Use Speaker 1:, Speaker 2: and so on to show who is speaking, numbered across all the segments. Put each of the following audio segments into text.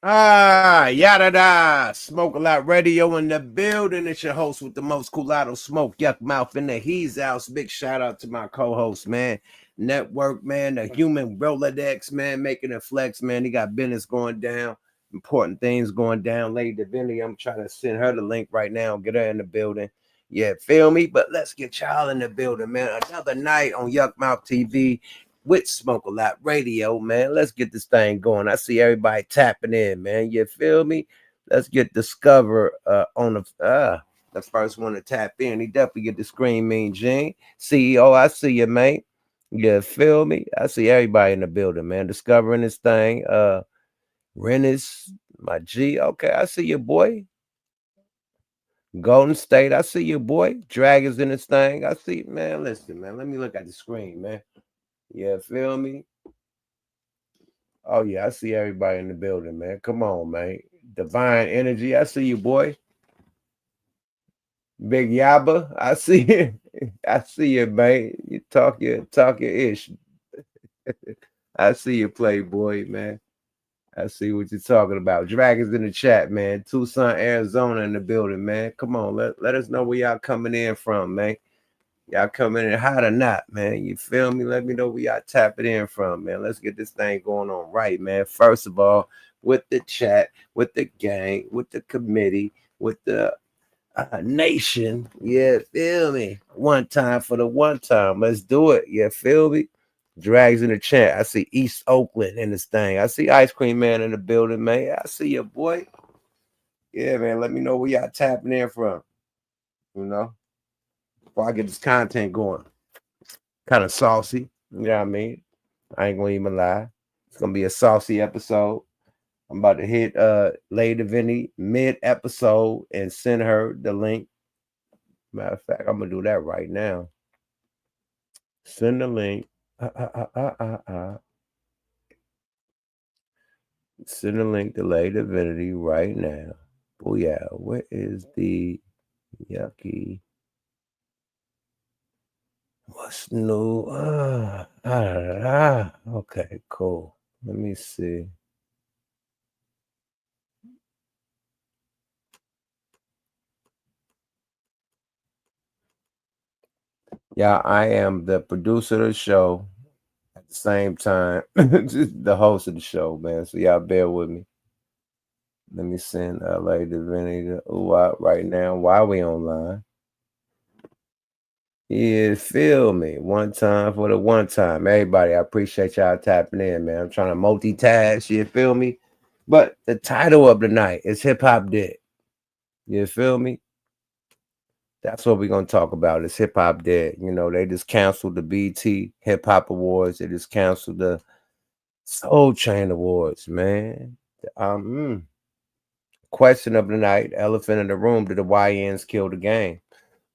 Speaker 1: Yada da. Smoke a lot radio in the building. It's your host with the most coolato smoke, yuck mouth in the he's house. Big shout out to my co-host, man. Network, man, the human Rolodex, man, making it flex, man. He got business going down, important things going down. Lady Divinity, I'm trying to send her the link right now, get her in the building. Yeah, feel me? But let's get y'all in the building, man. Another night on Yuck Mouth TV with Smoke a Lot Radio, man. Let's get this thing going. I see everybody tapping in, man. You feel me? Let's get Discover on the first one to tap in. He definitely get the screen, Mean Gene. CEO, I see you, man. You feel me? I see everybody in the building, man. Discovering this thing. Rennis, my G. Okay, I see you, boy. Golden State, I see you, boy. Dragons in this thing. I see, man. Listen, man. Let me look at the screen, man. Yeah, feel me? Oh yeah, I see everybody in the building, man. Come on, man. Divine energy. I see you, boy. Big Yaba. I see you. I see you, man. You talk your ish. I see you, Playboy, man. I see what you're talking about. Dragons in the chat, man. Tucson, Arizona in the building, man. Come on, let us know where y'all coming in from, man. Y'all coming in hot or not, man. You feel me? Let me know where y'all tapping in from, man. Let's get this thing going on right, man. First of all, with the chat, with the gang, with the committee, with the nation. Yeah, feel me? One time for the one time. Let's do it. Yeah, feel me? Drags in the chat. I see East Oakland in this thing. I see Ice Cream Man in the building, man. I see your boy. Yeah, man. Let me know where y'all tapping in from. You know, before I get this content going. Kind of saucy. You know what I mean? I ain't gonna even lie. It's gonna be a saucy episode. I'm about to hit Lady Vinny mid episode and send her the link. Matter of fact, I'm gonna do that right now. Send the link. Send the link to Lady Divinity right now. Oh yeah, where is the yucky? What's new? Okay, cool. Let me see. Yeah, I am the producer of the show at the same time, just the host of the show, man. So y'all bear with me. Let me send Lady Divinity the right now while we online. Yeah, feel me. One time for the one time. Everybody, I appreciate y'all tapping in, man. I'm trying to multitask, you feel me? But the title of the night is Hip Hop Dead. You feel me? That's what we're gonna talk about. Is hip hop dead? You know, they just canceled the BT Hip Hop Awards. They just canceled the Soul Train Awards, man. Question of the night, elephant in the room, did the YNs kill the game?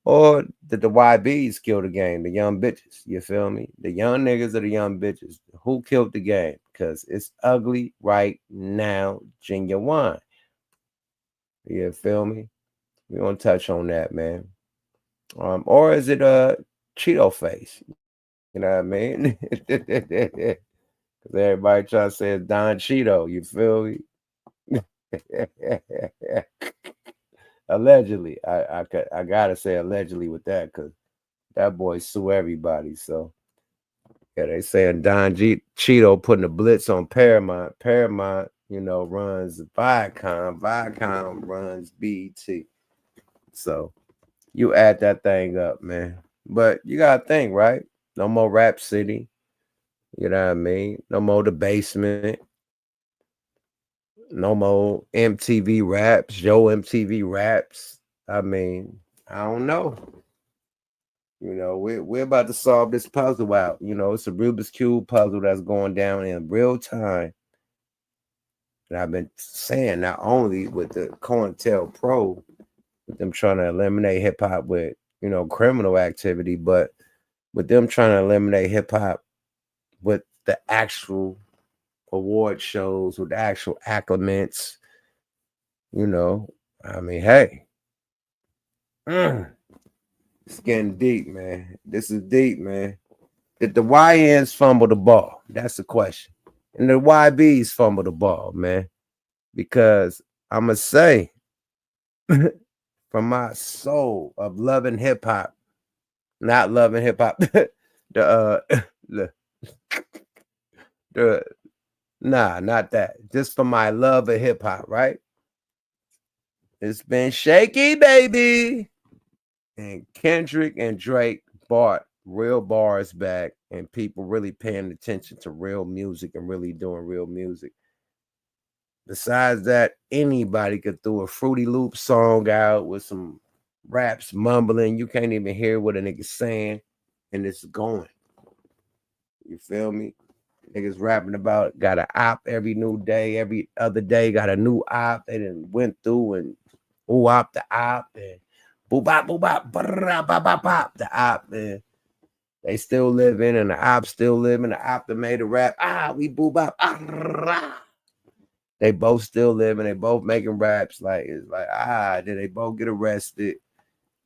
Speaker 1: Or did the YBs kill the game? The young bitches, you feel me? The young niggas or the young bitches. Who killed the game? Because it's ugly right now, genuine. You feel me? We gonna touch on that, man. Or is it a Cheeto face? You know what I mean? Because everybody trying to say it's Don Cheeto. You feel me? Allegedly, I gotta say allegedly with that because that boy sue everybody. So yeah, they saying Cheeto putting the blitz on Paramount. Paramount, you know, runs Viacom. Viacom runs BET. So you add that thing up, man. But you gotta think, right? No more Rap City. You know what I mean? No more The Basement. No more MTV Raps. Yo MTV Raps. I mean, I don't know. You know, we're about to solve this puzzle out. You know, it's a Rubik's Cube puzzle that's going down in real time. And I've been saying not only with the COINTELPRO, with them trying to eliminate hip hop with, you know, criminal activity, but with them trying to eliminate hip hop with the actual award shows, with the actual acclimates, you know. I mean, hey, it's getting deep, man. This is deep, man. Did the YNs fumble the ball? That's the question. And the YBs fumble the ball, man. because I'ma say from my soul of loving hip hop, not loving hip hop, the the, the nah, not that. Just for my love of hip hop, right? It's been shaky, baby. And Kendrick and Drake brought real bars back, and people really paying attention to real music and really doing real music. Besides that, anybody could throw a Fruity Loop song out with some raps mumbling. You can't even hear what a nigga's saying, and it's going. You feel me? Niggas rapping about got an op every new day, every other day got a new op. They done went through and op the op and boop bop, bop, the op, man. They still living and the op still living. The op that made a rap. We boo bop. They both still living. They both making raps. Like it's like did they both get arrested?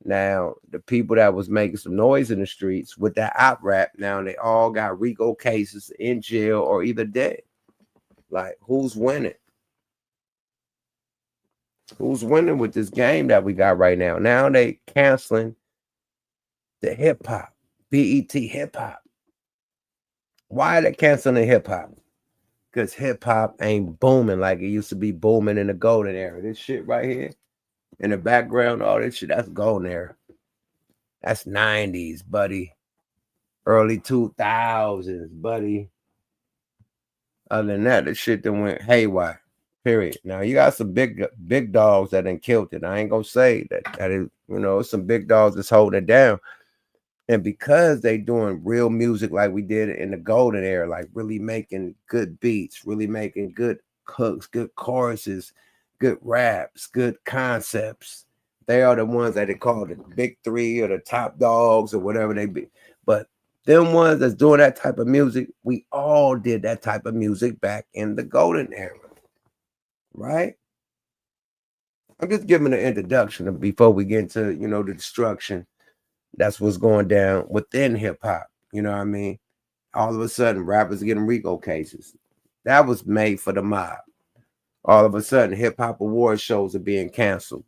Speaker 1: Now the people that was making some noise in the streets with that op rap, now they all got RICO cases in jail or either dead. Like who's winning? Who's winning with this game that we got right now? Now they canceling the hip hop, BET hip hop. Why are they canceling the hip hop? Because hip hop ain't booming like it used to be booming in the golden era. This shit right here in the background, all this shit, that's golden era. That's 90s, buddy. Early 2000s, buddy. Other than that, the shit that went haywire. Period. Now you got some big dogs that done killed it. I ain't gonna say that is, some big dogs that's holding it down. And because they doing real music like we did in the golden era, like really making good beats, really making good hooks, good choruses, good raps, good concepts. They are the ones that they call the big three or the top dogs or whatever they be. But them ones that's doing that type of music, we all did that type of music back in the golden era. Right? I'm just giving an introduction before we get into, the destruction. That's what's going down within hip hop. You know what I mean? All of a sudden, rappers are getting RICO cases. That was made for the mob. All of a sudden, hip hop award shows are being canceled.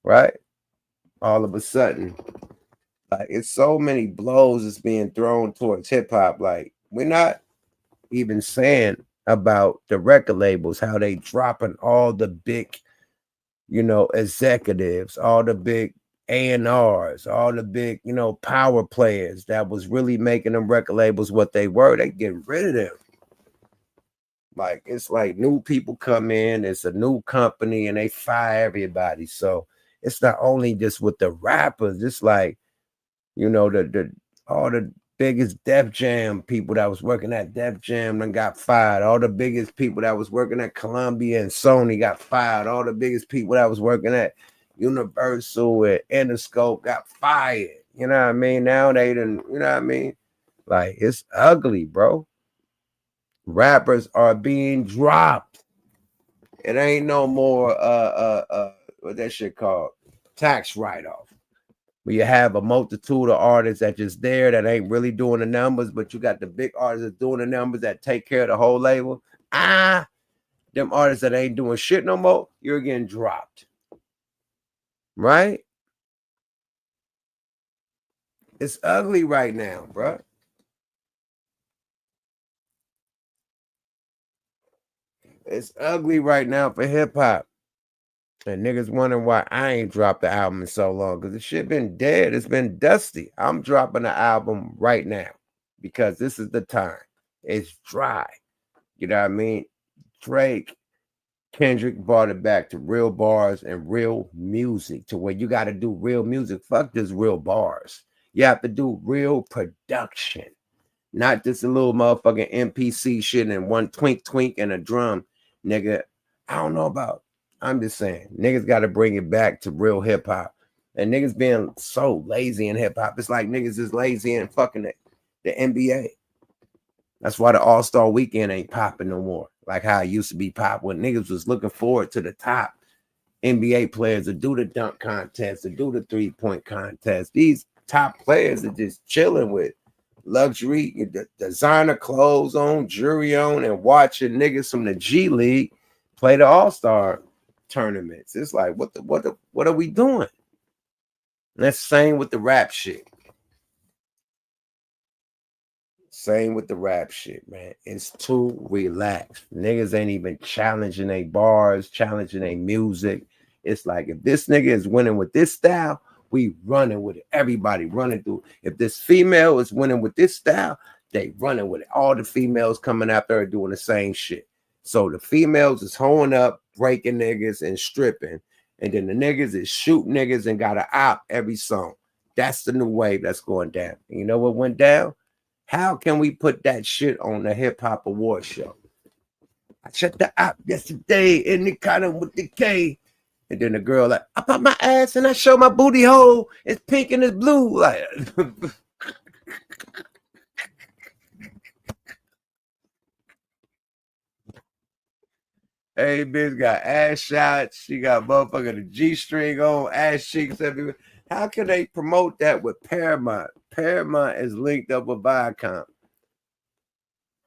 Speaker 1: Right? All of a sudden, like it's so many blows that's being thrown towards hip hop. Like we're not even saying about the record labels, how they dropping all the big, executives, all the big A&Rs, all the big, power players that was really making them record labels what they were. They getting rid of them. Like it's like new people come in, it's a new company, and they fire everybody. So it's not only just with the rappers, it's like, the all the biggest Def Jam people that was working at Def Jam and got fired. All the biggest people that was working at Columbia and Sony got fired. All the biggest people that was working at Universal and Interscope got fired. You know what I mean? Now they didn't, you know what I mean? Like it's ugly, bro. Rappers are being dropped. It ain't no more what that shit called? Tax write-off. Where you have a multitude of artists that just there that ain't really doing the numbers, but you got the big artists that's doing the numbers that take care of the whole label. Them artists that ain't doing shit no more, you're getting dropped. Right? It's ugly right now, bro. It's ugly right now for hip hop. And niggas wondering why I ain't dropped the album in so long. Because the shit been dead. It's been dusty. I'm dropping the album right now. Because this is the time. It's dry. You know what I mean? Drake, Kendrick brought it back to real bars and real music. To where you got to do real music. Fuck this real bars. You have to do real production. Not just a little motherfucking MPC shit and one twink and a drum. Nigga, I don't know about. I'm just saying, niggas got to bring it back to real hip hop. And niggas being so lazy in hip hop. It's like niggas is lazy in fucking the NBA. That's why the All-Star weekend ain't popping no more. Like how it used to be pop when niggas was looking forward to the top NBA players to do the dunk contest, to do the 3-point contest. These top players are just chilling with luxury, designer clothes on, jewelry on, and watching niggas from the G League play the All-Star tournaments. It's like, what are we doing? And that's same with the rap shit. Same with the rap shit, man. It's too relaxed. Niggas ain't even challenging their bars, challenging their music. It's like, if this nigga is winning with this style, we running with it. Everybody running through. If this female is winning with this style, they running with it. All the females coming after her doing the same shit. So the females is hoeing up, breaking niggas and stripping. And then the niggas is shooting niggas and got an op every song. That's the new wave that's going down. And you know what went down? How can we put that shit on the hip hop award show? I shut the op yesterday and it caught him with the K. And then the girl like, I pop my ass and I show my booty hole. It's pink and it's blue. Like, hey, bitch got ass shots. She got motherfucker the G-string on, ass cheeks everywhere. How can they promote that with Paramount? Paramount is linked up with Viacom.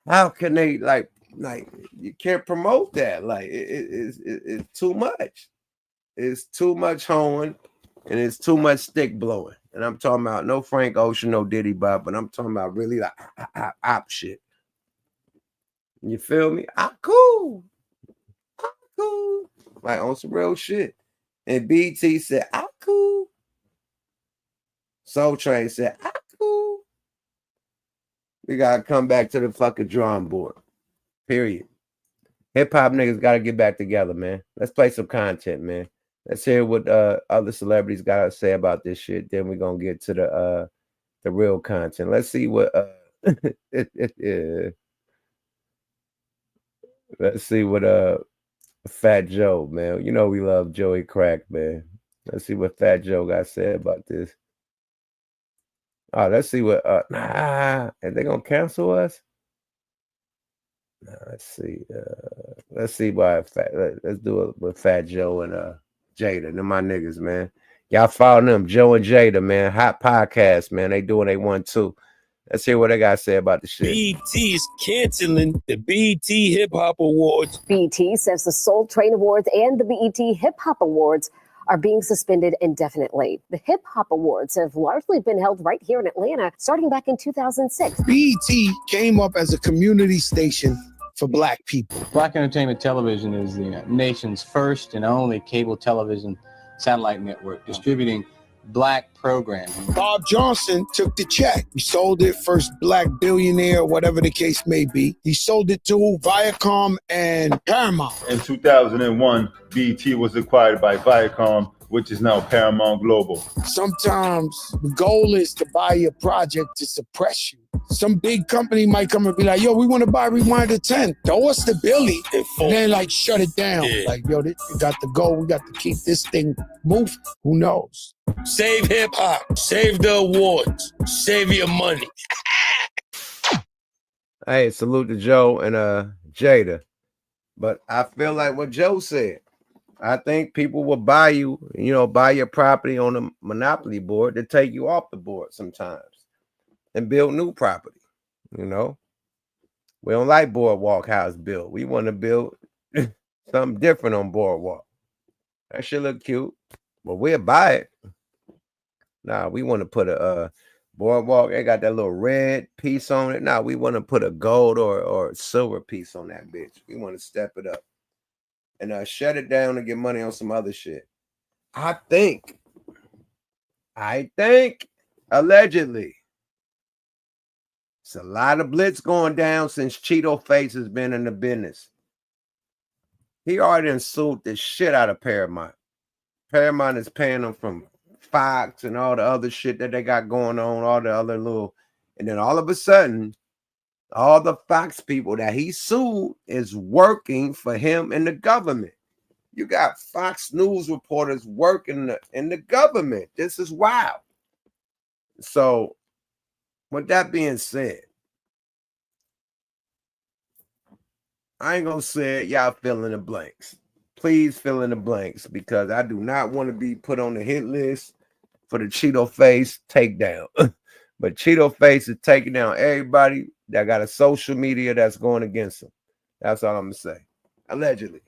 Speaker 1: How can they like you can't promote that? Like it's too much. It's too much hoeing and it's too much stick blowing. And I'm talking about no Frank Ocean, no Diddy Bob, but I'm talking about really like op shit. You feel me? I'm cool. Like on some real shit. And BT said, I'm cool. Soul Train said, I'm cool. We gotta come back to the fucking drawing board. Period. Hip hop niggas gotta get back together, man. Let's play some content, man. Let's hear what other celebrities gotta say about this shit. Then we're gonna get to the real content. Let's see what let's see what Fat Joe, man. You know we love Joey Crack, man. Let's see what Fat Joe got said about this. Oh, let's see what are they gonna cancel us? Let's see why let's do it with Fat Joe and Jada. They're my niggas, man. Y'all follow them, Joe and Jada, man. Hot podcast, man. They doing they one too. Let's hear what they got to say about the shit.
Speaker 2: BET is canceling the BET Hip Hop Awards.
Speaker 3: BET says the Soul Train Awards and the BET Hip Hop Awards are being suspended indefinitely. The Hip Hop Awards have largely been held right here in Atlanta, starting back in 2006.
Speaker 2: BET came up as a community station for Black people.
Speaker 4: Black Entertainment Television is the nation's first and only cable television satellite network distributing Black programming.
Speaker 2: Bob Johnson took the check. He sold it, first Black billionaire, whatever the case may be. He sold it to Viacom and Paramount.
Speaker 5: In 2001, BET was acquired by Viacom, which is now Paramount Global.
Speaker 2: Sometimes the goal is to buy your project to suppress you. Some big company might come and be like, yo, we want to buy Rewind to 10. Throw us the Billy. And then like shut it down. Yeah. Like, yo, we got to go. We got to keep this thing moving. Who knows? Save hip hop. Save the awards. Save your money.
Speaker 1: Hey, salute to Joe and Jada. But I feel like what Joe said. I think people will buy you, buy your property on the monopoly board to take you off the board sometimes and build new property. We don't like Boardwalk House built. We want to build something different on Boardwalk. That shit look cute, but we'll buy it. Nah, we want to put a Boardwalk. They got that little red piece on it. Nah, we want to put a gold or silver piece on that bitch. We want to step it up and shut it down and get money on some other shit. I think, allegedly, it's a lot of blitz going down since Cheeto Face has been in the business. He already sued the shit out of Paramount. Paramount is paying them from Fox and all the other shit that they got going on, all the other little, and then all of a sudden, all the Fox people that he sued is working for him in the government. You got Fox News reporters working in the government. This is wild. So, with that being said, I ain't gonna say it. Y'all fill in the blanks. Please fill in the blanks because I do not want to be put on the hit list for the Cheeto Face takedown. But Cheeto Face is taking down everybody that got a social media that's going against him. That's all I'm gonna say. Allegedly.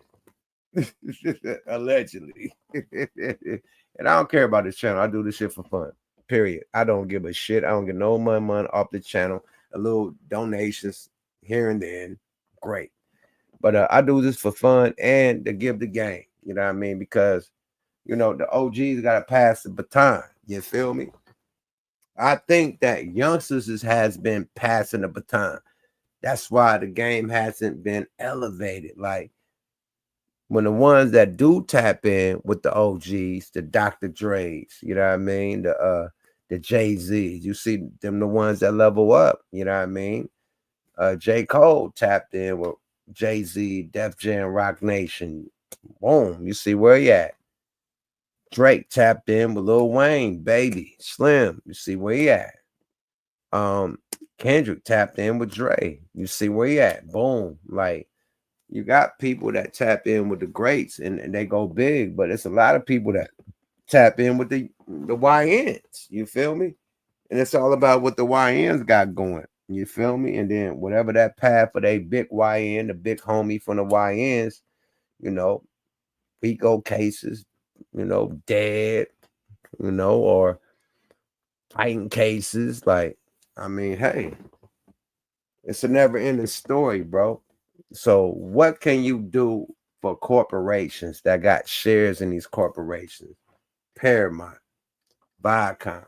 Speaker 1: Allegedly. And I don't care about this channel. I do this shit for fun. Period. I don't give a shit. I don't get no money off the channel. A little donations here and then. Great. But I do this for fun and to give the game. You know what I mean? Because, you know, the OGs got to pass the baton. You feel me? I think that youngsters has been passing the baton. That's why the game hasn't been elevated. Like, when the ones that do tap in with the OGs, the Dr. Dre's, you know what I mean? The Jay-Z's, you see them, the ones that level up, you know what I mean? J. Cole tapped in with Jay-Z, Def Jam, Rock Nation. Boom, you see where he at. Drake tapped in with Lil Wayne, Baby, Slim, you see where he at. Kendrick tapped in with Dre, you see where he at. Boom, like, you got people that tap in with the greats and they go big, but it's a lot of people that tap in with the YNs. You feel me? And it's all about what the YNs got going. You feel me? And then whatever that path for they big YN, the big homie from the YNs, you know, Rico cases, you know, dead, you know, or fighting cases. Like, I mean, hey, it's a never-ending story, bro. So what can you do for corporations that got shares in these corporations? Paramount, Viacom.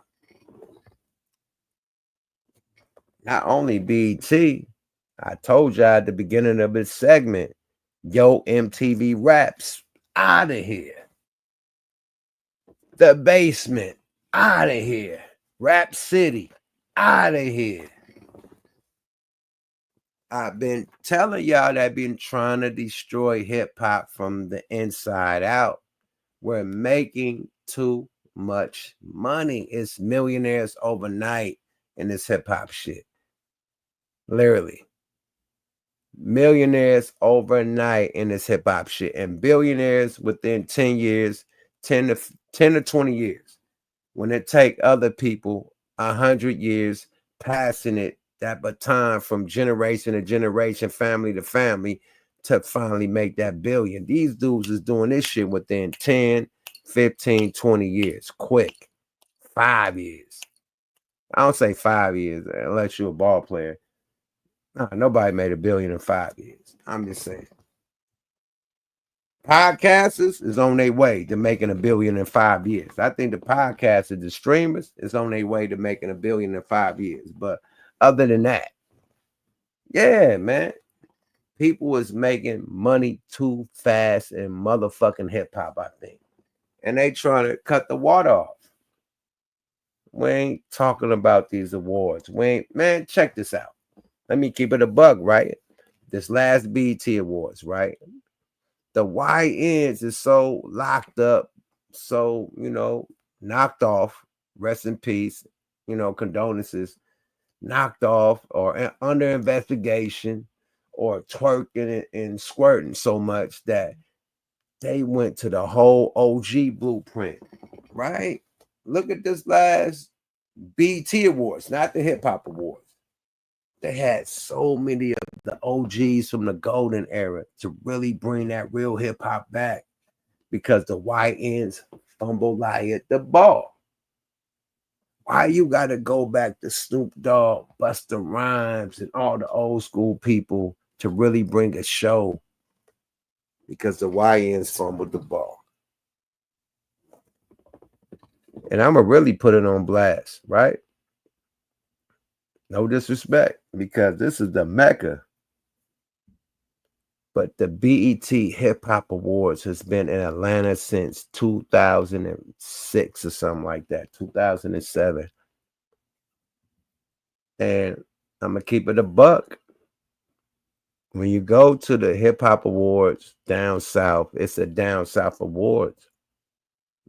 Speaker 1: Not only BET, I told y'all at the beginning of this segment, Yo MTV Raps, out of here. The Basement, out of here. Rap City, out of here. I've been telling y'all that I've been trying to destroy hip-hop from the inside out. We're making too much money. It's millionaires overnight in this hip-hop shit. Literally. Millionaires overnight in this hip-hop shit. And billionaires within 10 years, 10 to 20 years. When it take other people 100 years passing it, that baton from generation to generation, family to family, to finally make that billion. These dudes is doing this shit within 10, 15, 20 years. Quick. 5 years. I don't say 5 years unless you're a ball player. No, nobody made $1 billion in 5 years. I'm just saying. Podcasters is on their way to making $1 billion in 5 years. I think the podcasters, the streamers, is on their way to making $1 billion in 5 years. But other than that, yeah, man, people is making money too fast in motherfucking hip hop, I think. And they trying to cut the water off. We ain't talking about these awards. Man, check this out. Let me keep it a bug, right? This last BET Awards, right? The YNs is so locked up, so, you know, knocked off. Rest in peace, you know, condolences. Knocked off or under investigation or twerking and squirting so much that they went to the whole OG blueprint, right? Look at this last BET Awards, not the Hip Hop Awards. They had so many of the OGs from the golden era to really bring that real hip hop back because the YNs fumble lie at the ball. Why you gotta go back to Snoop Dogg, Busta Rhymes, and all the old school people to really bring a show? Because the YNs fumbled the ball. And I'm going to really put it on blast, right? No disrespect, because this is the Mecca. But the BET Hip Hop Awards has been in Atlanta since 2006 or something like that, 2007. And I'm going to keep it a buck. When you go to the Hip Hop Awards down south, it's a down south awards.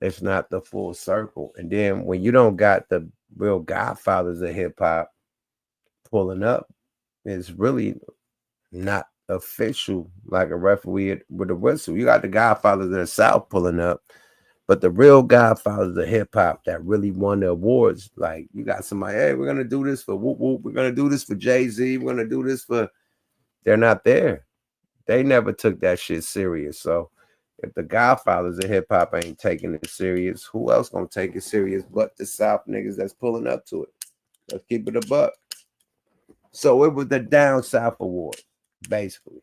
Speaker 1: It's not the full circle. And then when you don't got the real godfathers of hip hop pulling up, it's really not official like a referee with a whistle. You got the godfathers of the South pulling up, but the real godfathers of hip hop that really won the awards, like you got somebody, hey, we're gonna do this for Whoop Whoop, we're gonna do this for Jay-Z, we're gonna do this for. They're not there. They never took that shit serious. So If the Godfathers of hip hop ain't taking it serious, who else gonna take it serious but the South niggas that's pulling up to it? Let's keep it a buck. So it was the Down South Award, basically.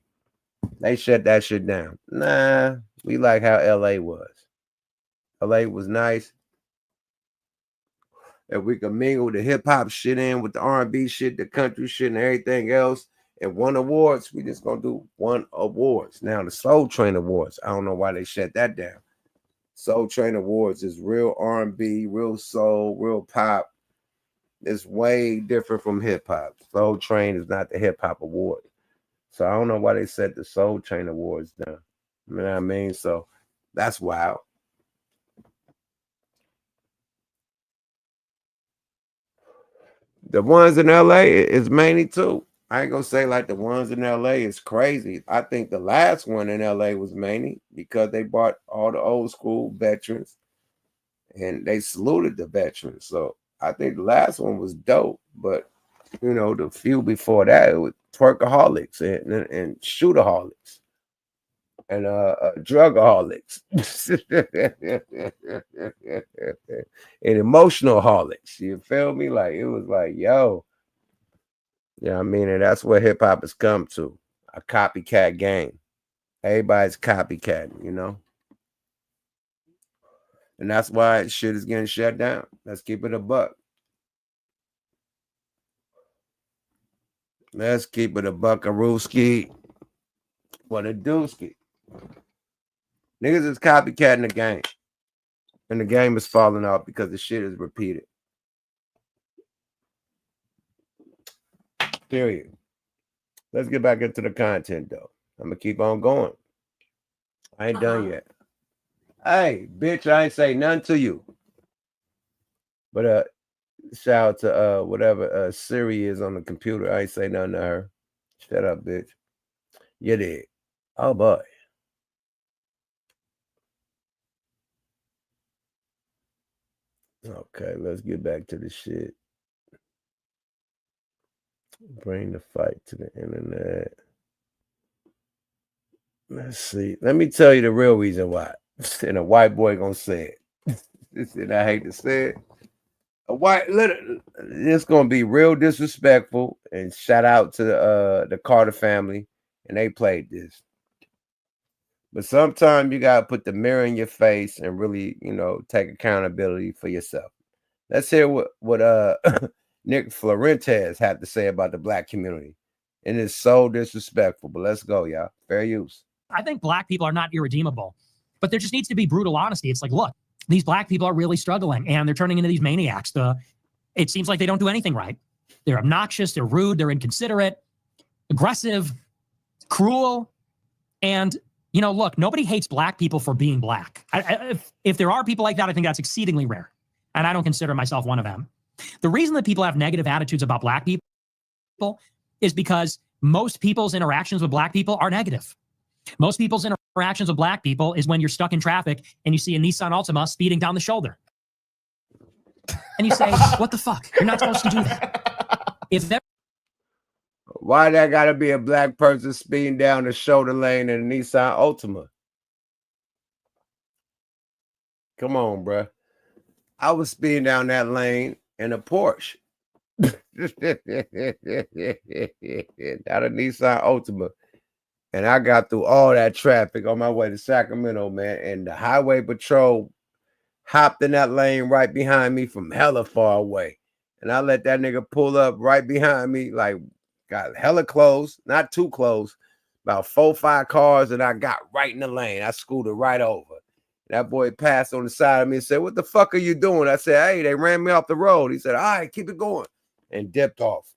Speaker 1: They shut that shit down. Nah, we like how LA was. LA was nice. If we could mingle the hip hop shit in with the R&B shit, the country shit, and everything else, and won awards, we just gonna do one awards. Now the Soul Train Awards, I don't know why they shut that down. Soul Train Awards is real R&B, real soul, real pop. It's way different from hip hop. Soul Train is not the hip hop award. So I don't know why they set the Soul Train Awards down. You know what I mean? So that's wild. The ones in LA is mainly too. I ain't gonna say like the ones in LA is crazy. I think the last one in LA was mainly because they brought all the old school veterans and they saluted the veterans. So I think the last one was dope, but you know, the few before that it was twerkaholics and shootaholics and drugaholics and emotional holics. You feel me? Like it was like, yo, yeah, I mean, and that's what hip hop has come to, a copycat game. Everybody's copycatting, you know. And that's why shit is getting shut down. Let's keep it a buck. Let's keep it a buckarooski. What a dooski. Niggas is copycatting the game. And the game is falling off because the shit is repeated. Period. Let's get back into the content, though. I'm going to keep on going. I ain't done yet. Hey, bitch, I ain't say nothing to you. But shout out to whatever Siri is on the computer. I ain't say nothing to her. Shut up, bitch. You did. Oh, boy. Okay, let's get back to the shit. Bring the fight to the internet. Let's see. Let me tell you the real reason why. And a white boy gonna say it. And I hate to say it. It's gonna be real disrespectful. And shout out to the Carter family. And they played this. But sometimes you gotta put the mirror in your face and really, you know, take accountability for yourself. Let's hear what Nick Florentez had to say about the black community. And it's so disrespectful. But let's go, y'all. Fair use.
Speaker 6: I think black people are not irredeemable, but there just needs to be brutal honesty. It's like, look, these black people are really struggling and they're turning into these maniacs. It seems like they don't do anything right. They're obnoxious, they're rude, they're inconsiderate, aggressive, cruel. And, you know, look, nobody hates black people for being black. If there are people like that, I think that's exceedingly rare. And I don't consider myself one of them. The reason that people have negative attitudes about black people is because most people's interactions with black people are negative. Most people's interactions with black people is when you're stuck in traffic and you see a Nissan Altima speeding down the shoulder. And you say, what the fuck? You're not supposed to do that.
Speaker 1: Why that gotta be a black person speeding down the shoulder lane in a Nissan Altima? Come on, bro. I was speeding down that lane in a Porsche. Not a Nissan Altima. And I got through all that traffic on my way to Sacramento, man. And the highway patrol hopped in that lane right behind me from hella far away. And I let that nigga pull up right behind me, like got hella close, not too close, about 4 or 5 cars, and I got right in the lane. I scooted right over. That boy passed on the side of me and said, what the fuck are you doing? I said, hey, they ran me off the road. He said, all right, keep it going, and dipped off.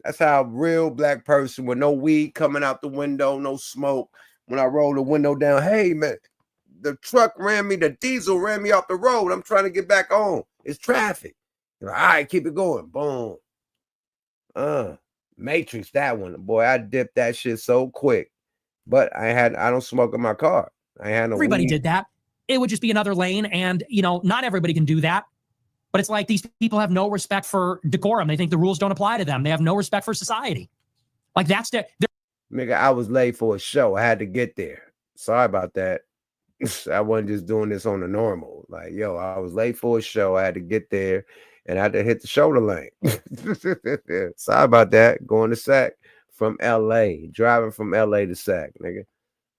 Speaker 1: That's how a real black person with no weed coming out the window, no smoke. When I roll the window down, hey, man, the truck ran me, the diesel ran me off the road. I'm trying to get back on. It's traffic. Like, all right, keep it going. Boom. Matrix, that one. Boy, I dipped that shit so quick. But I don't smoke in my car. I had no
Speaker 6: Everybody
Speaker 1: weed.
Speaker 6: did that. It would just be another lane. And, you know, not everybody can do that. But it's like these people have no respect for decorum. They think the rules don't apply to them. They have no respect for society. Like that's
Speaker 1: Nigga, I was late for a show. I had to get there. Sorry about that. I wasn't just doing this on the normal. Like, yo, I was late for a show. I had to get there and I had to hit the shoulder lane. Sorry about that. Going to Sac from LA, driving from LA to Sac, nigga.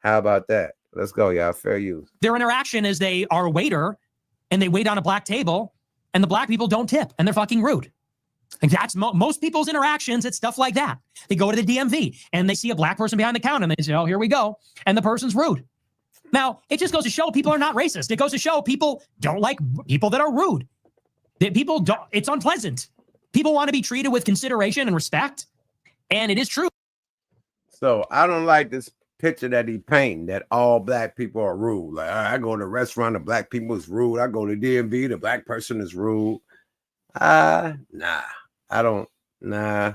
Speaker 1: How about that? Let's go, y'all. Fair use.
Speaker 6: Their interaction is they are a waiter and they wait on a black table and the black people don't tip and they're fucking rude. Like that's most people's interactions. It's stuff like that. They go to the DMV and they see a black person behind the counter and they say, oh, here we go. And the person's rude. Now, it just goes to show people are not racist. It goes to show people don't like people that are rude. That people don't, it's unpleasant. People want to be treated with consideration and respect. And it is true.
Speaker 1: So I don't like this picture that he painting that all black people are rude. Like, I go to a restaurant, the black people is rude. I go to DMV, the black person is rude. Nah, I don't. Nah,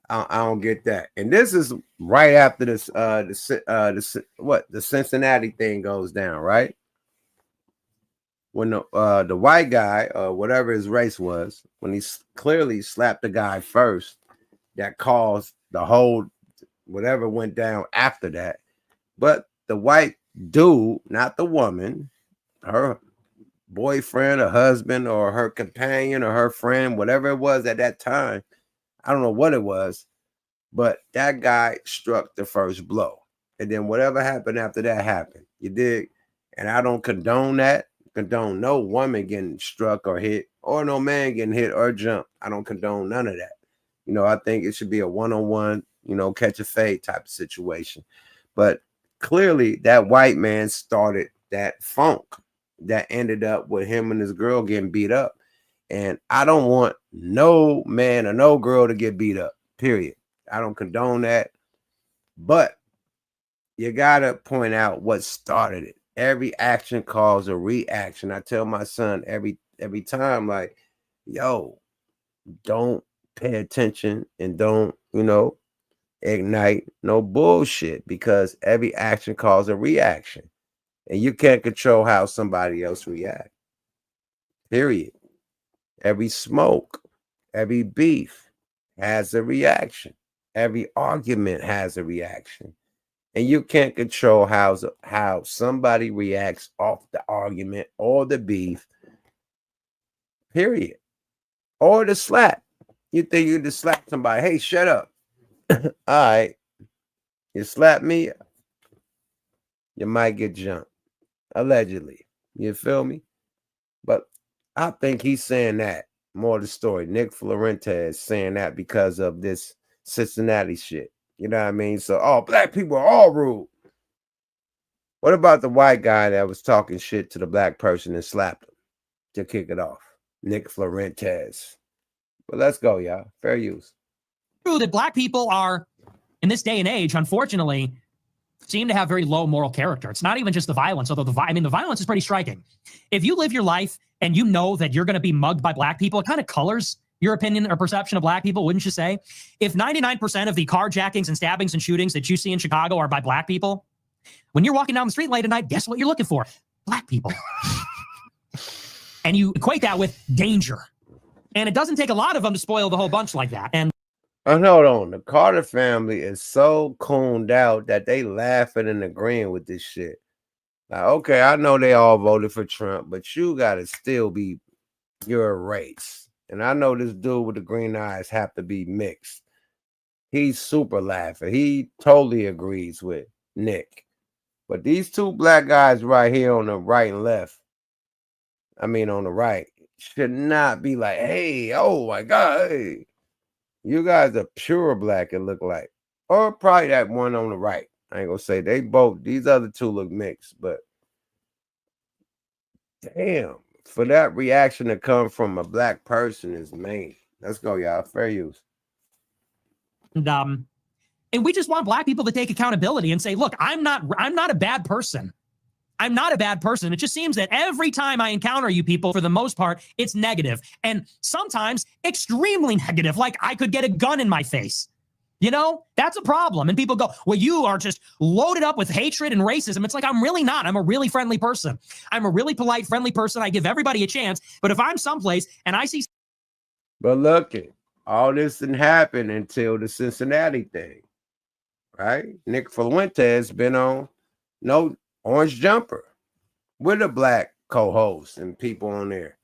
Speaker 1: I don't get that. And this is right after this. The Cincinnati thing goes down, right? When the white guy, whatever his race was, when he clearly slapped the guy first, that caused the whole whatever went down after that. But the white dude, not the woman, her boyfriend or husband or her companion or her friend, whatever it was at that time, I don't know what it was, but that guy struck the first blow. And then whatever happened after that happened. You dig? And I don't condone that. Condone no woman getting struck or hit, or no man getting hit or jumped. I don't condone none of that. You know, I think it should be a one-on-one, you know, catch a fade type of situation. But clearly that white man started that funk that ended up with him and his girl getting beat up. And I don't want no man or no girl to get beat up, period. I don't condone that. But you got to point out what started it. Every action calls a reaction. I tell my son every time, like, yo, don't pay attention and don't, you know, ignite no bullshit, because every action calls a reaction. And you can't control how somebody else reacts. Period. Every smoke, every beef has a reaction. Every argument has a reaction. And you can't control how somebody reacts off the argument or the beef, period. Or the slap. You think you just slap somebody, hey, shut up. All right. You slap me, you might get jumped. Allegedly. You feel me? But I think he's saying that. More of the story. Nick Florentez saying that because of this Cincinnati shit. You know what I mean? So, black people are all rude. What about the white guy that was talking shit to the black person and slapped him to kick it off? Nick Florentez. But let's go, y'all. Fair use.
Speaker 6: True that black people are, in this day and age, unfortunately, seem to have very low moral character. It's not even just the violence, although the violence is pretty striking. If you live your life and you know that you're going to be mugged by black people, it kind of colors your opinion or perception of black people, wouldn't you say? If 99% of the carjackings and stabbings and shootings that you see in Chicago are by black people, when you're walking down the street late at night, guess what you're looking for? Black people. And you equate that with danger. And it doesn't take a lot of them to spoil the whole bunch like that. And
Speaker 1: hold on. The Carter family is so cooned out that they laughing and agreeing with this shit. Like, okay, I know they all voted for Trump, but you got to still be your race. And I know this dude with the green eyes have to be mixed. He's super laughing. He totally agrees with Nick. But these two black guys right here on the right and left, I mean on the right, should not be like, hey, oh my God, hey. You guys are pure black, it look like. Or probably that one on the right. I ain't gonna say they both, these other two look mixed, but damn. For that reaction to come from a black person is main. Let's go, y'all. Fair use.
Speaker 6: And we just want black people to take accountability and say, look, I'm not a bad person. I'm not a bad person. It just seems that every time I encounter you people, for the most part, it's negative. And sometimes extremely negative, like I could get a gun in my face. You know, that's a problem. And people go, well, you are just loaded up with hatred and racism. It's like, I'm really not. I'm a really friendly person. I'm a really polite, friendly person. I give everybody a chance. But if I'm someplace and I see.
Speaker 1: But look, all this didn't happen until the Cincinnati thing, right? Nick Fuentes been on No, Orange Jumper. We're the black co-hosts and people on there.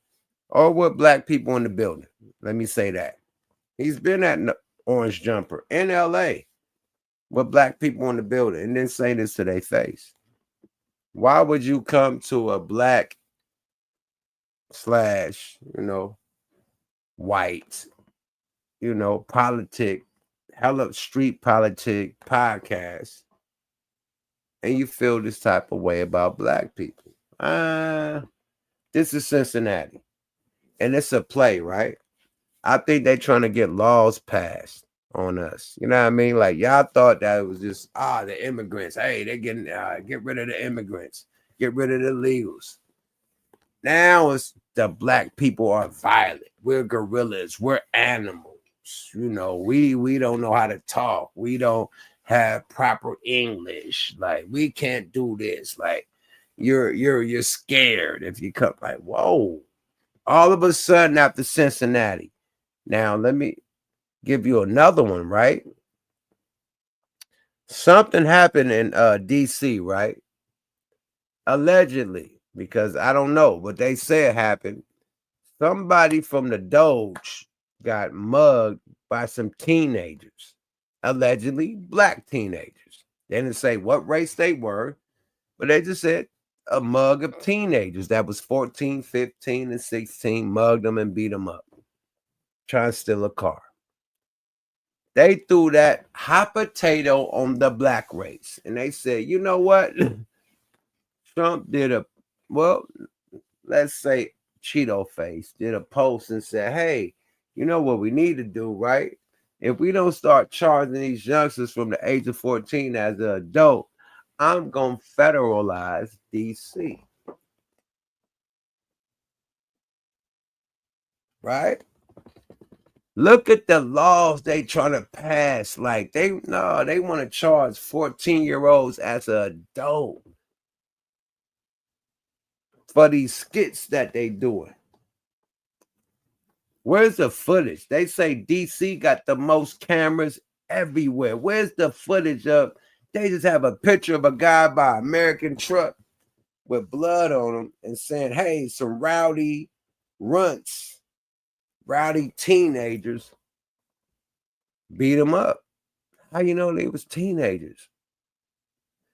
Speaker 1: Or with black people in the building. Let me say that. He's been at Orange Jumper in LA with black people in the building and then say this to their face. Why would you come to a black / white, politic, hella street politic podcast, and you feel this type of way about black people? This is Cincinnati. And it's a play, right? I think they're trying to get laws passed on us. You know what I mean? Like, y'all thought that it was just, the immigrants. Hey, they're getting, get rid of the immigrants. Get rid of the illegals. Now it's the black people are violent. We're gorillas. We're animals. We don't know how to talk. We don't have proper English. Like, we can't do this. Like, you're scared if you come. Like, whoa. All of a sudden after Cincinnati. Now, let me give you another one, right? Something happened in D.C., right? Allegedly, because I don't know, but they say it happened. Somebody from the Doge got mugged by some teenagers, allegedly black teenagers. They didn't say what race they were, but they just said a mug of teenagers that was 14, 15, and 16, mugged them and beat them up, trying to steal a car. They threw that hot potato on the black race. And they said, you know what? Trump did let's say Cheeto Face did a post and said, hey, you know what we need to do, right? If we don't start charging these youngsters from the age of 14 as an adult, I'm going to federalize DC. Right? Look at the laws they trying to pass. Like, they want to charge 14-year-olds as an adult for these skits that they doing. Where's the footage? They say DC got the most cameras everywhere. Where's the footage of? They just have a picture of a guy by American truck with blood on him and saying, hey, some rowdy runts, rowdy teenagers beat him up. How you know they was teenagers?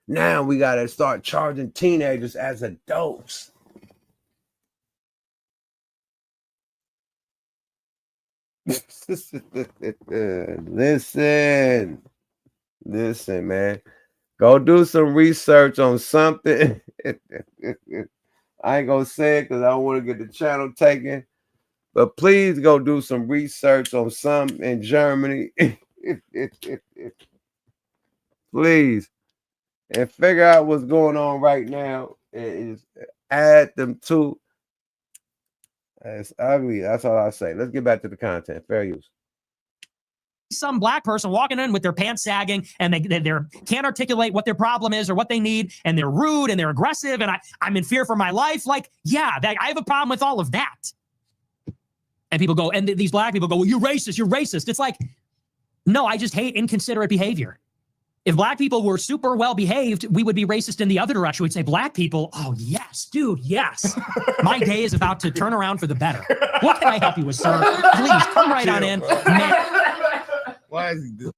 Speaker 1: Now we got to start charging teenagers as adults. Listen, man. Go do some research on something. I ain't gonna say it because I don't want to get the channel taken. But please go do some research on something in Germany. Please. And figure out what's going on right now. Is add them to. It's ugly. That's all I say. Let's get back to the content. Fair use.
Speaker 6: Some black person walking in with their pants sagging and they can't articulate what their problem is or what they need, and they're rude and they're aggressive and I'm in fear for my life. Like, yeah, I have a problem with all of that. And people go, and these black people go, well, you're racist, you're racist. It's like, no, I just hate inconsiderate behavior. If black people were super well behaved, we would be racist in the other direction. We'd say, black people, oh yes, dude, yes. My day is about to turn around for the better. What can I help you with, sir? Please come right on in.
Speaker 1: Why is he doing?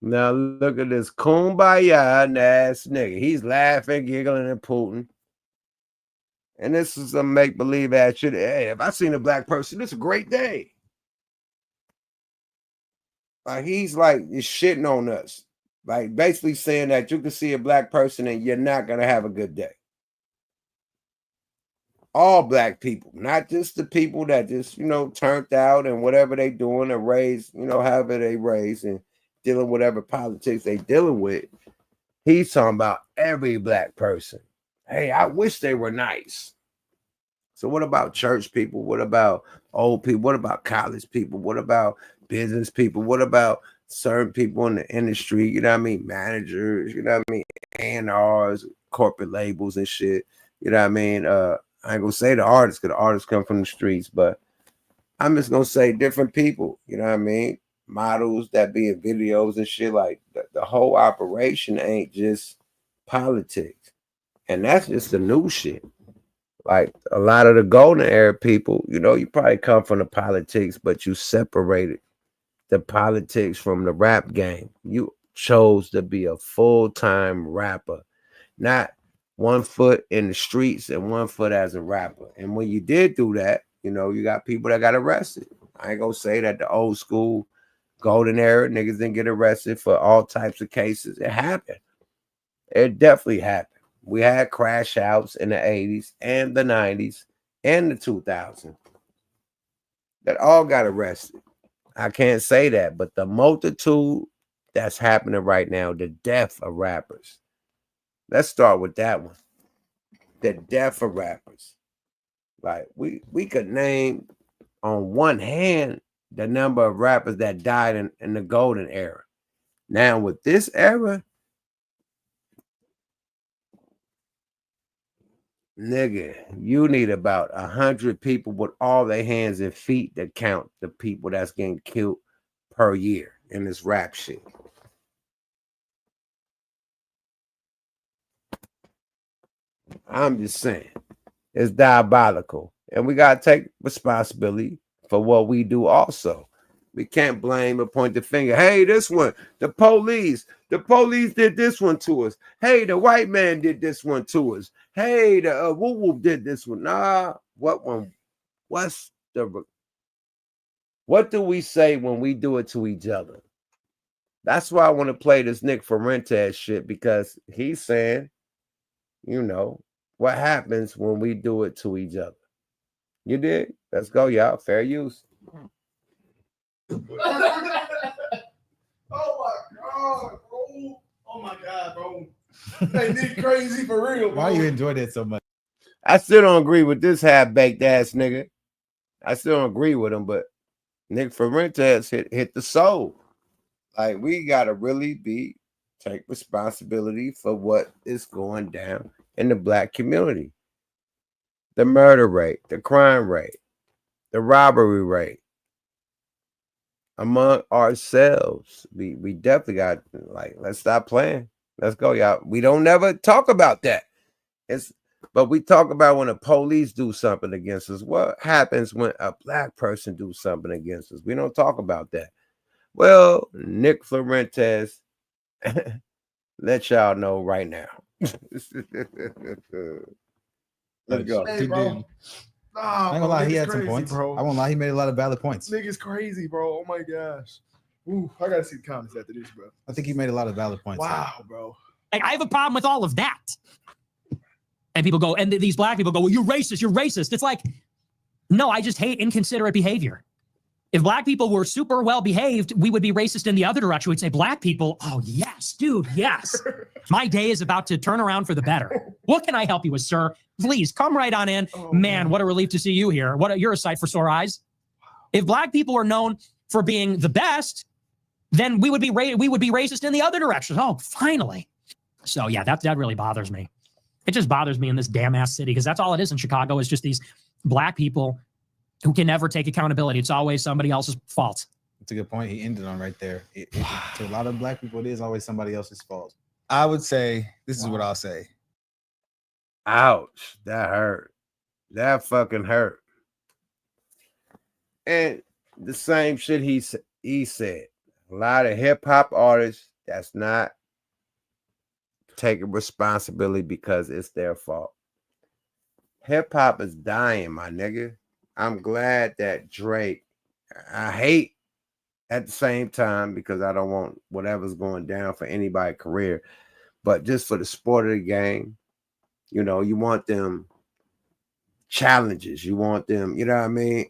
Speaker 1: Now look at this kumbaya ass nigga. He's laughing, giggling, and Putin. And this is a make-believe ass shit. Hey, if I seen a black person, this is a great day. Like, he's like, he's shitting on us. Like, basically saying that you can see a black person and you're not going to have a good day. All black people, not just the people that just, turned out and whatever they doing and raised, however they raised and dealing with whatever politics they dealing with. He's talking about every black person. Hey, I wish they were nice. So what about church people? What about old people? What about college people? What about business people? What about certain people in the industry? You know what I mean? Managers, you know what I mean? A&Rs, corporate labels and shit. You know what I mean? I ain't gonna say the artists because the artists come from the streets, but I'm just gonna say different people. You know what I mean? Models that be in videos and shit. Like the whole operation ain't just politics. And that's just the new shit. Like a lot of the golden era people, you know, you probably come from the politics, but you separated the politics from the rap game. You chose to be a full-time rapper, not 1 foot in the streets and 1 foot as a rapper. And when you did do that, you know, you got people that got arrested. I ain't gonna say that the old school golden era niggas didn't get arrested for all types of cases. It happened. It definitely happened. We had crash outs in the 80s and the 90s and the 2000s that all got arrested. I can't say that, but the multitude that's happening right now, the death of rappers. Let's start with that one. The death of rappers. Like we could name on one hand the number of rappers that died in the golden era. Now with this era, nigga, you need about 100 people with all their hands and feet to count the people that's getting killed per year in this rap shit. I'm just saying, it's diabolical, and we gotta take responsibility for what we do. Also, we can't blame or point the finger. Hey, this one, the police did this one to us. Hey, the white man did this one to us. Hey, the whoop whoop did this one. Nah, what one? What do we say when we do it to each other? That's why I want to play this Nick Fuentes shit, because he's saying, you know, what happens when we do it to each other. You dig? Let's go, y'all. Fair use.
Speaker 7: Oh my god, bro. Oh my god, bro. Hey, Nick crazy for real, bro.
Speaker 8: Why you enjoy that so much?
Speaker 1: I still don't agree with this half-baked ass nigga. I still don't agree with him, but Nick Fuentes hit the soul. Like, we gotta really take responsibility for what is going down in the black community. The murder rate, the crime rate, the robbery rate. Among ourselves, we definitely got, like, let's stop playing. Let's go, y'all. We don't never talk about that. But we talk about when the police do something against us. What happens when a black person do something against us? We don't talk about that. Well, Nick Fuentes, let y'all know right now. Let's go.
Speaker 7: Hey, bro. Nah,
Speaker 8: I ain't gonna lie, he had some points.
Speaker 7: Bro.
Speaker 8: I won't lie, he made a lot of valid points.
Speaker 7: Nigga's crazy, bro. Oh my gosh. Ooh, I gotta see the comments after this, bro.
Speaker 8: I think he made a lot of valid points.
Speaker 7: Wow, bro.
Speaker 6: Like, I have a problem with all of that. And people go, and these black people go, well, you're racist, you're racist. It's like, no, I just hate inconsiderate behavior. If black people were super well behaved, we would be racist in the other direction. We'd say, black people, oh yes, dude, yes. My day is about to turn around for the better. What can I help you with, sir? Please come right on in. Oh, man, what a relief to see you here. You're a sight for sore eyes. If black people were known for being the best, then we would be racist in the other direction. Oh, finally. So yeah, that really bothers me. It just bothers me in this damn ass city, because that's all it is in Chicago, is just these black people who can never take accountability. It's always somebody else's fault.
Speaker 8: That's a good point. He ended on right there. To a lot of black people, it is always somebody else's fault.
Speaker 9: I would say, this is what I'll say.
Speaker 1: Ouch. That hurt. That fucking hurt. And the same shit he said. A lot of hip-hop artists that's not taking responsibility because it's their fault. Hip-hop is dying, my nigga. I'm glad that Drake, I hate at the same time, because I don't want whatever's going down for anybody's career, but just for the sport of the game, you know, you want them challenges. You want them, you know what I mean?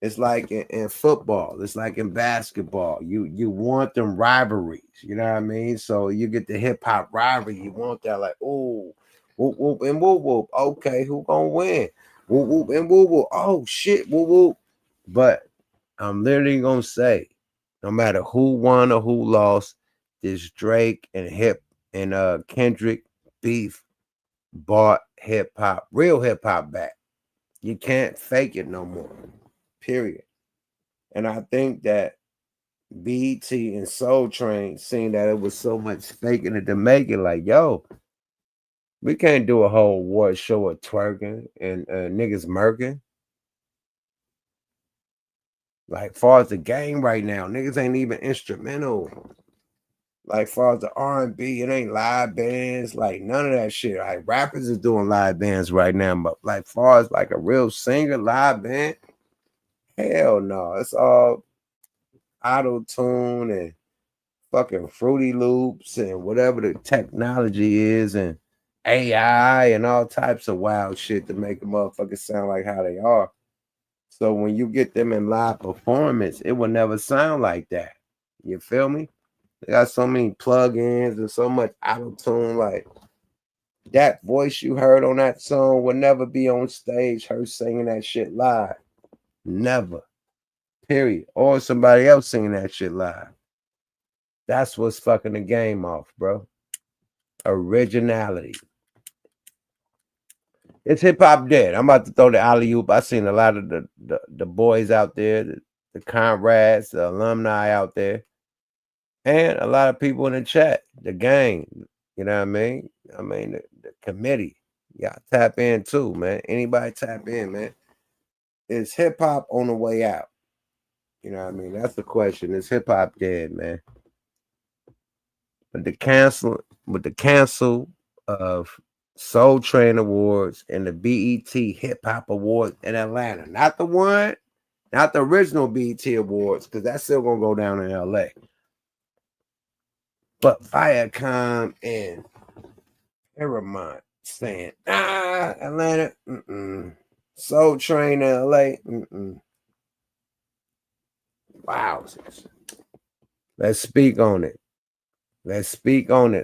Speaker 1: It's like in football. It's like in basketball. You want them rivalries. You know what I mean? So you get the hip hop rivalry. You want that, like, oh, whoop whoop and whoop whoop. Okay, who gonna win? Whoop whoop and whoop whoop. Oh shit, whoop whoop. But I'm literally gonna say, no matter who won or who lost, this Drake and Kendrick beef bought hip hop, real hip hop back. You can't fake it no more. Period. And I think that BET and Soul Train, seeing that it was so much faking it to make it, like, yo, We can't do a whole award show of twerking and niggas murking. Like, far as the game right now, niggas ain't even instrumental. Like, far as the R&B, it ain't live bands. Like, none of that shit. Like, rappers is doing live bands right now, but like, far as like a real singer live band, hell no. It's all auto-tune and fucking Fruity Loops and whatever the technology is and AI and all types of wild shit to make a motherfucker sound like how they are. So when you get them in live performance, it will never sound like that. You feel me? They got so many plugins and so much auto-tune. Like, that voice you heard on that song will never be on stage, her singing that shit live. Never. Period. Or somebody else singing that shit live. That's what's fucking the game off, bro. Originality. It's hip hop dead. I'm about to throw the alley oop. I seen a lot of the boys out there, the comrades, the alumni out there, and a lot of people in the chat, the gang. You know what I mean? I mean the committee. Y'all tap in too, man. Anybody tap in, man. Is hip hop on the way out? You know what I mean? That's the question. Is hip hop dead, man? But the cancel of Soul Train Awards and the BET Hip Hop Awards in Atlanta. Not the original BET Awards, because that's still gonna go down in LA. But Viacom and Paramount saying, Atlanta, Soul Train in LA, Wow. Let's speak on it.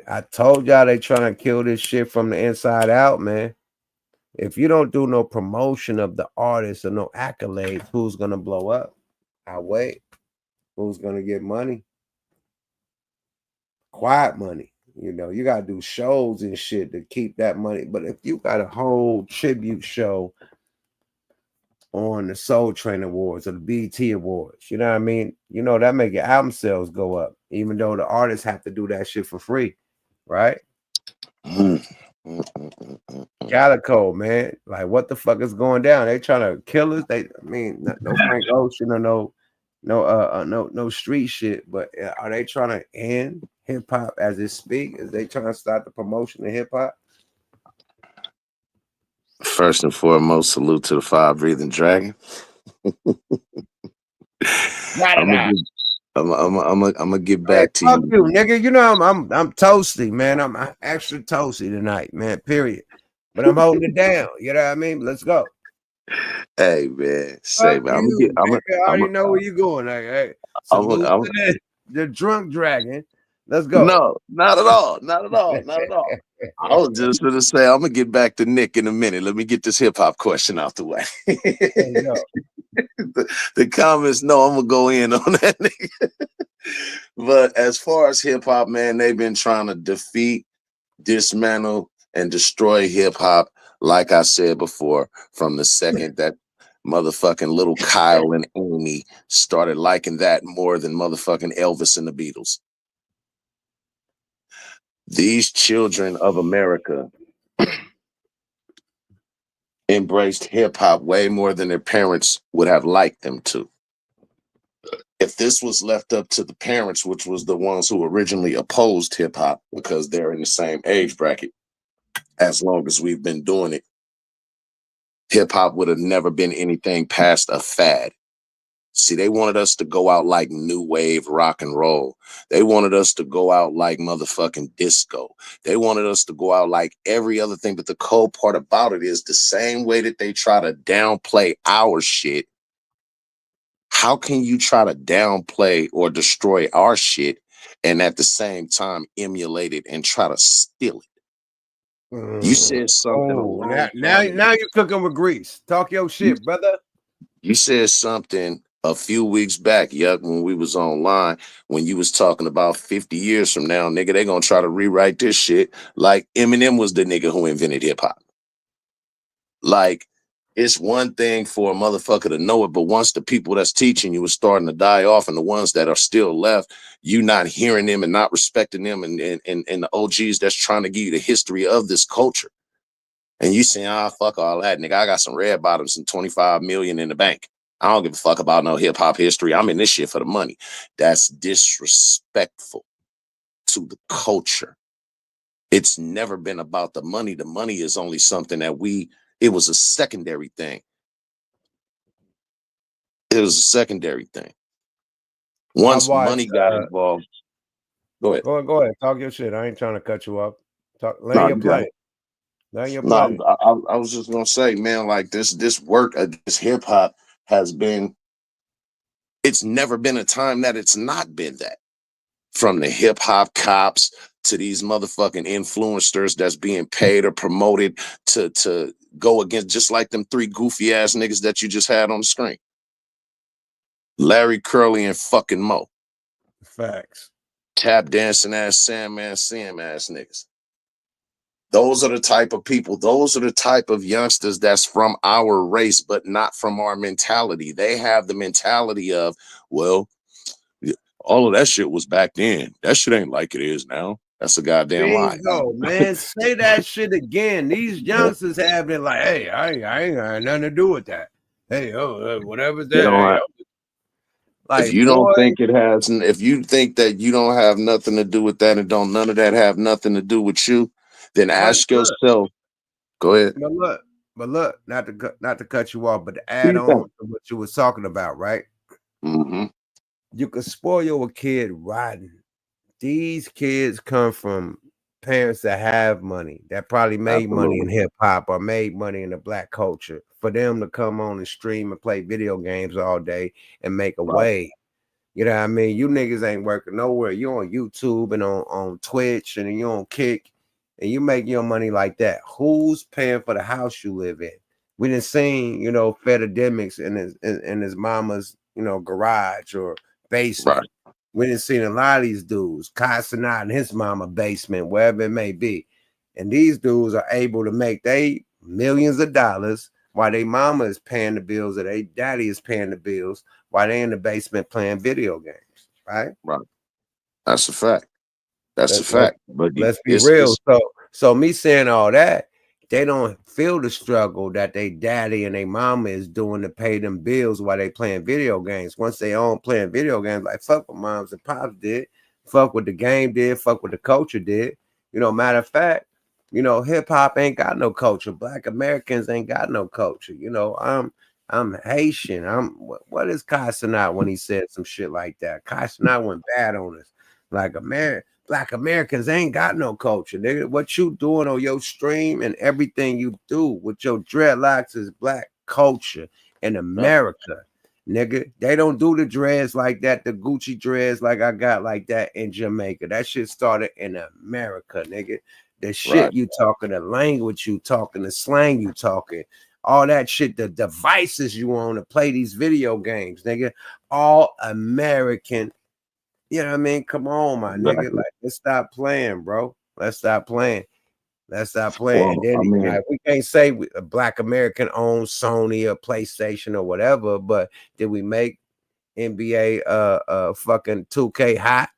Speaker 1: I told y'all they trying to kill this shit from the inside out, man. If you don't do no promotion of the artist or no accolades, who's gonna blow up? I'll wait. Who's gonna get money? Quiet money. You know, you gotta do shows and shit to keep that money. But if you got a whole tribute show on the Soul Train Awards or the BET Awards, you know what I mean? You know, that make your album sales go up, even though the artists have to do that shit for free, right? Calico, man. Like, what the fuck is going down? They trying to kill us. No Frank Ocean or no street shit. But are they trying to end hip hop as it speak? Is they trying to start the promotion of hip hop?
Speaker 10: First and foremost, salute to the fire breathing dragon. I'm gonna get back to
Speaker 1: you, nigga. You know I'm toasty, man. I'm extra toasty tonight, man. Period. But I'm holding it down. You know what I mean? Let's go.
Speaker 10: Hey, man. Say, man.
Speaker 1: I already know where you're going. Like, hey, the drunk dragon. Let's go.
Speaker 10: No, not at all. Not at all. Not at all. I was just going to say, I'm going to get back to Nick in a minute. Let me get this hip hop question out the way. The comments, no, I'm going to go in on that nigga. But as far as hip hop, man, they've been trying to defeat, dismantle, and destroy hip hop, like I said before, from the second that motherfucking little Kyle and Amy started liking that more than motherfucking Elvis and the Beatles. These children of America embraced hip hop way more than their parents would have liked them to. If this was left up to the parents, which was the ones who originally opposed hip hop because they're in the same age bracket, as long as we've been doing it, hip hop would have never been anything past a fad. See, they wanted us to go out like new wave rock and roll. They wanted us to go out like motherfucking disco. They wanted us to go out like every other thing. But the cold part about it is the same way that they try to downplay our shit. How can you try to downplay or destroy our shit and at the same time emulate it and try to steal it? You said something.
Speaker 1: Now you're cooking with grease. Talk your shit, brother.
Speaker 10: You said something a few weeks back, Yuck, when we was online, when you was talking about 50 years from now, nigga, they gonna try to rewrite this shit like Eminem was the nigga who invented hip hop. Like, it's one thing for a motherfucker to know it, but once the people that's teaching you is starting to die off, and the ones that are still left, you not hearing them and not respecting them, and the OGs that's trying to give you the history of this culture, and you saying, "Ah, fuck all that, nigga. I got some red bottoms and 25 million in the bank. I don't give a fuck about no hip hop history. I'm in this shit for the money." That's disrespectful to the culture. It's never been about the money. The money is only something that it was a secondary thing. It was a secondary thing. Once money got involved, go ahead.
Speaker 1: Go ahead. Talk your shit. I ain't trying to cut you up.
Speaker 10: No,
Speaker 1: Land your
Speaker 10: you got
Speaker 1: plane.
Speaker 10: it.
Speaker 1: Land your
Speaker 10: No,
Speaker 1: plane.
Speaker 10: I was just gonna say, man, like this work, this hip hop has been. It's never been a time that it's not been that. From the hip hop cops to these motherfucking influencers that's being paid or promoted to go against, just like them 3 goofy ass niggas that you just had on the screen. Larry, Curly, and fucking Mo.
Speaker 1: Facts.
Speaker 10: Tap dancing ass, Sandman, Sam ass niggas. Those are the type of people, those are the type of youngsters that's from our race, but not from our mentality. They have the mentality of, well, all of that shit was back then. That shit ain't like it is now. That's a goddamn lie.
Speaker 1: Bingo, man. Say that shit again. These youngsters have been like, hey, I ain't got nothing to do with that. Hey, whatever's
Speaker 10: You
Speaker 1: that.
Speaker 10: know,
Speaker 1: Hey, like,
Speaker 10: if you don't think it has, if you think that you don't have nothing to do with that, and don't none of that have nothing to do with you, then ask yourself. Go ahead.
Speaker 1: But look, not to cut you off, but to add on to what you was talking about, right?
Speaker 10: Mm-hmm.
Speaker 1: You can spoil your kid rotten. These kids come from parents that have money, that probably made money in hip hop or made money in the black culture. For them to come on and stream and play video games all day and make a way. You know what I mean? You niggas ain't working nowhere. You on YouTube and on Twitch and you on Kick and you make your money like that. Who's paying for the house you live in? We done seen, Fedademics in his mama's, garage or basement.
Speaker 10: Right.
Speaker 1: We done seen a lot of these dudes, Kai Cenat in his mama basement, wherever it may be. And these dudes are able to make they millions of dollars while their mama is paying the bills or their daddy is paying the bills while they in the basement playing video games, right?
Speaker 10: Right. That's a fact. That's a fact. But
Speaker 1: let's be real. So me saying all that, they don't feel the struggle that they daddy and their mama is doing to pay them bills while they playing video games. Once they own playing video games, like fuck what moms and pops did, fuck what the game did, fuck what the culture did. Matter of fact, hip hop ain't got no culture. Black Americans ain't got no culture. I'm Haitian. What is Kai Cenat when he said some shit like that? Kai Cenat went bad on us. Like Black Americans ain't got no culture, nigga. What you doing on your stream and everything you do with your dreadlocks is black culture in America, nigga. They don't do the dreads like that, the Gucci dreads like I got like that in Jamaica. That shit started in America, nigga. The shit you talking, the language you talking, the slang you talking, all that shit, the devices you on to play these video games, nigga. All American. You know what I mean? Come on, my nigga. Like, let's stop playing, bro. Let's stop playing. Well, then we can't say a Black American owned Sony or PlayStation or whatever, but did we make NBA fucking 2K hot?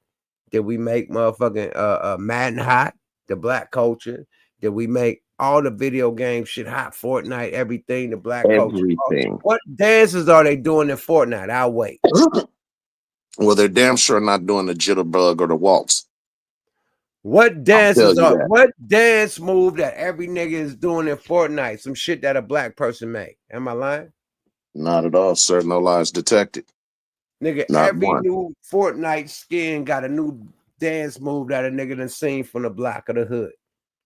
Speaker 1: Did we make motherfucking Madden hot? The black culture? Did we make all the video game shit hot? Fortnite, everything, the black culture. What dances are they doing in Fortnite? I'll wait.
Speaker 10: Well, they're damn sure not doing the jitterbug or the waltz.
Speaker 1: What dance move that every nigga is doing in Fortnite? Some shit that a black person made. Am I lying?
Speaker 10: Not at all, sir. No lies detected.
Speaker 1: Nigga, every new Fortnite skin got a new dance move that a nigga done seen from the block of the hood.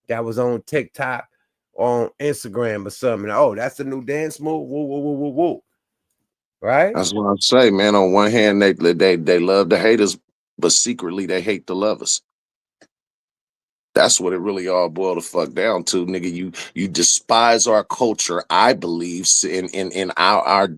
Speaker 1: That was on TikTok, on Instagram or something. Oh, that's the new dance move. Woo, woo, woo, woo, woo. Right?
Speaker 10: That's what I'm saying, man. On one hand, they love the haters, but secretly they hate the lovers. That's what it really all boiled the fuck down to, nigga. You despise our culture, I believe, in our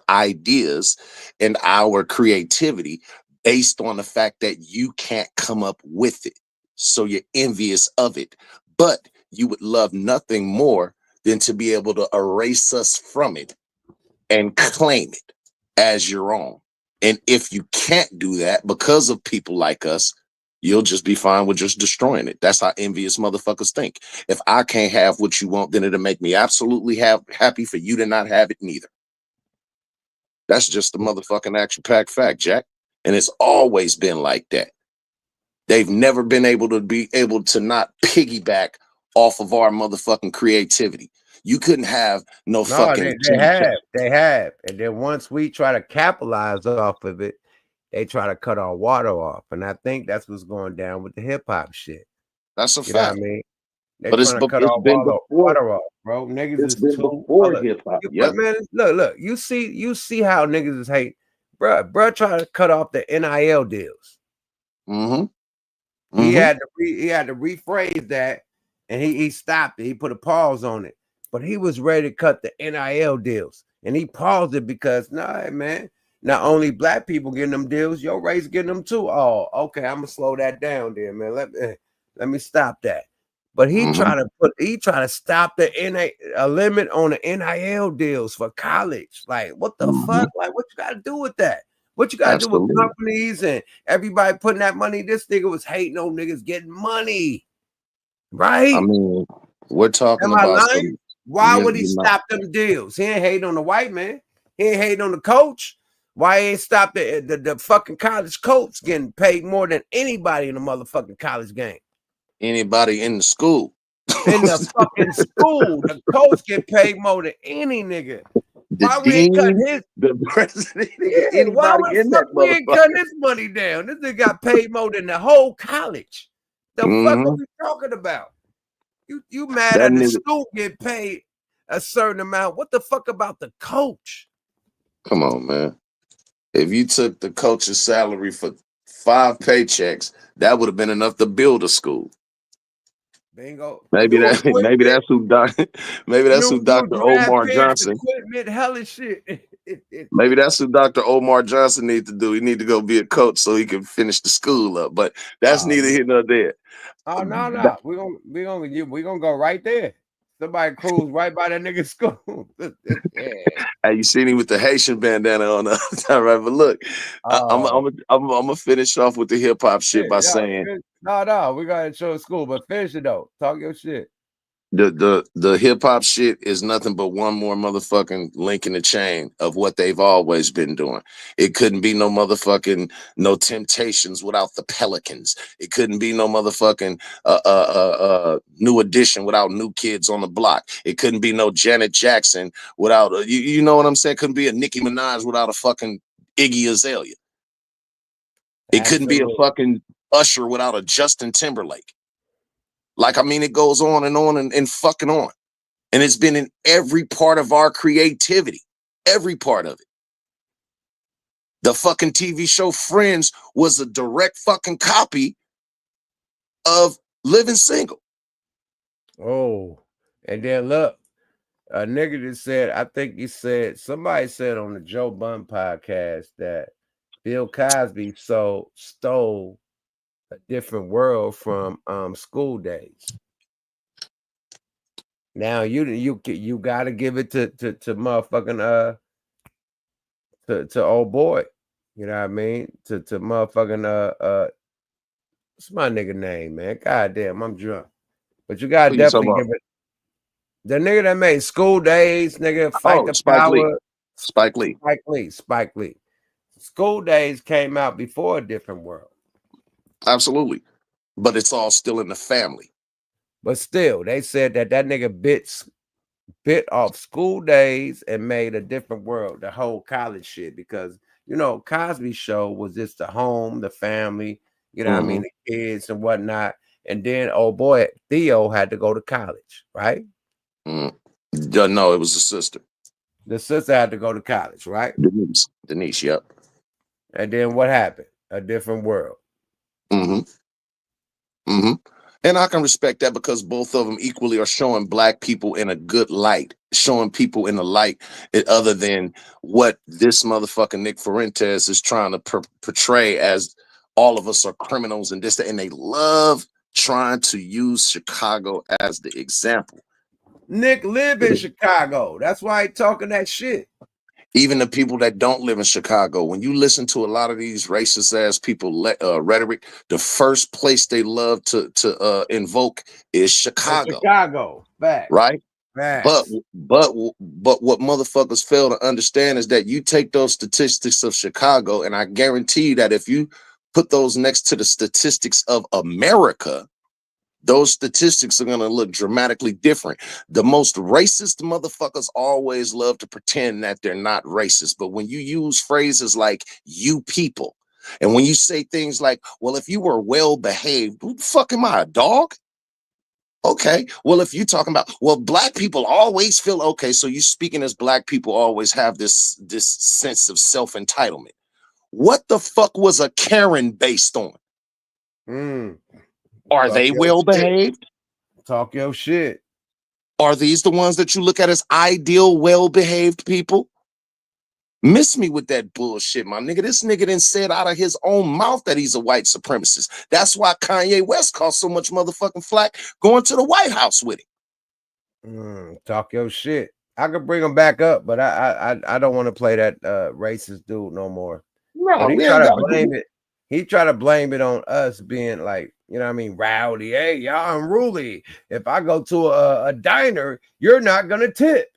Speaker 10: ideas and our creativity based on the fact that you can't come up with it. So you're envious of it, but you would love nothing more than to be able to erase us from it and claim it as your own. And if you can't do that because of people like us, you'll just be fine with just destroying it. That's how envious motherfuckers think. If I can't have what you want, then it'll make me absolutely happy for you to not have it neither. That's just the motherfucking action-packed fact, Jack. And it's always been like that. They've never been able to not piggyback off of our motherfucking creativity. You couldn't have no fucking.
Speaker 1: They have. And then once we try to capitalize off of it, they try to cut our water off. And I think that's what's going down with the hip hop shit.
Speaker 10: That's a
Speaker 1: You
Speaker 10: fact.
Speaker 1: know what I mean? They're
Speaker 10: But
Speaker 1: trying to cut our water off, bro. Niggas
Speaker 10: It's
Speaker 1: is
Speaker 10: been
Speaker 1: too
Speaker 10: before hip hop.
Speaker 1: But man, look, you see how niggas is hate. Bruh trying to cut off the NIL deals. He had to rephrase that, and he stopped it. He put a pause on it. But he was ready to cut the NIL deals. And he paused it because, nah, man, not only black people getting them deals, your race getting them too. Oh, okay, I'm gonna slow that down there, man. Let me stop that. But he trying to stop a limit on the NIL deals for college. Like, what the fuck? Like, what you gotta do with that? What you gotta do with companies and everybody putting that money? This nigga was hating on niggas getting money, right?
Speaker 10: I mean, we're talking
Speaker 1: Am I
Speaker 10: about.
Speaker 1: lying? Why would he stop them deals? He ain't hating on the white man. He ain't hating on the coach. Why he ain't stop the fucking college coach getting paid more than anybody in the motherfucking college game?
Speaker 10: Anybody in the school.
Speaker 1: In the fucking school, the coach get paid more than any nigga. Why we ain't cutting his?
Speaker 10: The president,
Speaker 1: why the fuck we ain't cutting his money down? This nigga got paid more than the whole college. The fuck are we talking about? You mad at the school get paid a certain amount? What the fuck about the coach?
Speaker 10: Come on, man. If you took the coach's salary for 5 paychecks, that would have been enough to build a school.
Speaker 1: Bingo.
Speaker 10: Maybe that's who Dr. Omar Johnson.
Speaker 1: Equipment, hella shit.
Speaker 10: Maybe that's who Dr. Omar Johnson needs to do. He need to go be a coach so he can finish the school up. But that's neither here nor there.
Speaker 1: Oh no. We're gonna go right there. Somebody cruise right by that nigga's school.
Speaker 10: Hey, you seen him with the Haitian bandana on the time, right? But look, I'm gonna finish off with the hip hop shit by saying
Speaker 1: no, we gotta show school, but finish it though. Talk your shit.
Speaker 10: The hip hop shit is nothing but one more motherfucking link in the chain of what they've always been doing. It couldn't be no motherfucking no Temptations without the Pelicans. It couldn't be no motherfucking New Edition without New Kids on the Block. It couldn't be no Janet Jackson without you know what I'm saying? Couldn't be a Nicki Minaj without a fucking Iggy Azalea. It couldn't be a fucking Usher without a Justin Timberlake. Like, I mean, it goes on and fucking on. And it's been in every part of our creativity. Every part of it. The fucking TV show Friends was a direct fucking copy of Living Single.
Speaker 1: Oh, and then look, a nigga just said, I think somebody said on the Joe Budden podcast that Bill Cosby stole a different world from School Days. Now you gotta give it to motherfucking to old boy. You know what I mean? To motherfucking what's my nigga name, man? God damn, I'm drunk. But you gotta definitely give it. The nigga that made School Days, nigga, Fight the Power.
Speaker 10: Spike Lee.
Speaker 1: School Days came out before A Different World.
Speaker 10: Absolutely. But it's all still in the family.
Speaker 1: But still, they said that nigga bit off School Days and made A Different World, the whole college shit, because, you know, Cosby Show was just the home, the family, you know what I mean, the kids and whatnot. And then old boy Theo had to go to college, right?
Speaker 10: No, it was the sister.
Speaker 1: The sister had to go to college, right?
Speaker 10: Denise, yep.
Speaker 1: And then what happened? A Different World.
Speaker 10: And I can respect that because both of them equally are showing black people in a good light, showing people in a light other than what this motherfucking Nick Fuentes is trying to portray as all of us are criminals and this, and they love trying to use Chicago as the example.
Speaker 1: Nick live in Chicago. That's why he talking that shit.
Speaker 10: Even the people that don't live in Chicago, when you listen to a lot of these racist ass people rhetoric, the first place they love to invoke is Chicago.
Speaker 1: Chicago, facts.
Speaker 10: Right?
Speaker 1: Facts.
Speaker 10: But what motherfuckers fail to understand is that you take those statistics of Chicago, and I guarantee that if you put those next to the statistics of America, those statistics are going to look dramatically different. The most racist motherfuckers always love to pretend that they're not racist. But when you use phrases like "you people," and when you say things like, well, if you were well behaved, who the fuck am I, a dog? Okay, well, if you're talking about, well, black people always feel okay, so you speaking as black people always have this sense of self-entitlement. What the fuck was a Karen based on? Are they well behaved?
Speaker 1: Talk your shit.
Speaker 10: Are these the ones that you look at as ideal, well behaved people? Miss me with that bullshit, my nigga. This nigga done said out of his own mouth that he's a white supremacist. That's why Kanye West caught so much motherfucking flack going to the White House with him.
Speaker 1: Talk your shit. I could bring him back up, but I don't want to play that racist dude no more.
Speaker 10: No,
Speaker 1: but he try to blame it. He try to blame it on us being like, you know what I mean, rowdy. Hey, y'all unruly. If I go to a diner, you're not gonna tip.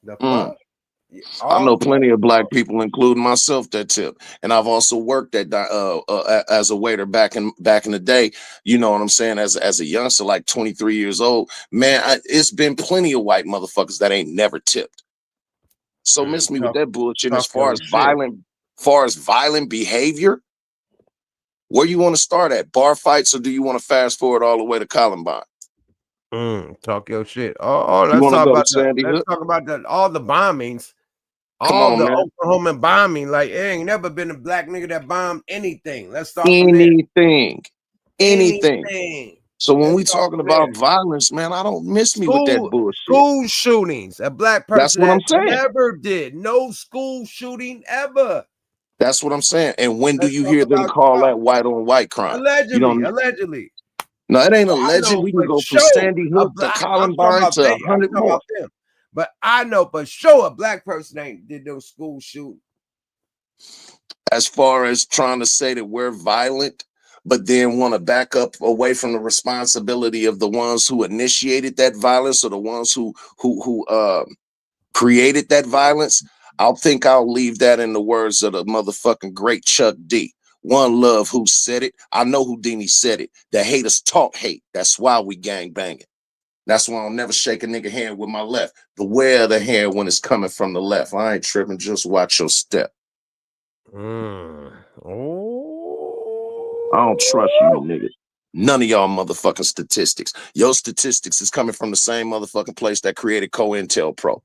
Speaker 1: The fuck?
Speaker 10: I know plenty of black people, including myself, that tip, and I've also worked at as a waiter back in the day. You know what I'm saying? As a youngster, like 23 years old, man, it's been plenty of white motherfuckers that ain't never tipped. So miss me with that bullshit. As far as violent behavior, where you want to start at? Bar fights, or do you want to fast forward all the way to Columbine?
Speaker 1: Talk your shit. Let's talk about all the bombings. All the Oklahoma bombing, like it ain't never been a black nigga that bombed anything. Let's start
Speaker 10: anything. So when we talking about violence, man, I don't miss me with that bullshit.
Speaker 1: School shootings, a black person
Speaker 10: That's what I'm saying.
Speaker 1: Never did no school shooting ever.
Speaker 10: That's what I'm saying. And when do you hear them call that white on white crime?
Speaker 1: Allegedly.
Speaker 10: No, it ain't alleged. We can go from Sandy Hook to Columbine to 100 more.
Speaker 1: But I know for sure a black person ain't did no school shooting.
Speaker 10: As far as trying to say that we're violent, but then want to back up away from the responsibility of the ones who initiated that violence or the ones who created that violence, I'll leave that in the words of the motherfucking great Chuck D. One Love, who said it. I know Houdini said it. The haters talk hate. That's why we gang banging. That's why I'll never shake a nigga hand with my left. Beware of the hand when it's coming from the left. I ain't tripping. Just watch your step. I don't trust you niggas. None of y'all motherfucking statistics. Your statistics is coming from the same motherfucking place that created COINTELPRO.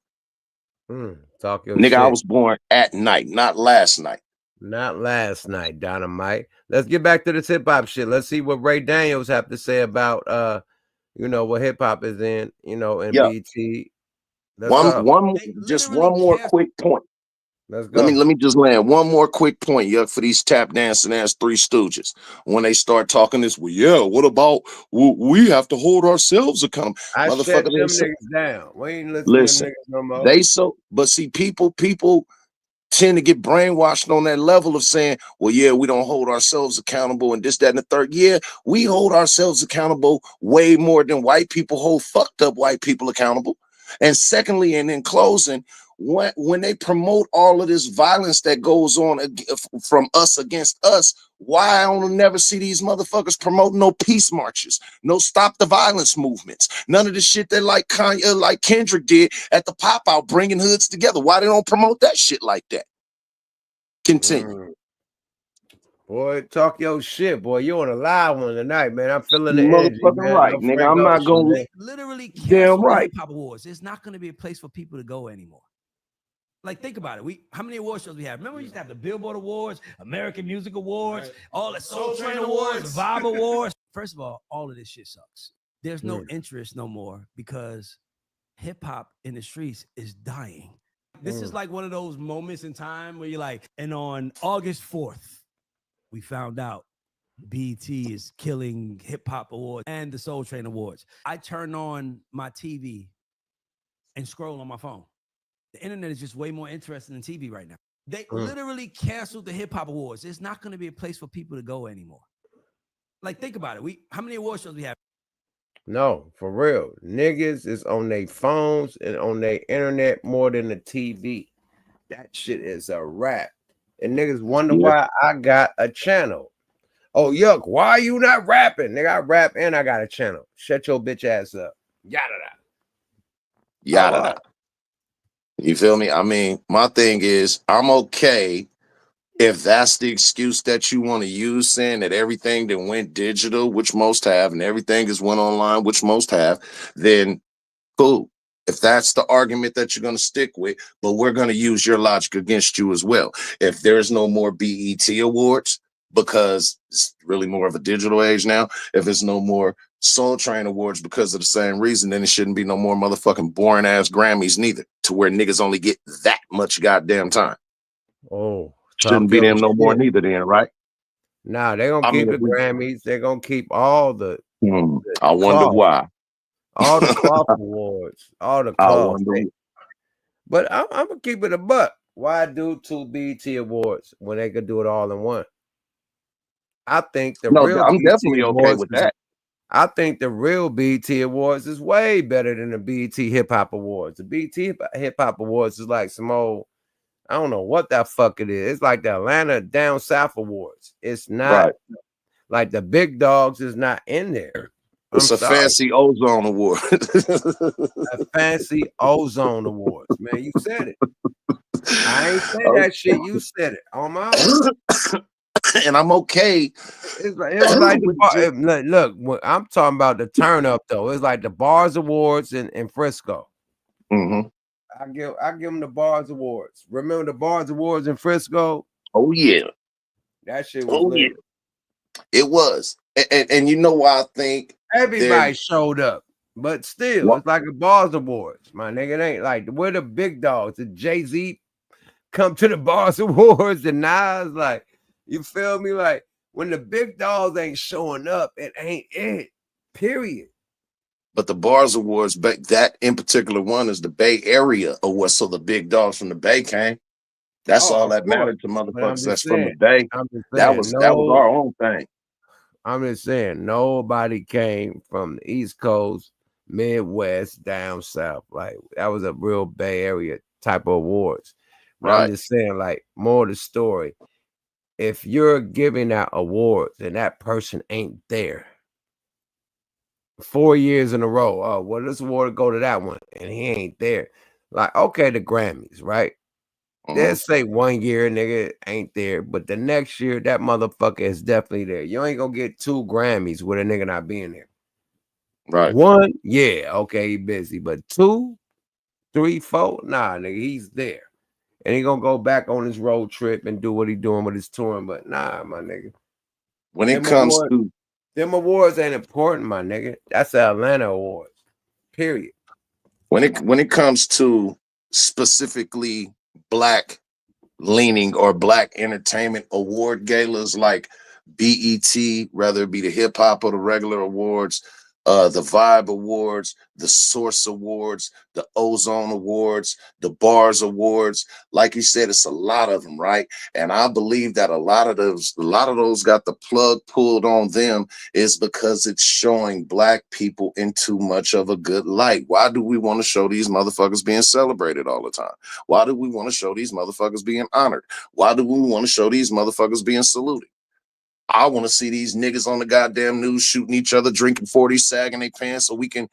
Speaker 1: Talk your
Speaker 10: nigga,
Speaker 1: shit.
Speaker 10: I was born at night, not last night.
Speaker 1: Not last night, Dynamite. Let's get back to this hip hop shit. Let's see what Ray Daniels have to say about what hip hop is in, in BT.
Speaker 10: One more quick point.
Speaker 1: Let's go.
Speaker 10: Let me just land one more quick point, for these tap dancing ass Three Stooges. When they start talking this, what about we have to hold ourselves accountable?
Speaker 1: I shut them niggas down. We ain't listening to them niggas no more.
Speaker 10: But see, people tend to get brainwashed on that level of saying, we don't hold ourselves accountable and this, that, and the third. Yeah, we hold ourselves accountable way more than white people hold fucked up white people accountable. And secondly, and in closing, when they promote all of this violence that goes on from us against us, why I don't never see these motherfuckers promoting no peace marches, no stop the violence movements, none of the shit that like Kanye, like Kendrick did at the pop out, bringing hoods together. Why they don't promote that shit like that? Continue.
Speaker 1: Boy, talk your shit, boy. You on a live one tonight, man. I'm feeling the
Speaker 10: energy,
Speaker 1: man.
Speaker 10: Right, nigga. I'm not gonna
Speaker 11: literally cancel the hip hop awards. It's not gonna be a place for people to go anymore. Like, think about it. How many award shows we have? Remember, we used to have the Billboard Awards, American Music Awards, all the Soul Train Awards, Vibe Awards. First of all of this shit sucks. There's no interest no more because hip hop in the streets is dying. This is like one of those moments in time where you're like, and on August 4th, we found out BET is killing hip hop awards and the Soul Train Awards. I turn on my TV and scroll on my phone. The internet is just way more interesting than TV right now. They literally canceled the Hip Hop Awards. It's not going to be a place for people to go anymore. Like, think about it. How many award shows we have?
Speaker 1: No, for real. Niggas is on their phones and on their internet more than the TV. That shit is a wrap. And niggas wonder why I got a channel. Oh, yuck, why are you not rapping? Nigga, I rap and I got a channel. Shut your bitch ass up. Yada
Speaker 10: Yada. You feel me? I mean, my thing is, I'm okay if that's the excuse that you want to use, saying that everything that went digital, which most have, and everything is went online, which most have, then cool. If that's the argument that you're going to stick with, but we're going to use your logic against you as well. If there's no more BET awards, because it's really more of a digital age now, if there's no more Soul Train awards because of the same reason, then it shouldn't be no more motherfucking boring ass Grammys neither, to where niggas only get that much goddamn time.
Speaker 1: Oh,
Speaker 10: shouldn't be them no more neither then, right?
Speaker 1: Nah, they're gonna keep the Grammys. They're gonna keep all the
Speaker 10: I wonder why.
Speaker 1: All the cloth awards, all the cloth. But I'm gonna keep it a buck. Why do 2 BET awards when they could do it all in one? I think the real
Speaker 10: I'm
Speaker 1: BET
Speaker 10: definitely okay with that.
Speaker 1: I think the real BET Awards is way better than the BET Hip Hop Awards. The BET Hip Hop Awards is like some old, I don't know what that fuck it is. It's like the Atlanta Down South Awards. It's not like the big dogs is not in there.
Speaker 10: It's a fancy ozone award.
Speaker 1: A fancy ozone awards, man. You said it. I ain't said that shit. You said it on my own.
Speaker 10: And I'm okay.
Speaker 1: It's like look, I'm talking about the turn up though. It's like the Bars Awards in Frisco.
Speaker 10: Mm-hmm.
Speaker 1: I give them the Bars Awards. Remember the Bars Awards in Frisco?
Speaker 10: Oh yeah,
Speaker 1: that shit was lit.
Speaker 10: It was, and you know why I think
Speaker 1: everybody showed up, but still, it's like a Bars Awards, my nigga. It ain't like we're the big dogs. The Jay-Z come to the Bars Awards, and Nas like. You feel me? Like when the big dogs ain't showing up, it ain't it. Period.
Speaker 10: But the Bars Awards, that in particular one is the Bay Area Awards. So the big dogs from the Bay came. That's all that mattered to motherfuckers that's from the Bay. That was our own thing.
Speaker 1: I'm just saying, nobody came from the East Coast, Midwest, down south. Like that was a real Bay Area type of awards. But I'm just saying, like, more of the story. If you're giving out awards and that person ain't there 4 years in a row, oh, well, this award go to that one, and he ain't there. Like, okay, the Grammys, right? They'll say 1 year, nigga, ain't there, but the next year, that motherfucker is definitely there. You ain't gonna get 2 Grammys with a nigga not being there.
Speaker 10: Right.
Speaker 1: 1, yeah, okay, he busy, but 2, 3, 4, nah, nigga, he's there. And he gonna go back on his road trip and do what he doing with his touring. But nah, my nigga.
Speaker 10: When it comes to
Speaker 1: them awards ain't important, my nigga. That's the Atlanta Awards. Period.
Speaker 10: When it comes to specifically black leaning or black entertainment award galas like BET, whether it be the hip hop or the regular awards, the Vibe Awards, the Source Awards, the Ozone Awards, the Bars Awards. Like you said, it's a lot of them, right? And I believe that a lot of those got the plug pulled on them is because it's showing black people in too much of a good light. Why do we want to show these motherfuckers being celebrated all the time? Why do we want to show these motherfuckers being honored? Why do we want to show these motherfuckers being saluted? I want to see these niggas on the goddamn news shooting each other, drinking 40, sagging their pants so we can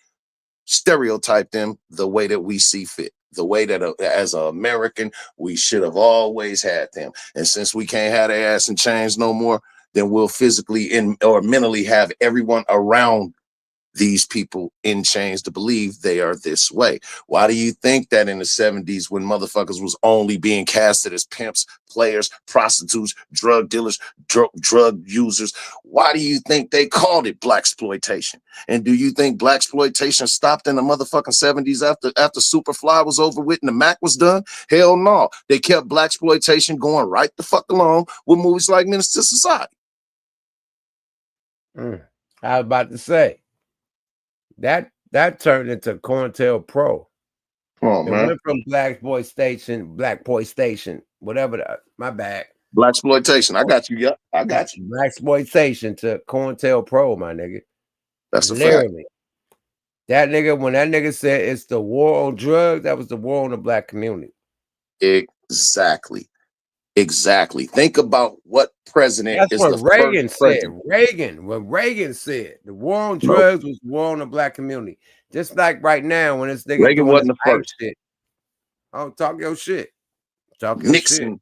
Speaker 10: stereotype them the way that we see fit, the way that as an American, we should have always had them. And since we can't have their ass in chains no more, then we'll physically or mentally have everyone around these people in chains to believe they are this way. Why do you think that in the 70s when motherfuckers was only being casted as pimps, players, prostitutes, drug dealers, drug users, why do you think they called it blaxploitation? And do you think blaxploitation stopped in the motherfucking 70s after Superfly was over with and the Mac was done? Hell no. They kept blaxploitation going right the fuck along with movies like Menace to Society.
Speaker 1: I was about to say. That turned into COINTELPRO.
Speaker 10: Come on,
Speaker 1: It
Speaker 10: man.
Speaker 1: went from Black Boy Station, whatever. My bad.
Speaker 10: Blaxploitation. I got you. Yup. I got you.
Speaker 1: Blaxploitation to COINTELPRO, my nigga.
Speaker 10: That's a fact.
Speaker 1: Literally. That nigga, when that nigga said it's the war on drugs, that was the war on the black community.
Speaker 10: Exactly. Exactly. Think about what president
Speaker 1: That's
Speaker 10: is
Speaker 1: what
Speaker 10: the
Speaker 1: Reagan
Speaker 10: first
Speaker 1: said.
Speaker 10: president.
Speaker 1: When Reagan said the war on drugs was the war on the black community. Just like right now, when this nigga
Speaker 10: Reagan
Speaker 1: doing
Speaker 10: wasn't
Speaker 1: this
Speaker 10: the
Speaker 1: ICE
Speaker 10: first.
Speaker 1: shit. Oh, talk your shit. Talk your shit.
Speaker 10: Nixon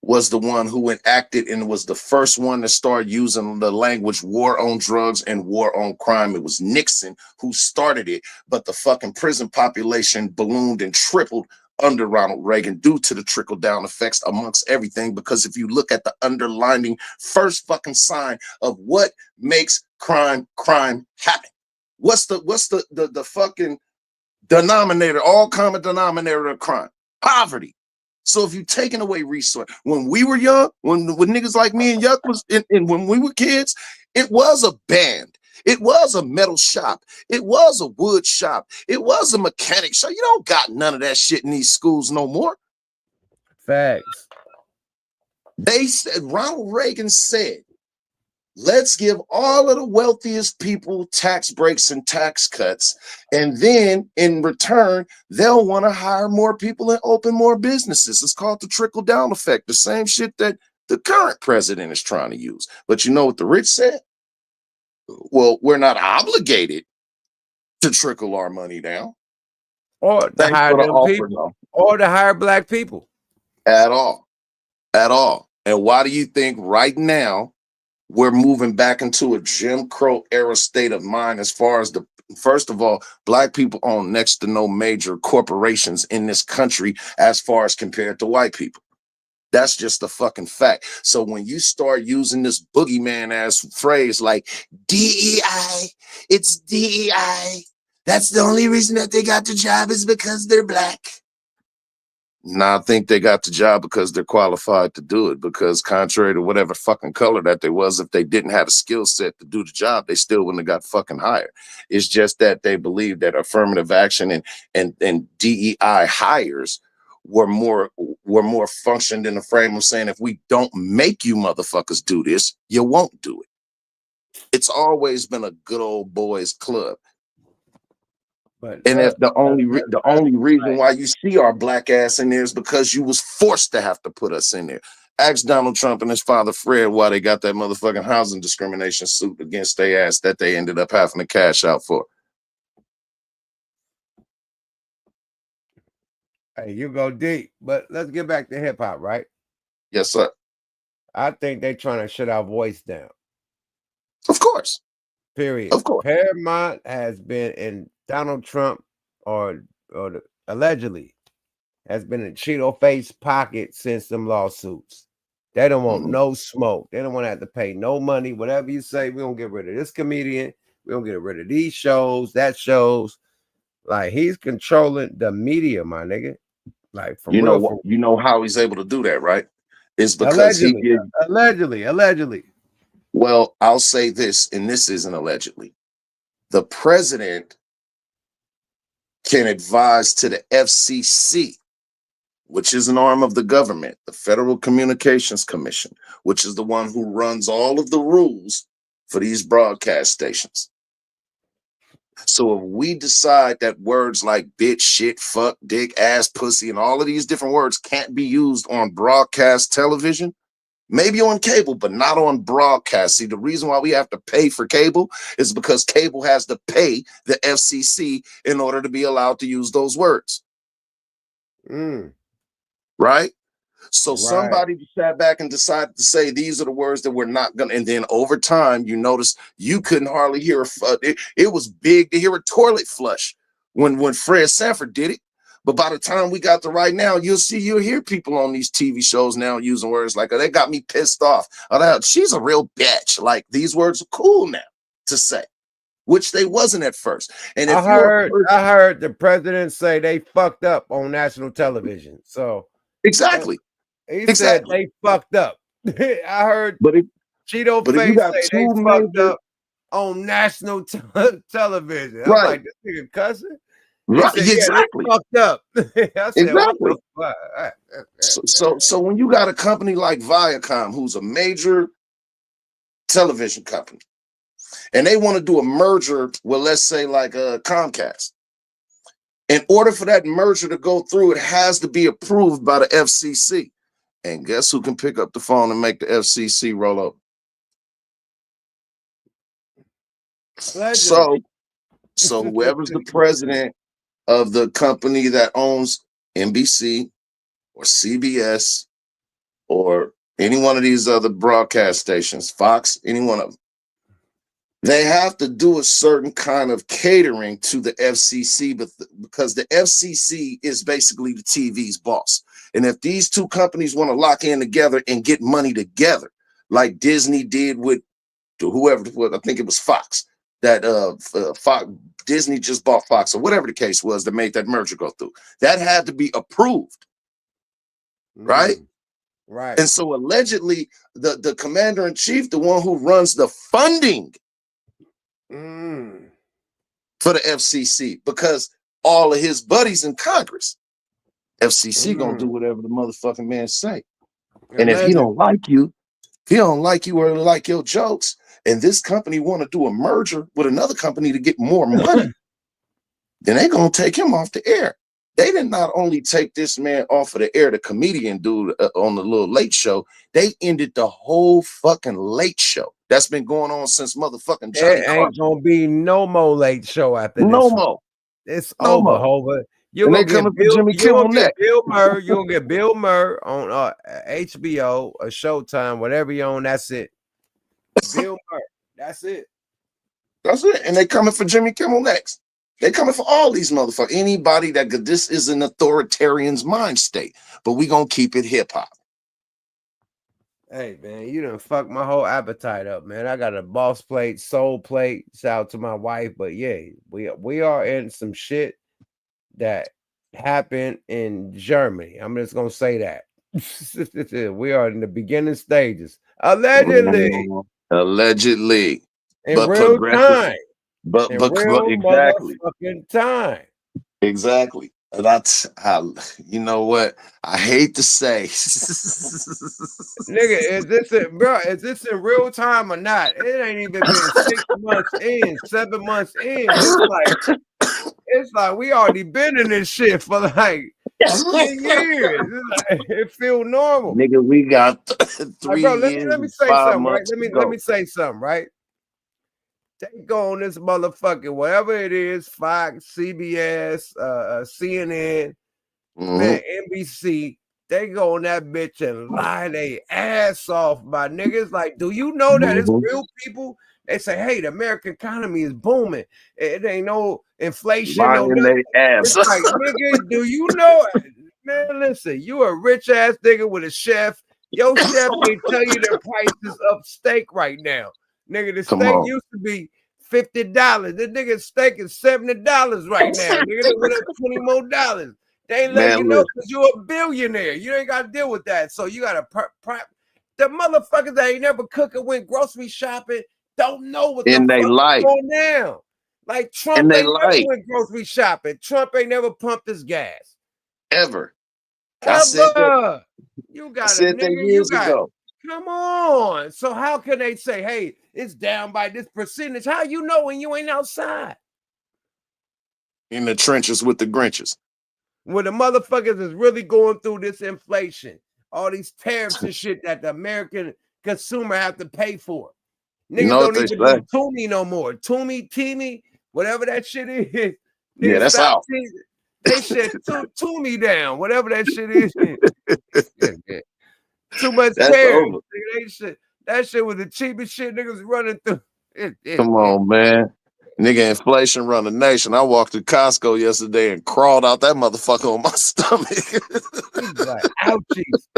Speaker 10: was the one who enacted and was the first one to start using the language war on drugs and war on crime. It was Nixon who started it, but the fucking prison population ballooned and tripled under Ronald Reagan due to the trickle-down effects amongst everything. Because if you look at the underlining first fucking sign of what makes crime happen, what's the fucking denominator, all common denominator of crime? Poverty. So if you're taking away resource, when we were young, when niggas like me and Yuck was and when we were kids, it was a band. It was a metal shop. It was a wood shop. It was a mechanic shop. You don't got none of that shit in these schools no more.
Speaker 1: Facts.
Speaker 10: They said, Ronald Reagan said, let's give all of the wealthiest people tax breaks and tax cuts. And then in return, they'll want to hire more people and open more businesses. It's called the trickle down effect. The same shit that the current president is trying to use. But you know what the rich said? Well, we're not obligated to trickle our money down.
Speaker 1: Or to hire them people. Or to hire black people.
Speaker 10: At all. At all. And why do you think right now we're moving back into a Jim Crow era state of mind as far as first of all, black people own next to no major corporations in this country as far as compared to white people. That's just a fucking fact. So when you start using this boogeyman ass phrase like DEI, it's DEI. That's the only reason that they got the job is because they're black. Nah, I think they got the job because they're qualified to do it, because contrary to whatever fucking color that they was, if they didn't have a skill set to do the job, they still wouldn't have got fucking hired. It's just that they believe that affirmative action and DEI hires were more functioned in the frame of saying, if we don't make you motherfuckers do this, you won't do it. It's always been a good old boys club.
Speaker 1: But
Speaker 10: and if the only reason why you see our black ass in there is because you was forced to have to put us in there. Ask Donald Trump and his father Fred why they got that motherfucking housing discrimination suit against their ass that they ended up having to cash out for.
Speaker 1: Hey, you go deep, but let's get back to hip hop, right?
Speaker 10: Yes, sir.
Speaker 1: I think they're trying to shut our voice down.
Speaker 10: Of course.
Speaker 1: Period.
Speaker 10: Of course.
Speaker 1: Paramount has been in Donald Trump allegedly has been in Cheeto Face pocket since them lawsuits. They don't want no smoke. They don't want to have to pay no money. Whatever you say, we don't get rid of this comedian. We don't get rid of these shows, that shows. Like, he's controlling the media, my nigga. Like, for
Speaker 10: you
Speaker 1: real.
Speaker 10: You know how he's able to do that, right? It's because
Speaker 1: allegedly.
Speaker 10: Well, I'll say this, and this isn't allegedly. The president can advise to the FCC, which is an arm of the government, the Federal Communications Commission, which is the one who runs all of the rules for these broadcast stations. So if we decide that words like bitch, shit, fuck, dick, ass, pussy, and all of these different words can't be used on broadcast television, maybe on cable, but not on broadcast. See, the reason why we have to pay for cable is because cable has to pay the FCC in order to be allowed to use those words. Right? So somebody sat back and decided to say, these are the words that we're not going to, and then over time, you notice you couldn't hardly hear, it was big to hear a toilet flush when Fred Sanford did it. But by the time we got to right now, you'll hear people on these TV shows now using words like, oh, they got me pissed off. Oh, she's a real bitch. Like, these words are cool now to say, which they wasn't at first. And if
Speaker 1: I heard the president say they fucked up on national television. So
Speaker 10: exactly.
Speaker 1: He said they fucked up. I heard Cheeto Face say they fucked up on national television. I'm like, this nigga cussing.
Speaker 10: Right,
Speaker 1: said, yeah,
Speaker 10: exactly.
Speaker 1: this fucked up. I said, what the fuck?
Speaker 10: So when you got a company like Viacom, who's a major television company, and they want to do a merger with, let's say, like Comcast, in order for that merger to go through, it has to be approved by the FCC. And guess who can pick up the phone and make the FCC roll up? So whoever's the president of the company that owns NBC or CBS or any one of these other broadcast stations, Fox, any one of them, they have to do a certain kind of catering to the FCC, but because the FCC is basically the TV's boss. And if these two companies want to lock in together and get money together, like Disney did with whoever, I think it was Fox, that Fox, Disney just bought Fox or whatever the case was that made that merger go through. That had to be approved, right?
Speaker 1: Right.
Speaker 10: And so allegedly, the commander in chief, the one who runs the funding for the FCC, because all of his buddies in Congress, FCC gonna do whatever the motherfucking man say. And if he don't like you, or like your jokes, and this company want to do a merger with another company to get more money, then they gonna take him off the air. They did not only take this man off of the air, the comedian dude on the little Late Show, they ended the whole fucking Late Show. That's been going on since motherfucking Johnny
Speaker 1: There ain't gonna be no more Late Show after this.
Speaker 10: No more.
Speaker 1: It's
Speaker 10: No
Speaker 1: over,
Speaker 10: more.
Speaker 1: Hover. You're
Speaker 10: And
Speaker 1: gonna
Speaker 10: they
Speaker 1: get
Speaker 10: coming for
Speaker 1: Bill,
Speaker 10: Jimmy
Speaker 1: you
Speaker 10: Kimmel
Speaker 1: gonna get
Speaker 10: next.
Speaker 1: Bill Murray. You're gonna get Bill Murray on HBO or Showtime, whatever you own. That's it. Bill Murray. That's it.
Speaker 10: That's it. And they coming for Jimmy Kimmel next. They coming for all these motherfuckers. Anybody this is an authoritarian's mind state, but we gonna keep it hip hop.
Speaker 1: Hey man, you done fucked my whole appetite up, man. I got a boss plate, soul plate. Shout out to my wife, but yeah, we are in some shit that happened in Germany. I'm just gonna say that. We are in the beginning stages, allegedly.
Speaker 10: Allegedly,
Speaker 1: In
Speaker 10: but
Speaker 1: real time.
Speaker 10: But
Speaker 1: In real
Speaker 10: exactly,
Speaker 1: motherfucking time.
Speaker 10: exactly. That's how. You know what? I hate to say,
Speaker 1: Nigga, is this in real time or not? It ain't even been 6 months in, 7 months in. It's like we already been in this shit for like 10 years. It feel normal.
Speaker 10: Nigga, we got 3
Speaker 1: bro,
Speaker 10: years.
Speaker 1: let me say
Speaker 10: 5
Speaker 1: something, right?
Speaker 10: months
Speaker 1: Let me say something, right? They go on this motherfucking whatever it is, Fox, CBS, CNN, man, NBC. They go on that bitch and lie their ass off, my niggas. Like, do you know that it's real people? They say, hey, the American economy is booming. It ain't no inflation.
Speaker 10: Lying
Speaker 1: no
Speaker 10: their ass.
Speaker 1: It's like, nigga, do you know? Man, listen, you a rich ass nigga with a chef. Your chef can tell you the prices of steak right now. Nigga, the steak used to be $50. This nigga steak is $70 right now. Nigga, they went up $20 more. They ain't letting you know because you're a billionaire. You ain't got to deal with that. So you got to the motherfuckers that ain't never cooked went grocery shopping don't know what the fuck is going down. Like Trump ain't never went grocery shopping. Trump ain't never pumped his gas.
Speaker 10: Ever.
Speaker 1: Ever. You got
Speaker 10: it, nigga. Years ago.
Speaker 1: Come on. So how can they say, hey, it's down by this percentage? How you know when you ain't outside?
Speaker 10: In the trenches with the Grinches.
Speaker 1: When the motherfuckers is really going through this inflation, all these tariffs and shit that the American consumer have to pay for. Niggas don't even do Toomey no more. Teamy, whatever that shit is.
Speaker 10: Yeah, that's out.
Speaker 1: They shit Toomey down, whatever that shit is. Too much tariff. That shit was the cheapest shit niggas running through.
Speaker 10: Come on, man. Nigga, inflation run the nation. I walked to Costco yesterday and crawled out that motherfucker on my stomach.
Speaker 1: Like, ouchies.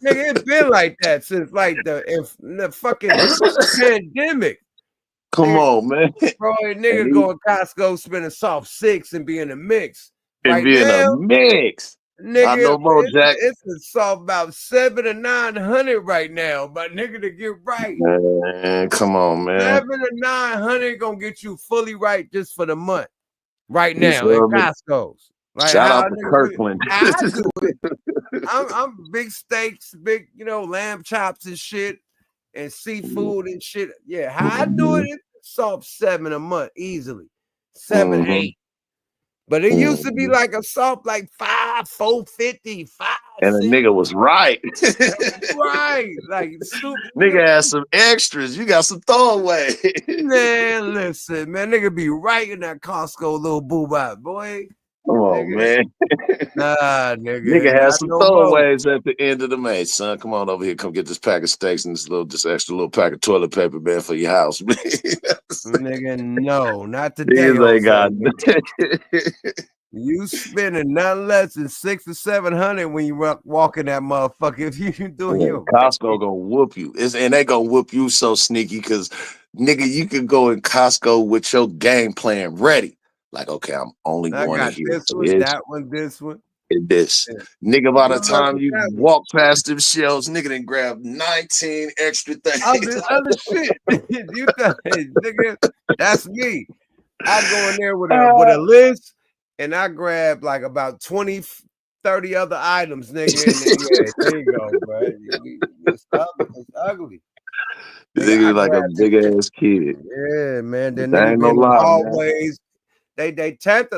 Speaker 1: Nigga, it's been like that since like the fucking pandemic.
Speaker 10: Come on, man.
Speaker 1: Bro, nigga go to Costco, spend a soft $6 and be in a mix.
Speaker 10: And be in a mix.
Speaker 1: Nigga,
Speaker 10: not no more, Jack.
Speaker 1: It's a soft about $700 to $900 right now, but nigga, to get right.
Speaker 10: Man, come on, man.
Speaker 1: $700 to $900 gonna get you fully right just for the month. right
Speaker 10: You
Speaker 1: now in
Speaker 10: feel me?
Speaker 1: Costco's. Like
Speaker 10: Shout
Speaker 1: how
Speaker 10: out to
Speaker 1: niggas do-
Speaker 10: Kirkland.
Speaker 1: how I do it. I'm big steaks, big, lamb chops and shit, and seafood and shit. Yeah, how I do it, it's soft 7 a month easily. 7, 8. But it used to be like a soft like 5, 450, 5.
Speaker 10: And the
Speaker 1: 6.
Speaker 10: nigga was right.
Speaker 1: Right. Like super
Speaker 10: Nigga had some extras. You got some throwaway.
Speaker 1: man, listen, man, nigga be right in that Costco little boo-bop, boy.
Speaker 10: Come on,
Speaker 1: Nigga.
Speaker 10: man.
Speaker 1: Nah, nigga.
Speaker 10: Nigga had
Speaker 1: not
Speaker 10: some
Speaker 1: no more.
Speaker 10: throwaways at the end of the May. Son, come on over here. Come get this pack of steaks and this extra little pack of toilet paper, man, for your house.
Speaker 1: Nigga, no, not today.
Speaker 10: Niggas ain't got
Speaker 1: You spending nothing less than 600 or 700 when you walk in that motherfucker. If you doing your
Speaker 10: Costco gonna whoop you. And they gonna whoop you so sneaky because nigga, you can go in Costco with your game plan ready. Like, okay, I'm only
Speaker 1: I
Speaker 10: going
Speaker 1: got
Speaker 10: in here
Speaker 1: this
Speaker 10: to
Speaker 1: one, that one, this one.
Speaker 10: and this.
Speaker 1: Yeah.
Speaker 10: Nigga, by the
Speaker 1: You know
Speaker 10: time
Speaker 1: what
Speaker 10: you
Speaker 1: happened?
Speaker 10: walk past them shelves, nigga done grab 19 extra things.
Speaker 1: Other shit. You thought, nigga, that's me. I go in there with a list and I grab like about 20, 30 other items, nigga. And yeah, there you go, bro. It's ugly.
Speaker 10: Nigga like a big ass kid.
Speaker 1: Yeah, man. Then
Speaker 10: That
Speaker 1: niggas
Speaker 10: ain't
Speaker 1: be
Speaker 10: no
Speaker 1: in the
Speaker 10: lie, man.
Speaker 1: hallways. They tempt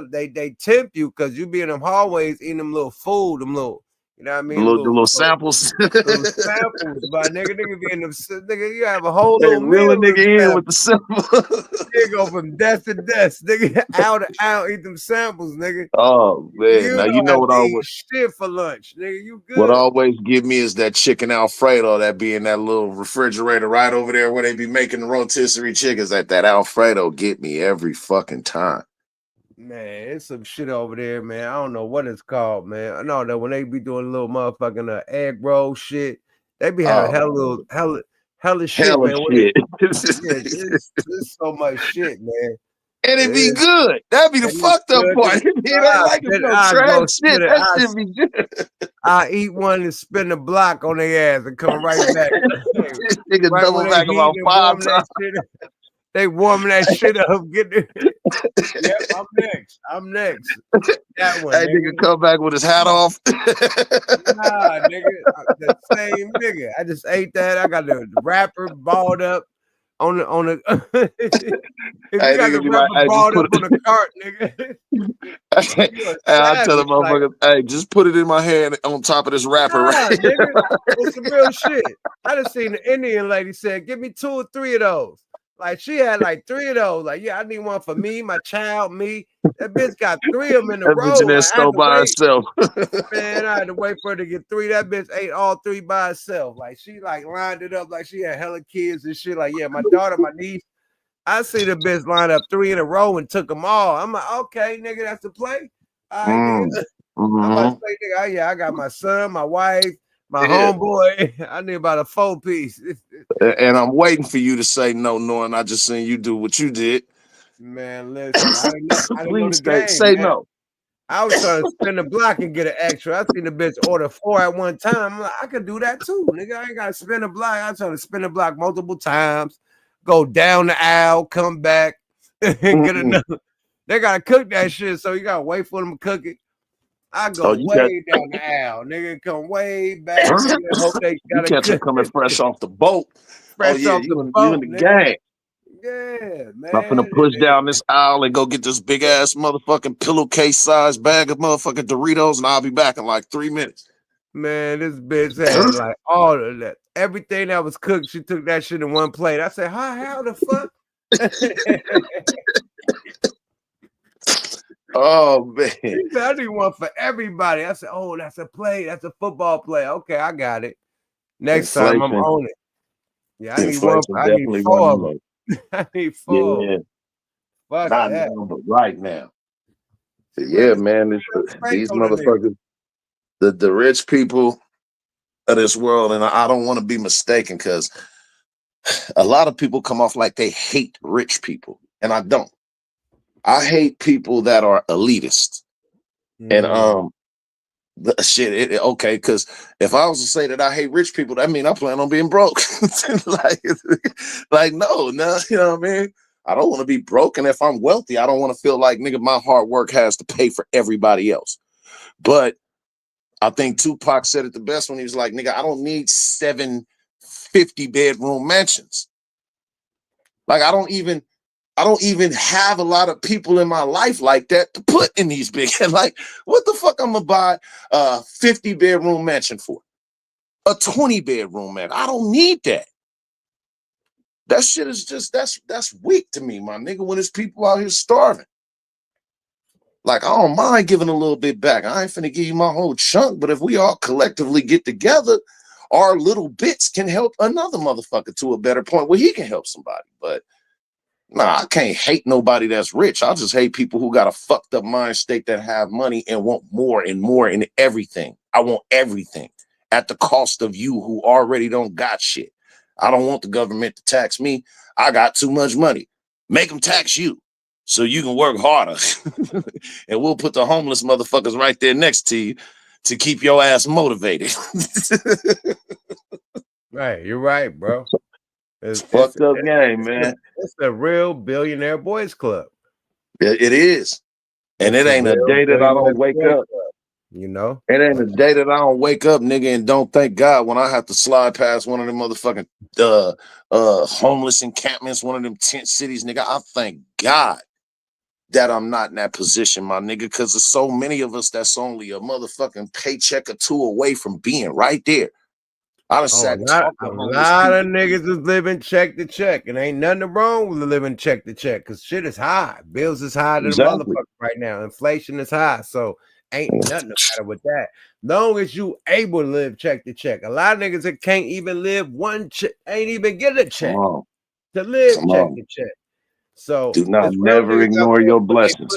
Speaker 1: you because you be in them hallways eating them little food, them little, you know what I mean?
Speaker 10: The little samples.
Speaker 1: Little samples, but nigga be in them. Nigga, you have a whole
Speaker 10: They
Speaker 1: little
Speaker 10: reel a
Speaker 1: meal.
Speaker 10: nigga in with the sample.
Speaker 1: Nigga go from desk to desk, nigga, out to out, eat them samples, nigga.
Speaker 10: Oh man, now you
Speaker 1: don't
Speaker 10: know
Speaker 1: have
Speaker 10: what
Speaker 1: to
Speaker 10: I
Speaker 1: eat
Speaker 10: would.
Speaker 1: shit for lunch, nigga. You good?
Speaker 10: What always give me is that chicken Alfredo that be in that little refrigerator right over there where they be making the rotisserie chickens. That Alfredo get me every fucking time.
Speaker 1: Man, it's some shit over there, man. I don't know what it's called, man. I know that when they be doing a little motherfucking egg roll shit, they be having hella shit, man.
Speaker 10: Shit.
Speaker 1: It's so much shit, man.
Speaker 10: And it be good. That'd be the fucked up part. It ain't like it's no trash shit. That shit be good.
Speaker 1: I eat one and spin the block on their ass and come right back.
Speaker 10: Nigga
Speaker 1: Right
Speaker 10: double
Speaker 1: when they
Speaker 10: back
Speaker 1: heat
Speaker 10: about
Speaker 1: and
Speaker 10: 5
Speaker 1: warm that
Speaker 10: times.
Speaker 1: shit up. They warming that shit up. Get it. Yep, I'm next. That one.
Speaker 10: That nigga come back with his hat off.
Speaker 1: Nah, nigga. The same nigga. I just ate that. I got the wrapper balled up on the if you
Speaker 10: Hey,
Speaker 1: got
Speaker 10: nigga
Speaker 1: the
Speaker 10: be
Speaker 1: wrapper
Speaker 10: like, hey,
Speaker 1: balled
Speaker 10: just
Speaker 1: up on the cart, nigga.
Speaker 10: I tell the
Speaker 1: savage,
Speaker 10: motherfucker, hey, just put it in my hand on top of this wrapper,
Speaker 1: Nah,
Speaker 10: right?
Speaker 1: nigga. It's some real shit. I done seen the Indian lady said, give me 2 or 3 of those. Like she had like 3 of those. Like, yeah, I need one for me, my child, me. That bitch got 3 of them in a
Speaker 10: That
Speaker 1: row.
Speaker 10: bitch in that
Speaker 1: Like, I had
Speaker 10: store
Speaker 1: to
Speaker 10: by
Speaker 1: wait.
Speaker 10: herself.
Speaker 1: Man, I had to wait for her to get 3. That bitch ate all 3 by herself. Like she like lined it up like she had hella kids and shit. Like, yeah, my daughter, my niece. I see the bitch line up 3 in a row and took them all. I'm like, okay, nigga, that's the play. All right, nigga. I'm about to say, nigga, yeah, I got my son, my wife, my homeboy. I need about a 4-piece.
Speaker 10: And I'm waiting for you to say no, knowing I just seen you do what you did.
Speaker 1: Man, listen, I didn't know
Speaker 10: Please
Speaker 1: the game,
Speaker 10: say
Speaker 1: man.
Speaker 10: no.
Speaker 1: I was trying to spin the block and get an extra. I seen the bitch order 4 at one time. I'm like, I could do that too, nigga. I ain't got to spin the block. I trying to spin the block multiple times, go down the aisle, come back, and get another. They gotta cook that shit, so you gotta wait for them to cook it. I go way down the aisle, nigga. Come way back. Nigga, hope they
Speaker 10: You
Speaker 1: gotta
Speaker 10: catch her coming fresh off the boat.
Speaker 1: Fresh off the boat,
Speaker 10: you in the game.
Speaker 1: Yeah, man.
Speaker 10: I'm finna push down this aisle and go get this big ass motherfucking pillowcase sized bag of motherfucking Doritos, and I'll be back in like 3 minutes.
Speaker 1: Man, this bitch had like all of that. Everything that was cooked, she took that shit in one plate. I said, how the fuck?
Speaker 10: Oh man.
Speaker 1: She said, I need one for everybody. I said, oh, that's a play. That's a football play. Okay, I got it. Next time I'm on it. Yeah, I need one. I need 4 of them. I need 4.
Speaker 10: Yeah.
Speaker 1: Fuck
Speaker 10: Not
Speaker 1: that.
Speaker 10: now, but right now. Yeah, man. These motherfuckers, the rich people of this world, and I don't want to be mistaken because a lot of people come off like they hate rich people, and I don't. I hate people that are elitist. And okay, because if I was to say that I hate rich people, that means I plan on being broke. like no, you know what I mean? I don't want to be broke. And if I'm wealthy, I don't want to feel like, nigga, my hard work has to pay for everybody else. But I think Tupac said it the best when he was like, nigga, I don't need 7 50-bedroom mansions. Like, I don't even have a lot of people in my life like that to put in these big, like, what the fuck I'm gonna buy a 50-bedroom mansion for? A 20-bedroom mansion. I don't need that. That shit is just, that's weak to me, my nigga, when there's people out here starving. Like, I don't mind giving a little bit back. I ain't finna give you my whole chunk, but if we all collectively get together, our little bits can help another motherfucker to a better point where he can help somebody. But nah, I can't hate nobody that's rich. I just hate people who got a fucked up mind state that have money and want more and more in everything. I want everything at the cost of you who already don't got shit. I don't want the government to tax me. I got too much money. Make them tax you so you can work harder. And we'll put the homeless motherfuckers right there next to you to keep your ass motivated.
Speaker 1: Right, you're right, bro.
Speaker 10: It's fucked up game, man.
Speaker 1: It's a real billionaire boys club.
Speaker 10: It is. And it ain't a day that I don't wake up.
Speaker 1: You know?
Speaker 10: It ain't a day that I don't wake up, nigga, and don't thank God when I have to slide past one of them motherfucking homeless encampments, one of them tent cities, nigga. I thank God that I'm not in that position, my nigga, because there's so many of us that's only a motherfucking paycheck or two away from being right there. I done sat and talked to
Speaker 1: a lot of niggas is living check to check, and ain't nothing wrong with living check to check, because shit is high. Bills is high to the motherfucker right now. Inflation is high, so ain't nothing the matter with that. Long as you able to live check to check. A lot of niggas that can't even live one check, ain't even get a check to live check to check. So
Speaker 10: do not never ignore your blessings.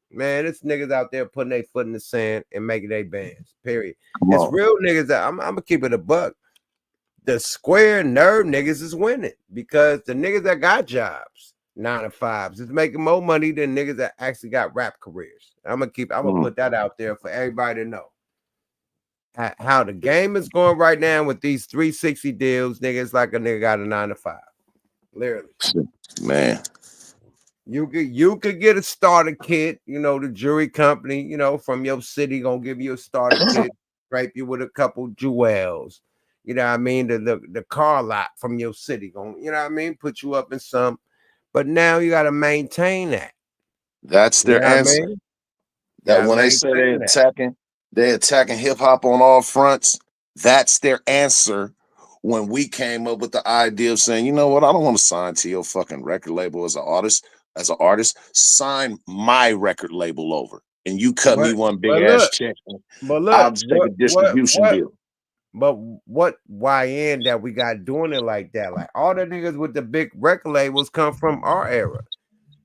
Speaker 1: Man, it's niggas out there putting their foot in the sand and making their bands. Period. It's real niggas that I'm gonna keep it a buck. The square nerd niggas is winning because the niggas that got jobs, 9 to 5s, is making more money than niggas that actually got rap careers. I'm gonna put that out there for everybody to know. How the game is going right now with these 360 deals, niggas like a nigga got a 9 to 5. Literally.
Speaker 10: Man.
Speaker 1: You could get a starter kit, you know, the jewelry company, you know, from your city gonna give you a starter kit, scrape you with a couple jewels. You know what I mean? The car lot from your city gonna, you know what I mean, put you up in some, but now you gotta maintain that.
Speaker 10: That's their answer. That when they say they're attacking hip hop on all fronts, that's their answer. When we came up with the idea of saying, you know what, I don't want to sign to your fucking record label as an artist, sign my record label over, and you cut me one big ass check.
Speaker 1: But look,
Speaker 10: I'll just take a distribution deal.
Speaker 1: But what YN that we got doing it like that? Like all the niggas with the big record labels come from our era.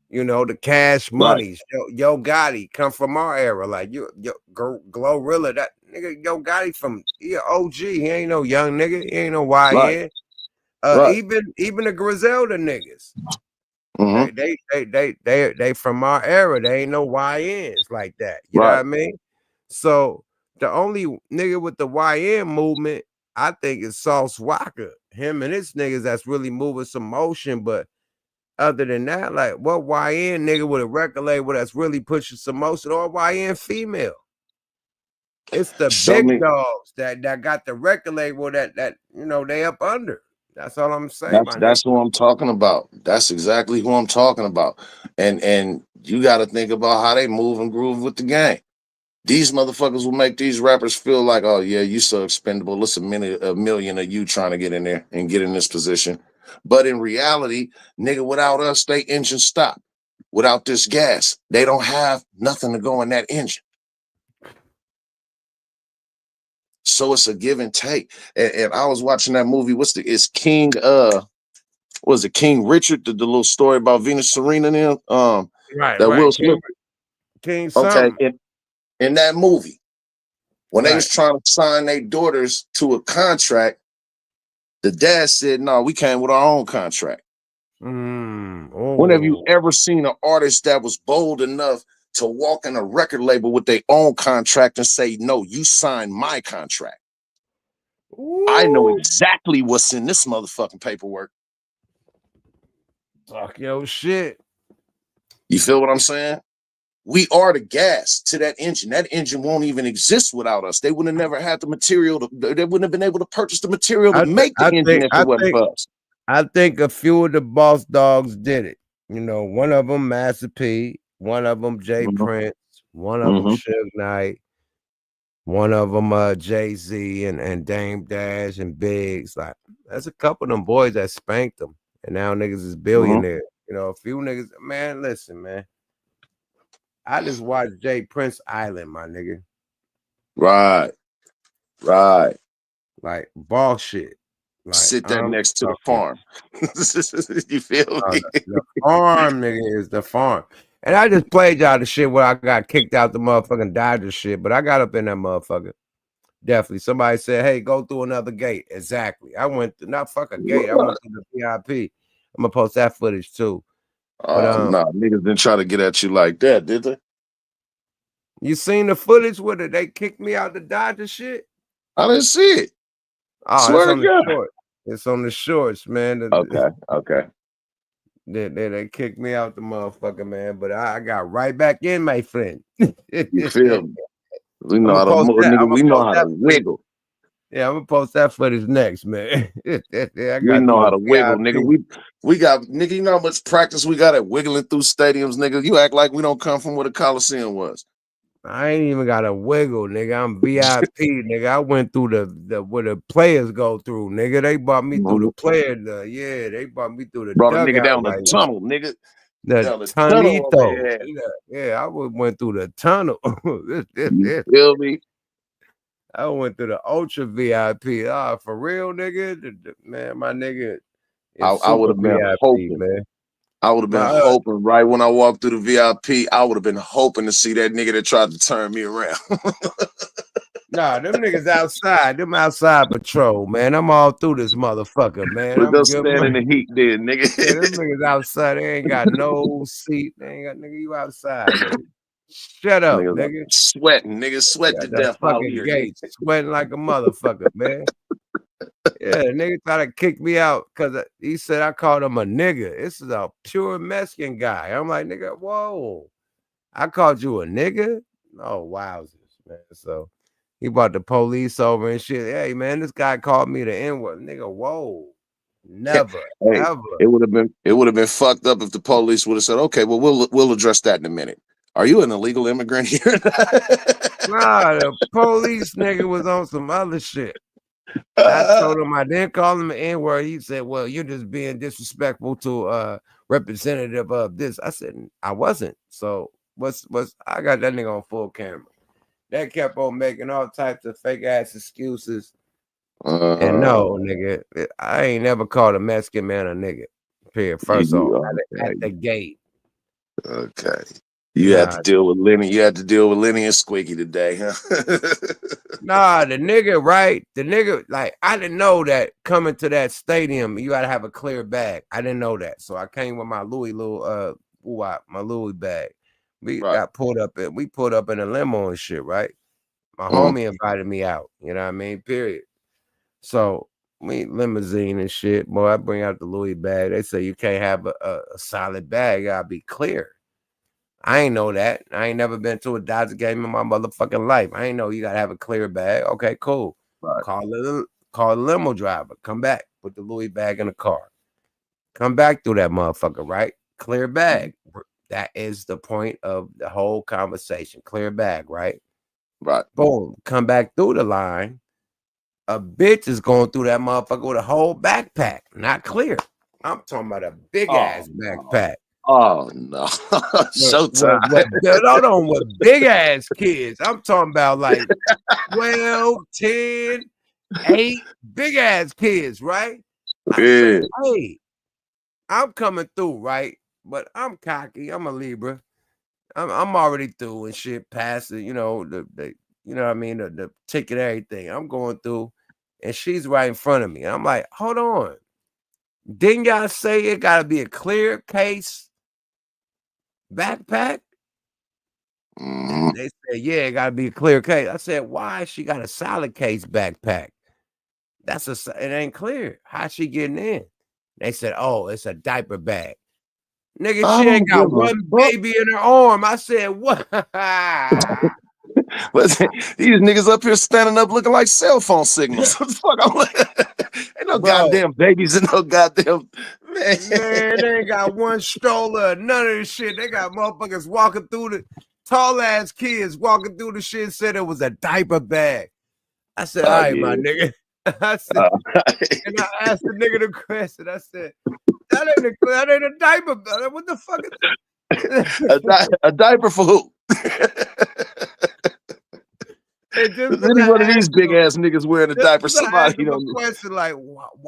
Speaker 1: You know, the Cash Monies, Yo Gotti come from our era. Like Glorilla, that nigga Yo Gotti from OG. He ain't no young nigga. He ain't no YN. Even the Griselda niggas. They from our era. They ain't no YNs like that. You know what I mean? So the only nigga with the YN movement, I think, is Sauce Walker. Him and his niggas that's really moving some motion. But other than that, like what YN nigga with a record label that's really pushing some motion, or YN female? It's the big dogs that got the record label that you know they up under. That's all I'm saying.
Speaker 10: That's who I'm talking about. That's exactly who I'm talking about. And you got to think about how they move and groove with the game. These motherfuckers will make these rappers feel like, oh yeah, you so expendable. It's a million of you trying to get in there and get in this position. But in reality, nigga, without us, they engine stop. Without this gas, they don't have nothing to go in that engine. So it's a give and take. And I was watching that movie. It's King was it King Richard, the little story about Venus Serena and him? Will Smith.
Speaker 1: King
Speaker 10: okay. In that movie, when they was trying to sign their daughters to a contract, the dad said, no, we came with our own contract. When have you ever seen an artist that was bold enough to walk in a record label with their own contract and say, no, you signed my contract? I know exactly what's in this motherfucking paperwork.
Speaker 1: Talk your shit.
Speaker 10: You feel what I'm saying? We are the gas to that engine. That engine won't even exist without us. They would have never had the material. They wouldn't have been able to purchase the material to make the engine if it wasn't for us.
Speaker 1: I think a few of the boss dogs did it. You know, one of them Master P, one of them Jay Prince, one of them Suge Knight, one of them Jay-Z and Dame Dash and Biggs. Like, that's a couple of them boys that spanked them, and now niggas is billionaires. You know, a few niggas. Man, listen, man. I just watched Jay Prince Island, my nigga.
Speaker 10: Right.
Speaker 1: Like ball shit. Like,
Speaker 10: sit that next to the farm. You feel me?
Speaker 1: The farm, nigga, is the farm. And I just played y'all the shit where I got kicked out the motherfucking Dodger shit, but I got up in that motherfucker. Definitely. Somebody said, hey, go through another gate. Exactly. I went through, not fuck a gate. I went through the VIP. I'm gonna post that footage too.
Speaker 10: Nah, niggas didn't try to get at you like that, did they?
Speaker 1: You seen the footage with it? They kicked me out the Dodger shit?
Speaker 10: I didn't see it.
Speaker 1: Oh,
Speaker 10: Swear to God.
Speaker 1: It's on the shorts, man.
Speaker 10: Okay.
Speaker 1: They kicked me out the motherfucker, man. But I got right back in, my friend.
Speaker 10: You feel me? We know how to move, nigga. We know how to wiggle.
Speaker 1: Yeah, I'm gonna post that footage next, man.
Speaker 10: We know how to wiggle, nigga. We got, nigga, you know how much practice we got at wiggling through stadiums, nigga. You act like we don't come from where the Coliseum was.
Speaker 1: I ain't even got to wiggle, nigga. I'm VIP, nigga. I went through the where the players go through, nigga. They brought me through the player. They brought me through the
Speaker 10: brought a nigga down the tunnel, nigga.
Speaker 1: The tunnel. Yeah, I went through the tunnel.
Speaker 10: You feel me?
Speaker 1: I went through the ultra VIP. For real, nigga. Man, my nigga.
Speaker 10: I would have been hoping, man. I would have been hoping right when I walked through the VIP, I would have been hoping to see that nigga that tried to turn me around.
Speaker 1: Nah, them niggas outside. Them outside patrol, man. I'm all through this motherfucker, man.
Speaker 10: I'm just standing in the heat there, nigga.
Speaker 1: Yeah, them niggas outside. They ain't got no seat. They ain't got, nigga, you outside, nigga. Shut up, nigga.
Speaker 10: Sweating, nigga. Sweat to death out here.
Speaker 1: Gates, sweating like a motherfucker, man. Yeah, nigga tried to kick me out because he said I called him a nigga. This is a pure Mexican guy. I'm like, nigga, whoa. I called you a nigga? Oh, wowzers, man. So he brought the police over and shit. Hey, man, this guy called me the N-word. Nigga, whoa. Never. Ever.
Speaker 10: It would have been fucked up if the police would have said, okay, well, we'll address that in a minute. Are you an illegal immigrant here?
Speaker 1: Nah, the police nigga was on some other shit. I told him I didn't call him an N-word. He said, well, you're just being disrespectful to representative of this. I said, I wasn't. So what's I got that nigga on full camera. That kept on making all types of fake ass excuses. And no, nigga, I ain't never called a Mexican man a nigga. Period. First off, at the gate.
Speaker 10: Okay. You had to deal with Lenny. You had to deal with Lenny and Squeaky today, huh?
Speaker 1: Nah, the nigga, right? The nigga, like, I didn't know that coming to that stadium, you gotta have a clear bag. I didn't know that. So I came with my Louis my Louis bag. We got pulled up in a limo and shit, right? My homie invited me out, you know what I mean? Period. So we limousine and shit. Boy, I bring out the Louis bag. They say you can't have a solid bag, gotta be clear. I ain't know that. I ain't never been to a Dodger game in my motherfucking life. I ain't know you gotta have a clear bag. Okay, cool. Right. Call the limo driver. Come back. Put the Louis bag in the car. Come back through that motherfucker, right? Clear bag. That is the point of the whole conversation. Clear bag, right?
Speaker 10: Right.
Speaker 1: Boom. Come back through the line. A bitch is going through that motherfucker with a whole backpack. Not clear. I'm talking about a big ass backpack.
Speaker 10: Oh no. Showtime.
Speaker 1: Hold on, with big ass kids. I'm talking about like 12, 10, 8 big ass kids, right?
Speaker 10: Yeah.
Speaker 1: Hey, I'm coming through, right? But I'm cocky. I'm a Libra. I'm already through and shit, passing, you know, the you know what I mean, the ticket, everything. I'm going through, and she's right in front of me. I'm like, hold on. Didn't y'all say it gotta be a clear case backpack? They said, yeah, it gotta be a clear case. I said, why she got a solid case backpack? It ain't clear. How's she getting in? They said, oh, it's a diaper bag. Nigga,
Speaker 10: I
Speaker 1: she ain't
Speaker 10: don't
Speaker 1: got
Speaker 10: give a
Speaker 1: one
Speaker 10: fuck.
Speaker 1: baby in her arm. I said, what?
Speaker 10: Listen, these niggas up here standing up looking like cell phone signals. What the fuck? Ain't no
Speaker 1: Bro,
Speaker 10: goddamn babies and no goddamn man.
Speaker 1: man, they ain't got one stroller, none of this shit. They got motherfuckers walking through the tall ass kids walking through the shit, said it was a diaper bag. I said, all right, my nigga. I said, and I asked the nigga the question. I said, that ain't a diaper bag. What the fuck is
Speaker 10: a diaper for who?
Speaker 1: And just
Speaker 10: Any one of these big ass niggas wearing a diaper, somebody
Speaker 1: don't
Speaker 10: don't.
Speaker 1: question like,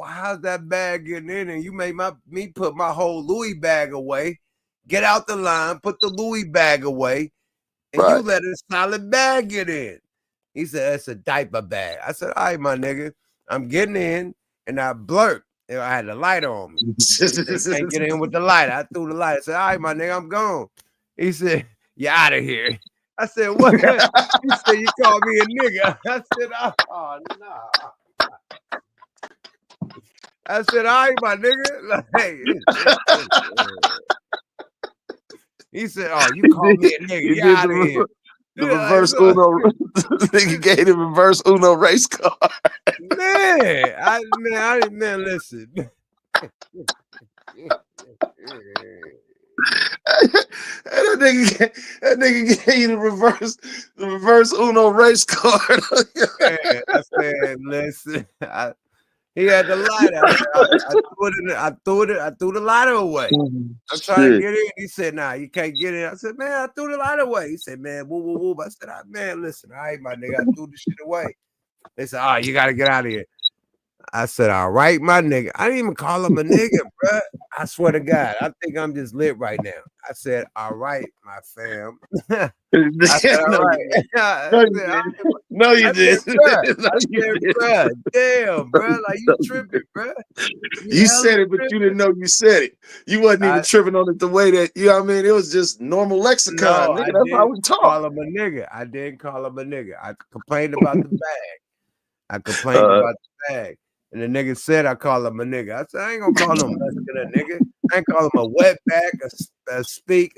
Speaker 1: how's that bag getting in? And you made me put my whole Louis bag away, get out the line, put the Louis bag away, and you let a solid bag get in. He said, it's a diaper bag. I said, all right, my nigga, I'm getting in, and I blurt. And I had the lighter on me. I can't get in with the lighter. I threw the lighter. I said, all right, my nigga, I'm gone. He said, you're out of here. I said, what? He said, you called me a nigga. I said, oh, nah. I said, all right, my nigga. He said, oh, you called me a nigga. You out of here.
Speaker 10: The reverse Uno. Nigga gave the reverse Uno race car.
Speaker 1: Man, listen.
Speaker 10: that nigga gave you the reverse Uno race card.
Speaker 1: I said, listen. He had the lighter. I threw the lighter away. I'm trying to get in. He said, nah, you can't get in. I said, man, I threw the lighter away. He said, man, woo, woo, woo. I said, man, listen, all right, my nigga, I threw the shit away. They said, oh, you got to get out of here. I said, all right, my nigga. I didn't even call him a nigga, bro. I swear to God, I think I'm just lit right now. I said, all right, my fam. I said, all right.
Speaker 10: No, you didn't.
Speaker 1: I said, bro, damn, bro, like you tripping, bro.
Speaker 10: You said it, but you didn't know you said it. You wasn't even tripping on it the way that, you know what I mean? It was just normal lexicon.
Speaker 1: No,
Speaker 10: Nigga, that's how we talk.
Speaker 1: Call him a nigga. I didn't call him a nigga. I complained about the bag. I complained about the bag. And the nigga said I call him a nigga. I said, I ain't gonna call him a nigga. I ain't call him a wetback, a spink,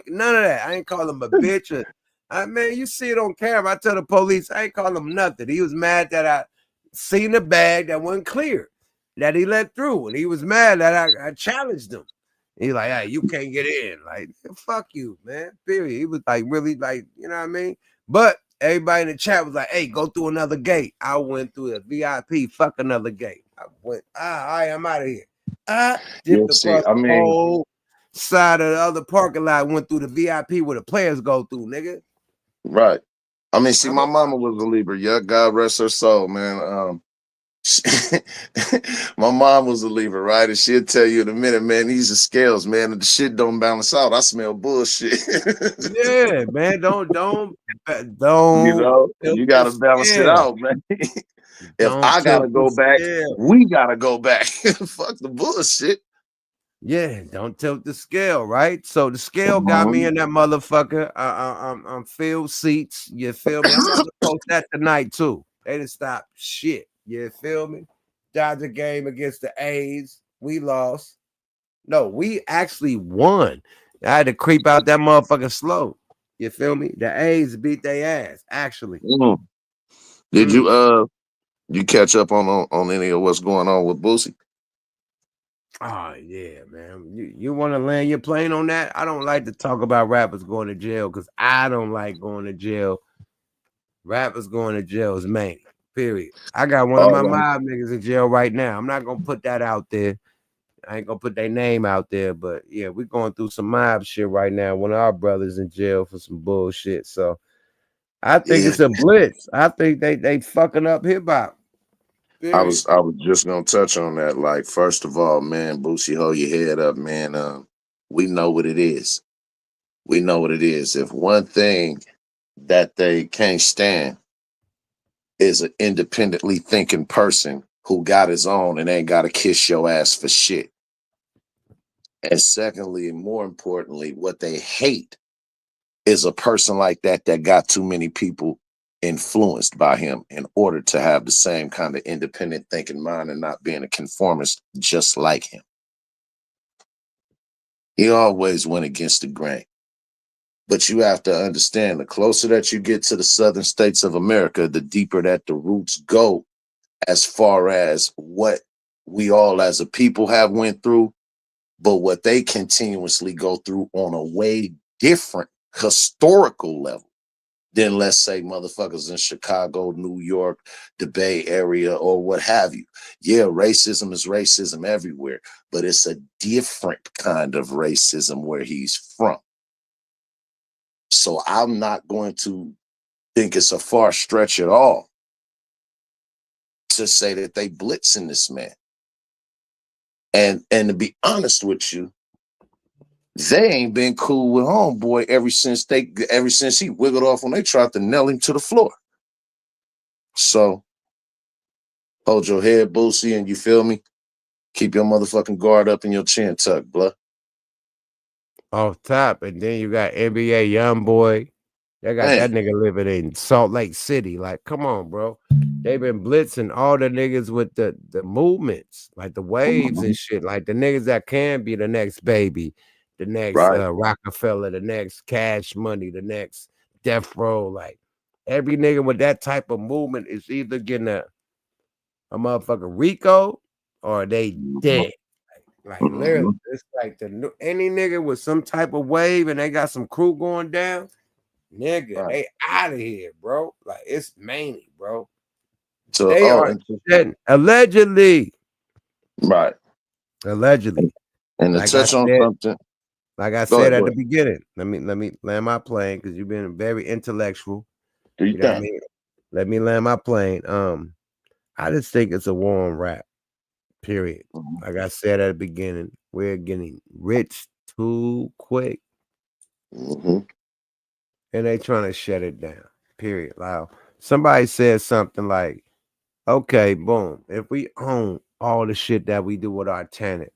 Speaker 1: none of that. I ain't call him a bitch. Man, you see it on camera. I tell the police, I ain't call him nothing. He was mad that I seen the bag that wasn't clear, that he let through. And he was mad that I challenged him. He like, hey, you can't get in. Like, fuck you, man. Period. He was like, really, like, you know what I mean? But everybody in the chat was like, hey, go through another gate. I went through a VIP, fuck another gate. I went, all right, I'm out of here. Dipped across the whole side of the other parking lot, went through the VIP where the players go through, nigga.
Speaker 10: Right. I mean, see, my mama was a Libra. Yeah, God rest her soul, man. My mom was a Libra, right? And she'll tell you in a minute, man, these are scales, man. And the shit don't balance out. I smell bullshit.
Speaker 1: Yeah, man. Don't.
Speaker 10: You know, you gotta balance it out, man. If I gotta go back, we gotta go back. Fuck the bullshit.
Speaker 1: Yeah, don't tilt the scale, right? So the scale got me in that motherfucker. I'm filled seats. You feel me? I'm gonna post that tonight too. They didn't stop shit. You feel me? Dodger game against the A's. We lost. No, we actually won. I had to creep out that motherfucker slow. You feel me? The A's beat their ass, actually.
Speaker 10: Did you catch up on any of what's going on with Boosie?
Speaker 1: Oh yeah, man. You want to land your plane on that? I don't like to talk about rappers going to jail because I don't like going to jail. Rappers going to jail is main. Period. I got one of my mob niggas in jail right now. I'm not gonna put that out there. I ain't gonna put their name out there, but yeah, we're going through some mob shit right now. One of our brothers in jail for some bullshit. So I think it's a blitz. I think they fucking up hip hop.
Speaker 10: I was just gonna touch on that. Like, first of all, man, Boosie, hold your head up, man. We know what it is. We know what it is. If one thing that they can't stand is an independently thinking person who got his own and ain't gotta kiss your ass for shit. And secondly, and more importantly, what they hate is a person like that got too many people influenced by him in order to have the same kind of independent thinking mind and not being a conformist just like him. He always went against the grain. But you have to understand, the closer that you get to the southern states of America, the deeper that the roots go as far as what we all as a people have went through, but what they continuously go through on a way different historical level than, let's say, motherfuckers in Chicago, New York, the Bay Area, or what have you. Yeah, racism is racism everywhere, but it's a different kind of racism where he's from. So I'm not going to think it's a far stretch at all to say that they blitzing this man. And to be honest with you, they ain't been cool with homeboy ever since he wiggled off when they tried to nail him to the floor. So hold your head, Boosie, and you feel me? Keep your motherfucking guard up and your chin tucked, blah.
Speaker 1: Off top, and then you got NBA YoungBoy. They got that nigga living in Salt Lake City. Like, come on, bro. They've been blitzing all the niggas with the movements, like the waves and shit. Like the niggas that can be the next Baby, the next Rockefeller, the next Cash Money, the next Death Row. Like every nigga with that type of movement is either getting a motherfucking Rico or they dead. Like literally, it's like any nigga with some type of wave and they got some crew going down, nigga, they out of here, bro. Like it's Manny, bro. So they are allegedly,
Speaker 10: right?
Speaker 1: Allegedly,
Speaker 10: and to touch on something,
Speaker 1: like I said at the beginning. Let me land my plane because you've been very intellectual.
Speaker 10: You know what I
Speaker 1: mean? Let me land my plane. I just think it's a war on rap. Period. Like I said at the beginning, we're getting rich too quick. And they trying to shut it down. Period. Like somebody said something like, okay, boom. If we own all the shit that we do with our talent,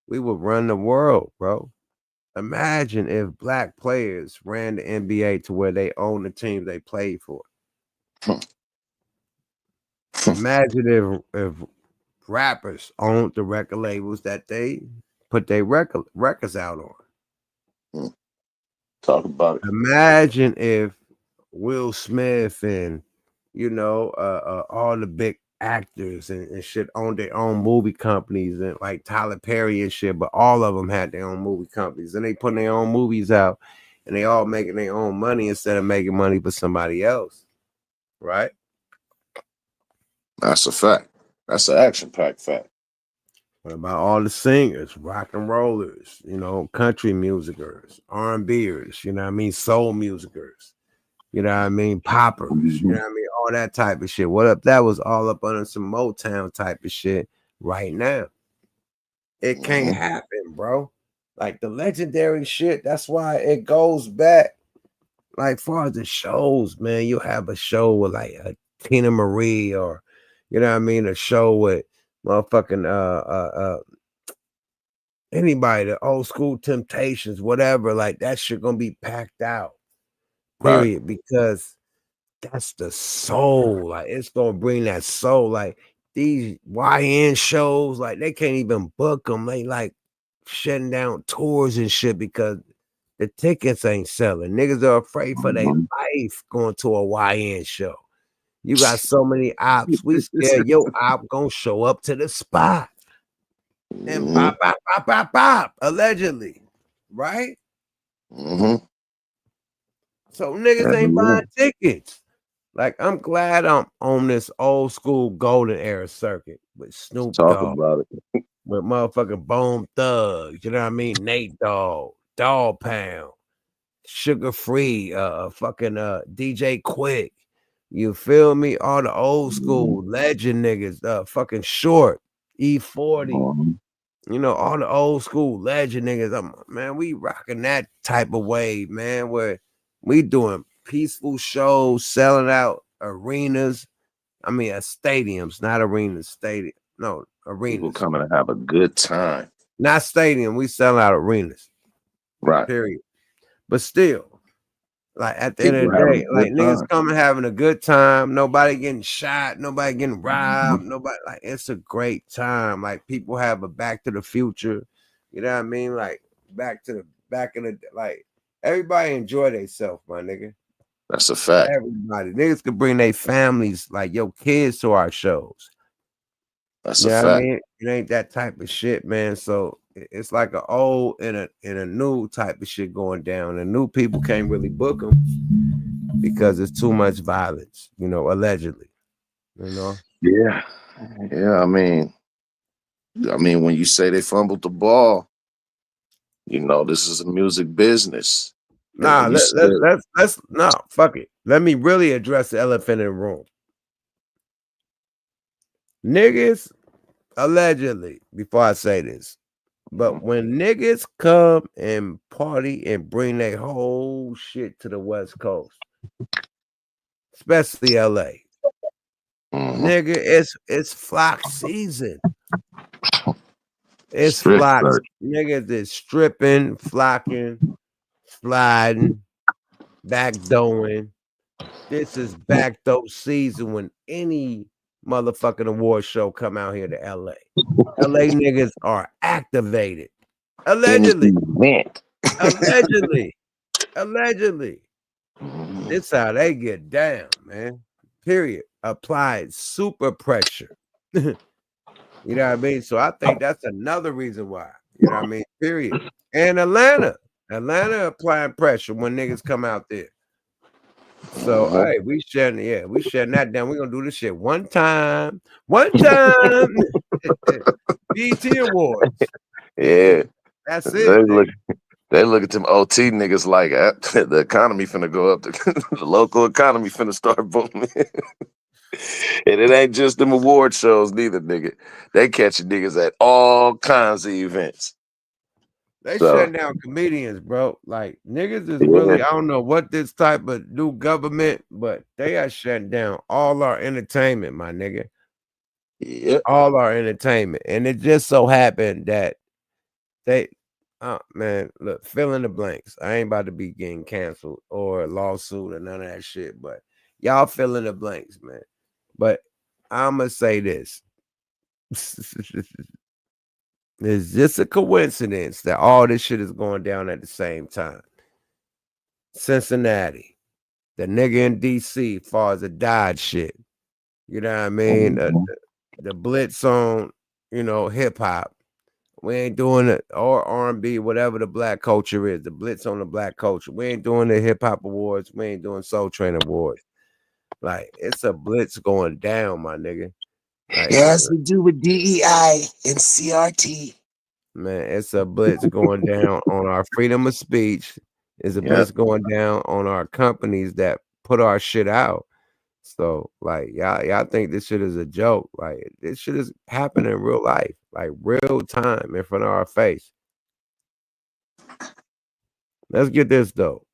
Speaker 1: we would run the world, bro. Imagine if black players ran the NBA to where they own the teams they played for. Imagine if rappers owned the record labels that they put their records out on.
Speaker 10: Talk about it.
Speaker 1: Imagine if Will Smith and all the big actors and shit owned their own movie companies, and like Tyler Perry and shit, but all of them had their own movie companies and they putting their own movies out and they all making their own money instead of making money for somebody else. Right?
Speaker 10: That's a fact. That's an action-packed fact.
Speaker 1: What about all the singers, rock and rollers, country musicers, R&Bers, soul musicers, poppers, all that type of shit. What if that was all up under some Motown type of shit right now? It can't happen, bro. Like the legendary shit, that's why it goes back. Like far as the shows, man, you have a show with like a Tina Marie or a show with motherfucking anybody, the Old School Temptations, whatever, like that shit gonna be packed out. Period. Because that's the soul. Like it's gonna bring that soul. Like these YN shows, like they can't even book them. They like shutting down tours and shit because the tickets ain't selling. Niggas are afraid for their life going to a YN show. You got so many ops. We scared your op gonna show up to the spot and pop, allegedly, right? So niggas ain't buying tickets. Like I'm glad I'm on this old school golden era circuit with Snoop Dogg, with motherfucking Bone Thugs. You know what I mean? Nate Dogg, Dog Pound, Sugar Free, fucking DJ Quick. You feel me? All the old school legend niggas, fucking Short, E40, all the old school legend niggas. Man, we rocking that type of wave, man, where we doing peaceful shows, selling out arenas. Stadiums, not arenas, stadium. No, arenas.
Speaker 10: People coming to have a good time.
Speaker 1: Not stadium, we sell out arenas.
Speaker 10: Right.
Speaker 1: Period. But still, like at the end of the day, like niggas coming having a good time, nobody getting shot, nobody getting robbed, nobody, like it's a great time. Like people have a Back to the Future You know what I mean? Like back in the like everybody enjoy themselves, my nigga.
Speaker 10: That's a fact.
Speaker 1: Everybody. Niggas could bring their families, like your kids, to our shows.
Speaker 10: That's
Speaker 1: You
Speaker 10: a
Speaker 1: know what I
Speaker 10: fact.
Speaker 1: mean? It ain't that type of shit, man. So it's like an old and a new type of shit going down. And new people can't really book them because it's too much violence, you know, allegedly. You know?
Speaker 10: Yeah. Yeah, I mean, when you say they fumbled the ball, you know, this is a music business. And
Speaker 1: Nah,
Speaker 10: when you
Speaker 1: let's fuck it. Let me really address the elephant in the room. Niggas, allegedly, before I say this, but when niggas come and party and bring their whole shit to the West Coast, especially LA, nigga, it's flock season. It's
Speaker 10: Strip
Speaker 1: flock.
Speaker 10: search.
Speaker 1: Niggas is stripping, flocking, sliding, backdooring. This is backdoor season when any motherfucking award show come out here to LA. LA niggas are activated. Allegedly. Allegedly. This how they get down, man. Period. Applied super pressure. You know what I mean? So I think that's another reason why. You know what I mean? Period. And Atlanta applying pressure when niggas come out there. So hey, we shutting that down. We're gonna do this shit one time. BET Awards.
Speaker 10: Yeah.
Speaker 1: That's it.
Speaker 10: They look at them OT niggas like the economy finna go up. The local economy finna start booming. And it ain't just them award shows neither, nigga. They catching niggas at all kinds of events.
Speaker 1: They shutting down comedians, bro. Like niggas is really, I don't know what this type of new government, but they are shutting down all our entertainment, my nigga.
Speaker 10: Yeah.
Speaker 1: All our entertainment. And it just so happened that man, look, fill in the blanks. I ain't about to be getting canceled or lawsuit or none of that shit, but y'all fill in the blanks, man. But I'ma say this. It's just a coincidence that all this shit is going down at the same time. Cincinnati, the nigga in DC, as far as the Dodge shit. You know what I mean? The blitz on, you know, hip hop. We ain't doing it, or R&B, whatever the black culture is. The blitz on the black culture. We ain't doing the hip hop awards. We ain't doing Soul Train awards. Like it's a blitz going down, my nigga. Like,
Speaker 12: it has to do with DEI and CRT.
Speaker 1: Man, it's a blitz going down on our freedom of speech. It's a blitz going down on our companies that put our shit out. So, like, y'all think this shit is a joke. Like, this shit is happening in real life, like real time in front of our face. Let's get this though.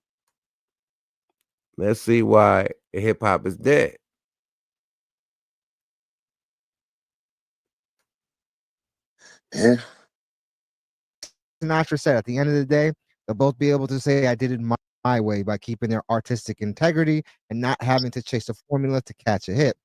Speaker 1: Let's see why hip hop is dead.
Speaker 10: Yeah.
Speaker 13: Sinatra said, at the end of the day, they'll both be able to say, I did it my way, by keeping their artistic integrity and not having to chase a formula to catch a hit.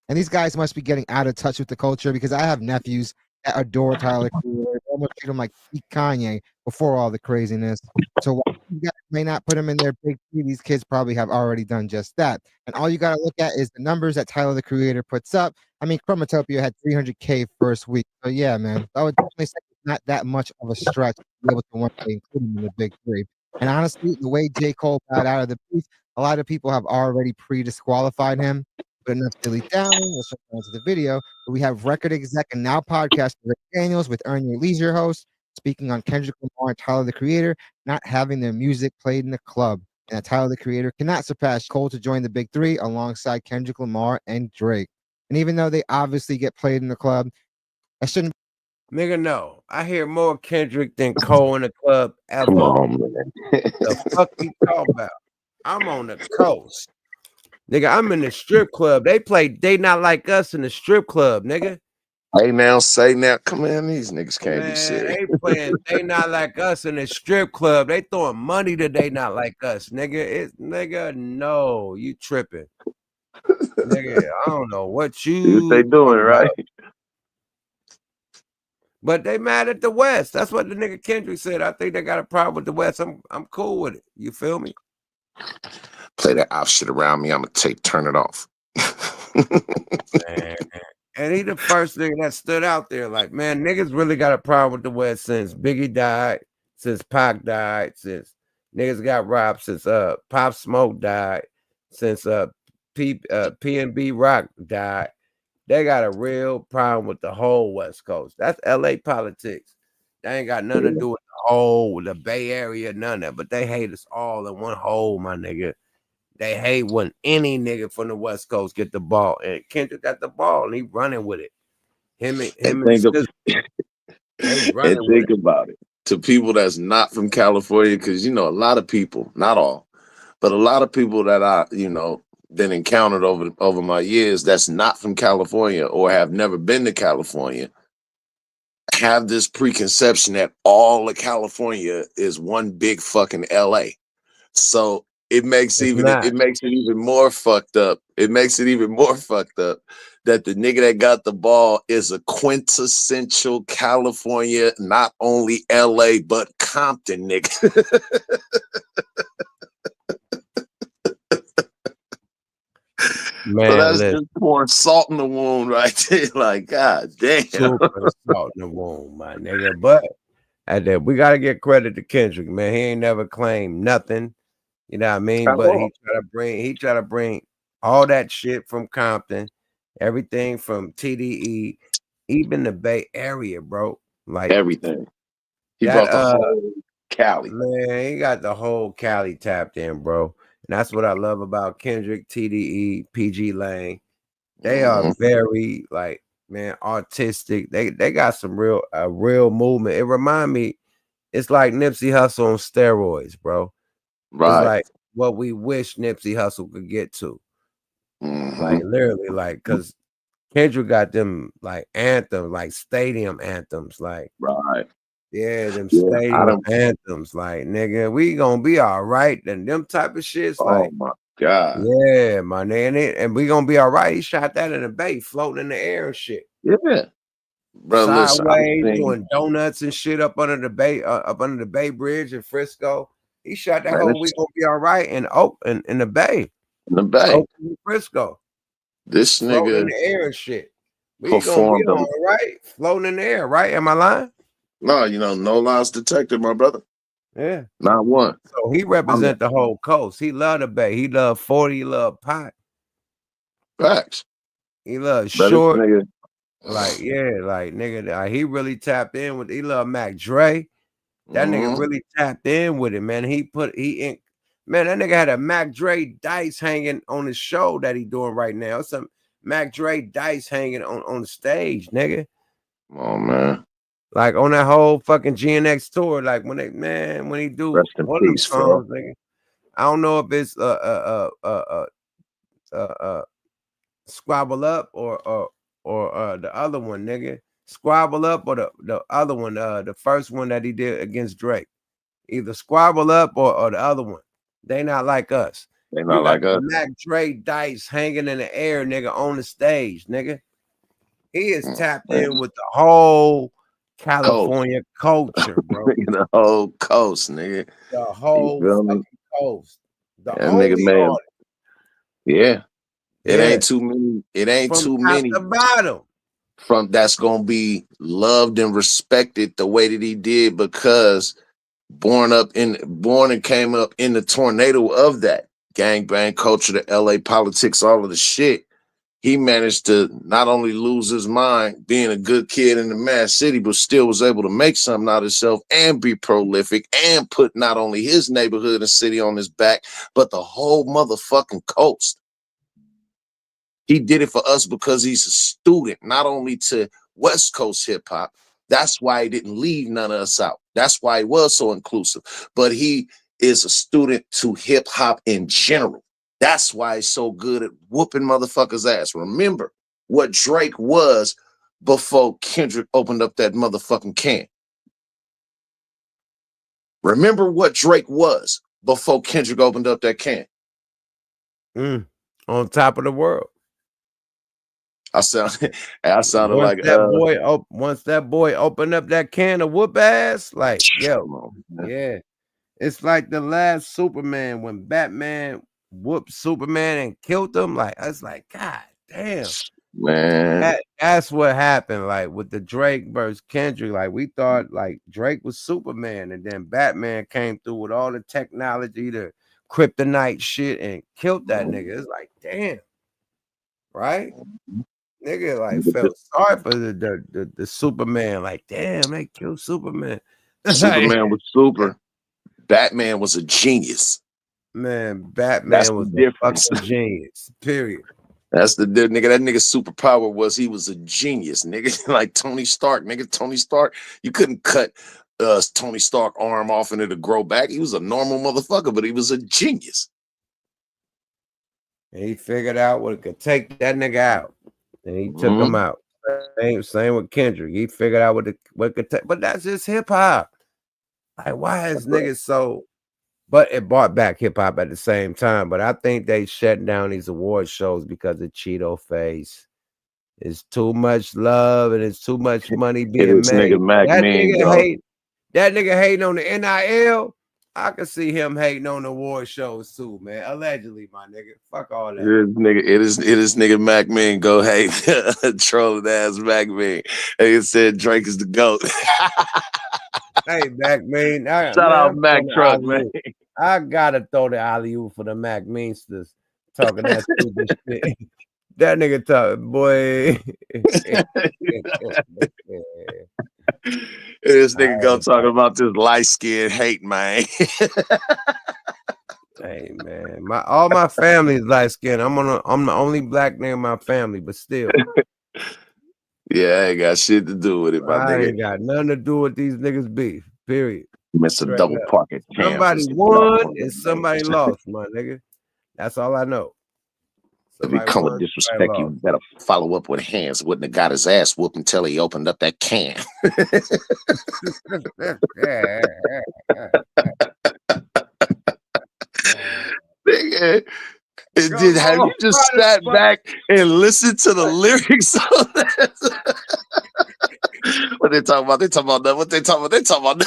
Speaker 13: And these guys must be getting out of touch with the culture, because I have nephews that adore Tyler Creator. They almost treat him like Kanye before all the craziness. So while you guys may not put him in their big three, these kids probably have already done just that. And all you got to look at is the numbers that Tyler the Creator puts up. I mean, Chromatopia had 300K first week. So yeah, man, I would definitely say it's not that much of a stretch to be able to one day include him in the big three. And honestly, the way J. Cole got out of the beef, a lot of people have already pre-disqualified him. But enough Dilly Dowling, we'll show you into the video. But we have record exec and now podcaster Rick Daniels with Earn Your Leisure host speaking on Kendrick Lamar and Tyler the Creator not having their music played in the club, and that Tyler the Creator cannot surpass Cole to join the big three alongside Kendrick Lamar and Drake. And even though they obviously get played in the club, I shouldn't.
Speaker 1: Nigga, no. I hear more Kendrick than Cole in the club ever.
Speaker 10: Come on, man.
Speaker 1: The fuck you talk about? I'm on the coast. Nigga, I'm in the strip club. They play They Not Like Us in the strip club, nigga.
Speaker 10: Hey now, say now. Come on, these niggas can't be serious.
Speaker 1: They playing They Not Like Us in the strip club. They throwing money to They Not Like Us, nigga. Nigga, no, you tripping. Nigga, I don't know what
Speaker 10: they doing, right?
Speaker 1: But they mad at the West. That's what the nigga Kendrick said. I think they got a problem with the West. I'm cool with it. You feel me?
Speaker 10: Play that off shit around me. I'm gonna turn it off.
Speaker 1: Man. And he the first nigga that stood out there. Like, man, niggas really got a problem with the West since Biggie died, since Pac died, since niggas got robbed, since Pop Smoke died, since PNB Rock died. They got a real problem with the whole West Coast. That's LA politics. They ain't got nothing to do with the Bay Area, none of that. But they hate us all in one hole, my nigga. They hate when any nigga from the West Coast get the ball. And Kendrick got the ball and he running with it. Him and
Speaker 10: think about it. To people that's not from California, because you know, a lot of people, not all, but a lot of people that I, been encountered over my years that's not from California or have never been to California have this preconception that all of California is one big fucking LA. So it makes it even more fucked up. It makes it even more fucked up that the nigga that got the ball is a quintessential California, not only LA, but Compton nigga.
Speaker 1: Man,
Speaker 10: so that's just pouring salt in the wound right there. Like, God damn.
Speaker 1: Super salt in the wound, my nigga. But at that, we gotta get credit to Kendrick, man. He ain't never claimed nothing. You know what I mean? But he try to bring all that shit from Compton, everything from TDE, even the Bay Area, bro. Like
Speaker 10: everything. He brought the whole Cali.
Speaker 1: Man, he got the whole Cali tapped in, bro. And that's what I love about Kendrick, TDE, PG Lang. They are very artistic. They got some real movement. It remind me, it's like Nipsey Hussle on steroids, bro. Right. It's like what we wish Nipsey Hussle could get to. Like literally, like, cause Kendrick got them like anthems, like stadium anthems, like stadium anthems, like nigga, we gonna be all right. And them type of shits, like,
Speaker 10: my God,
Speaker 1: yeah, my nigga, and we gonna be all right. He shot that in the bay, floating in the air and shit.
Speaker 10: Yeah, bro.
Speaker 1: Sideways, doing donuts and shit up under the Bay Bridge in Frisco. He shot that whole "We Gonna Be All Right" in the Bay.
Speaker 10: In the Bay,
Speaker 1: Frisco.
Speaker 10: This
Speaker 1: floating
Speaker 10: nigga
Speaker 1: in the air and shit. We gonna be all right, floating in the air, right? Am I lying?
Speaker 10: No, no lies detected, my brother.
Speaker 1: Yeah,
Speaker 10: not one.
Speaker 1: So he represent the whole coast. He love the Bay. He love 40. He love pot.
Speaker 10: Facts.
Speaker 1: He love short. Nigga. He really tapped in with. He love Mac Dre. That nigga really tapped in with it, man. Man, that nigga had a Mac Dre dice hanging on his show that he doing right now. Some Mac Dre dice hanging on the stage, nigga.
Speaker 10: Oh man.
Speaker 1: Like on that whole fucking GNX tour, like when he do
Speaker 10: Rest in
Speaker 1: one
Speaker 10: peace,
Speaker 1: of them songs, nigga. I don't know if it's Squabble Up or the other one, nigga. Squabble Up or the other one, the first one that he did against Drake. Either Squabble Up or the other one. They not like us.
Speaker 10: They not like us.
Speaker 1: Mac Dre dice hanging in the air, nigga, on the stage, nigga. He is tapped in with the whole California culture, bro.
Speaker 10: The whole coast, nigga.
Speaker 1: The whole fucking coast.
Speaker 10: That nigga man. Yeah. It ain't too many. It ain't
Speaker 1: from
Speaker 10: too
Speaker 1: top
Speaker 10: many.
Speaker 1: to bottom.
Speaker 10: From that's gonna be loved and respected the way that he did, because born and came up in the tornado of that gangbang culture, the LA politics, all of the shit. He managed to not only lose his mind being a good kid in the Mad City, but still was able to make something out of himself and be prolific and put not only his neighborhood and city on his back, but the whole motherfucking coast. He did it for us because he's a student, not only to West Coast hip hop. That's why he didn't leave none of us out. That's why he was so inclusive. But he is a student to hip hop in general. That's why he's so good at whooping motherfuckers' ass. Remember what Drake was before Kendrick opened up that motherfucking can. Remember what Drake was before Kendrick opened up that can.
Speaker 1: On top of the world.
Speaker 10: I sounded
Speaker 1: Once
Speaker 10: like
Speaker 1: once that boy opened up that can of whoop ass, like yo, yeah. It's like the last Superman when Batman whooped Superman and killed him. Like I was like, God damn,
Speaker 10: man.
Speaker 1: That's what happened. Like with the Drake versus Kendrick, like we thought like Drake was Superman, and then Batman came through with all the technology, the kryptonite shit, and killed that nigga. It's like, damn, right? Nigga like felt sorry for the Superman. Like, damn, they killed Superman.
Speaker 10: Superman was super. Batman was a genius.
Speaker 1: Man, Batman
Speaker 10: That's
Speaker 1: was
Speaker 10: the
Speaker 1: a
Speaker 10: difference.
Speaker 1: fucking genius. Period.
Speaker 10: That's the nigga. That nigga's superpower was he was a genius, nigga. Like Tony Stark, nigga. Tony Stark, you couldn't cut Tony Stark arm off and it'll grow back. He was a normal motherfucker, but he was a genius.
Speaker 1: And he figured out what could take that nigga out, and he took him out. Same with Kendrick. He figured out what could take, but that's just hip hop. Like, why is niggas so? But it brought back hip hop at the same time. But I think they shut down these award shows because of Cheeto Face. It's too much love and it's too much money being made. That nigga hating on the NIL. I can see him hating on the award shows too, man. Allegedly, my nigga. Fuck all that.
Speaker 10: It is nigga Mac Man go hate trolling ass Mac Man. And he said Drake is the GOAT.
Speaker 1: Hey, Mac Man.
Speaker 10: Shout out Mac Truck, man.
Speaker 1: I gotta throw the alley-oop for the Mac Meansters talking that stupid shit. That nigga talking, boy.
Speaker 10: This nigga go talking about this light skin hate, man.
Speaker 1: Hey man, all my family is light skinned. I'm the only black nigga in my family, but still.
Speaker 10: Yeah, I ain't got shit to do with it, my nigga.
Speaker 1: I ain't got nothing to do with these niggas beef. Period.
Speaker 10: Mr. Double Pocket.
Speaker 1: Somebody won and somebody lost, my nigga. That's all I know.
Speaker 10: If you come with disrespect, you better follow up with hands. Wouldn't have got his ass whooped until he opened up that can. Nigga, have you just sat back and listened to the lyrics on that? What they talking about? They talking about that. What they talking about? They talking about that.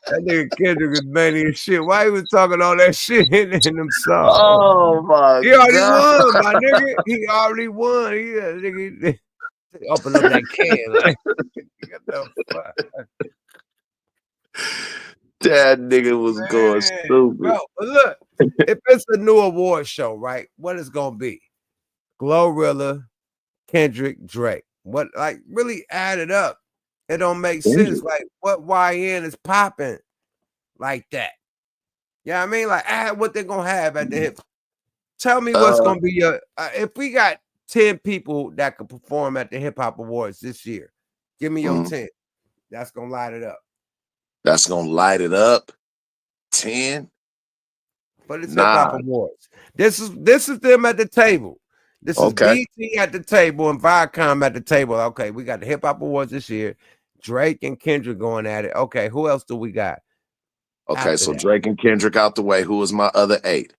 Speaker 1: That nigga Kendrick is many as shit. Why he was talking all that shit in them songs?
Speaker 10: Oh my god.
Speaker 1: He already won, my nigga. He already won. Nigga, open up that can. Like, what the fuck?
Speaker 10: That nigga was going stupid.
Speaker 1: Bro, but look, if it's a new award show, right? What is gonna be? Glorilla, Kendrick, Drake. What, like, really add it up? It don't make sense. Like, what YN is popping like that? Yeah, I mean, like, add what they're gonna have at the hip. Tell me what's gonna be your. If we got 10 people that could perform at the Hip Hop Awards this year, give me your 10. That's gonna light it up.
Speaker 10: That's gonna light it up. 10.
Speaker 1: But it's Hip Hop Awards. This is them at the table. This is BT at the table and Viacom at the table. Okay, we got the Hip Hop Awards this year. Drake and Kendrick going at it. Okay, who else do we got?
Speaker 10: Okay, so Drake and Kendrick out the way. Who was my other 8?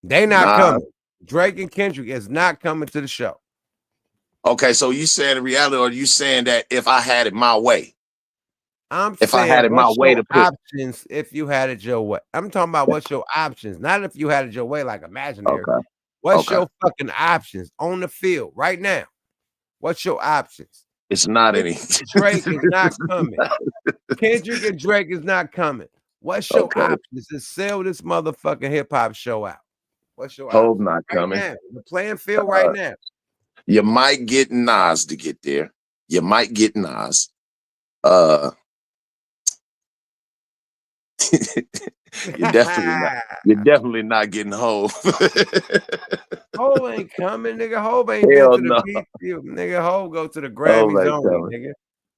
Speaker 1: They not coming. Drake and Kendrick is not coming to the show.
Speaker 10: Okay, so you saying in reality, or are you saying that if I had it my way?
Speaker 1: If
Speaker 10: I had it my way to pick
Speaker 1: options, if you had it your way. I'm talking about what's your options, not if you had it your way, like imaginary.
Speaker 10: Okay.
Speaker 1: What's your fucking options on the field right now? What's your options?
Speaker 10: It's not any.
Speaker 1: Drake is not coming. Kendrick and Drake is not coming. What's your options to sell this motherfucking hip hop show out? What's your
Speaker 10: Hov
Speaker 1: options?
Speaker 10: not coming.
Speaker 1: Now, the playing field right now.
Speaker 10: You might get Nas to get there. You might get Nas. You're definitely not getting Hov.
Speaker 1: Hov ain't coming, nigga. Hov ain't been to the beat. Nigga, Hov go to the Grammys only,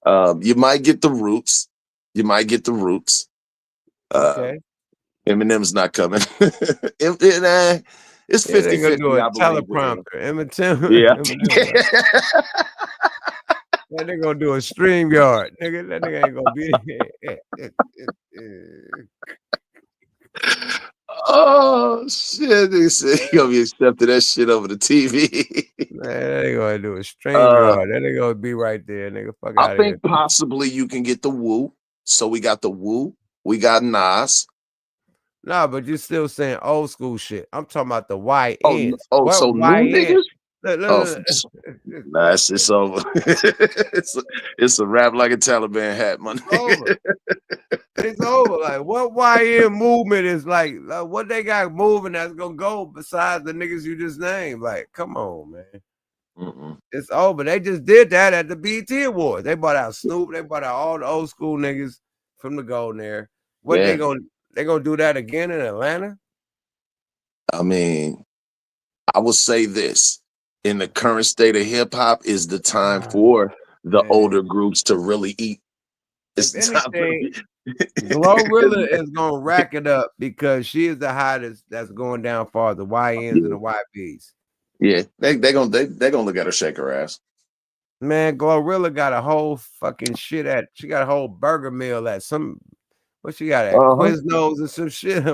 Speaker 1: nigga.
Speaker 10: You might get the Roots.
Speaker 1: Okay.
Speaker 10: Eminem's not coming. It's 50-50.
Speaker 1: They're gonna do a teleprompter. Eminem.
Speaker 10: Yeah.
Speaker 1: That nigga gonna do a StreamYard. Nigga, that nigga ain't gonna be there.
Speaker 10: Oh shit! They said he gonna be accepting that shit over the TV.
Speaker 1: Man, they gonna do a StreamYard. Then they gonna be right there, nigga. Fuck
Speaker 10: I
Speaker 1: out of here.
Speaker 10: think possibly you can get the Woo. So we got the Woo. We got Nas.
Speaker 1: Nah, but you still saying old school shit. I'm talking about the YNs.
Speaker 10: Oh,
Speaker 1: What
Speaker 10: so new
Speaker 1: YN?
Speaker 10: niggas?
Speaker 1: Look.
Speaker 10: Nah, it's over. it's a rap like a Taliban hat, my nigga.
Speaker 1: It's over. Like, what YN movement is like what they got moving that's gonna go besides the niggas you just named? Like, come on, man. It's over. They just did that at the BET Awards. They brought out Snoop. They brought out all the old school niggas from the Golden Era. What they gonna do that again in Atlanta?
Speaker 10: I mean, I will say this. In the current state of hip hop is the time for the older groups to really eat. It's
Speaker 1: If
Speaker 10: time
Speaker 1: anything, Glorilla is gonna rack it up because she is the hottest that's going down far, the YNs and the YBs.
Speaker 10: Yeah, they gonna look at her shake her ass.
Speaker 1: Man, Glorilla got a whole fucking shit she got a whole burger meal at some what she got at Quiznos and some shit.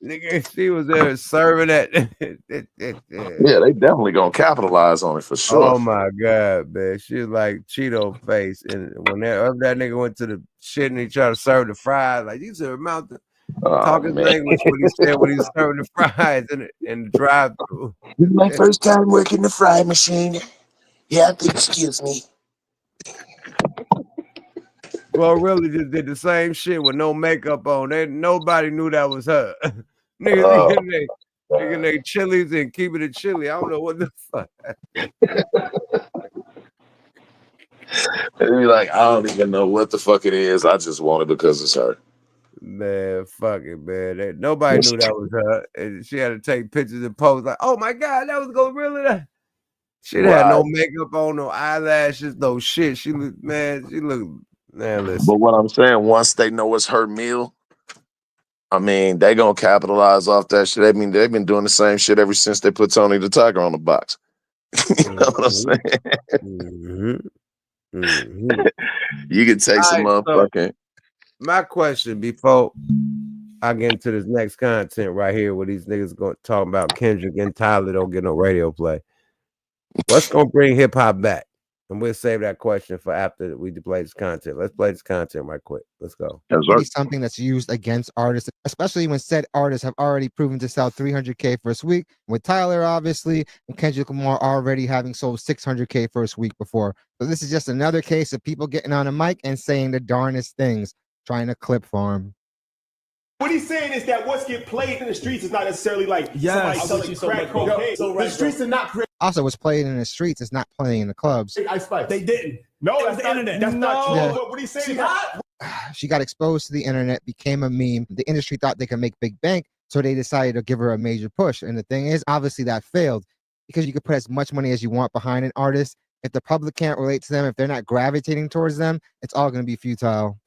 Speaker 1: Nigga, she was there serving that.
Speaker 10: Yeah, they definitely gonna capitalize on it for sure.
Speaker 1: Oh my god, man. She was like Cheeto face. And when that nigga went to the shit and he tried to serve the fries, like you should mouth to talk his language what he said when he was serving the fries in the drive-thru.
Speaker 12: This is my first time working the fry machine. You have to excuse me.
Speaker 1: Glorilla just did the same shit with no makeup on. Nobody knew that was her. Niggas they chilies and keeping it chili. I don't know what the fuck.
Speaker 10: They be like, I don't even know what the fuck it is. I just want it because it's her.
Speaker 1: Man, fuck it, man. Nobody knew that was her. And she had to take pictures and pose like, oh my god, that was Glorilla. She had no makeup on, no eyelashes, no shit. She looked, man, listen.
Speaker 10: But what I'm saying, once they know it's her meal, I mean, they gonna capitalize off that shit. I mean, they've been doing the same shit ever since they put Tony the Tiger on the box. You know what I'm saying? You can take some motherfucking.
Speaker 1: My question before I get into this next content right here, where these niggas going to talk about Kendrick and Tyler don't get no radio play. What's gonna bring hip hop back? And we'll save that question for after we play this content. Let's play this content right quick. Let's go.
Speaker 13: Something that's used against artists, especially when said artists have already proven to sell 300K first week. With Tyler, obviously, and Kendrick Lamar already having sold 600K first week before. So this is just another case of people getting on a mic and saying the darnest things, trying to clip farm.
Speaker 7: What he's saying is that what's get played in the streets is not necessarily like somebody selling crack cocaine. The streets are not creating.
Speaker 13: Also, what's played in the streets is not playing in the clubs.
Speaker 7: Ice Spice. They didn't. No, that's the internet. That's not true.
Speaker 13: Yeah.
Speaker 7: But what he's saying is not.
Speaker 13: She got exposed to the internet, became a meme. The industry thought they could make big bank, so they decided to give her a major push. And the thing is, obviously that failed because you could put as much money as you want behind an artist. If the public can't relate to them, if they're not gravitating towards them, it's all going to be futile.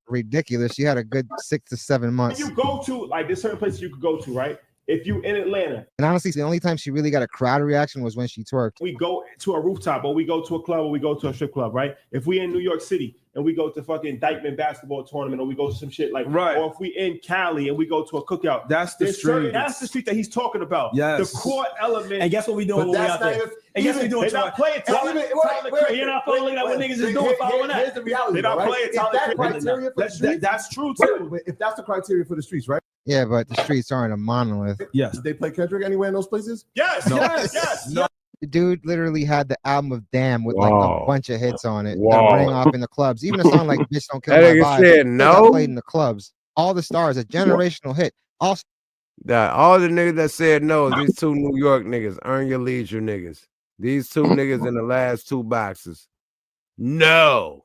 Speaker 13: Ridiculous. She had a good 6 to 7 months.
Speaker 7: You go to like there's certain places you could go to, right? If you in Atlanta,
Speaker 13: and honestly, the only time she really got a crowd reaction was when she twerked.
Speaker 7: We go to a rooftop, or we go to a club, or we go to a strip club, right? If we in New York City and we go to fucking Dykeman basketball tournament, or we go to some shit like, right? Or if we in Cali and we go to a cookout, that's the street. That's the street that he's talking about. Yes. The core element.
Speaker 11: And guess what we doing when we out there? And guess what we doing? They're not playing Tyler. You're not following what niggas is doing. Following that.
Speaker 7: Here's the reality. They're not playing Tyler. That's true too. If that's the criteria for the streets, right?
Speaker 13: Yeah, but the streets aren't a monolith.
Speaker 7: Yes. Did they play Kendrick anywhere in those places? Yes. No. Yes. No.
Speaker 13: The dude literally had the album of Damn with like a bunch of hits on it that rang off in the clubs. Even a song like Bitch Don't Kill My Vibe got played in the clubs. All the Stars, a generational hit. All
Speaker 1: the niggas that said no, these two New York niggas, Earn Your Leisure niggas. These two niggas in the last two boxes. No,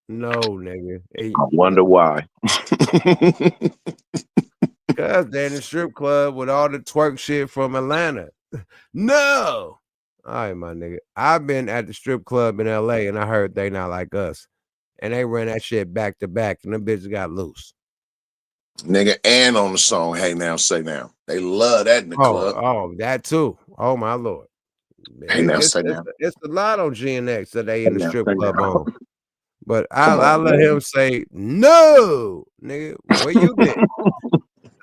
Speaker 1: nigga. Hey,
Speaker 10: I wonder why.
Speaker 1: Because they're in the strip club with all the twerk shit from Atlanta. No. All right, my nigga. I've been at the strip club in LA and I heard they not like us. And they ran that shit back to back and them bitches got loose.
Speaker 10: Nigga, and on the song, Hey Now, Say Now. They love that in the club.
Speaker 1: Oh, that too. Oh, my Lord.
Speaker 10: Hey Now, Say Now.
Speaker 1: It's a lot on GNX that they in the strip club on. But I'll let him say no, nigga. Where you been?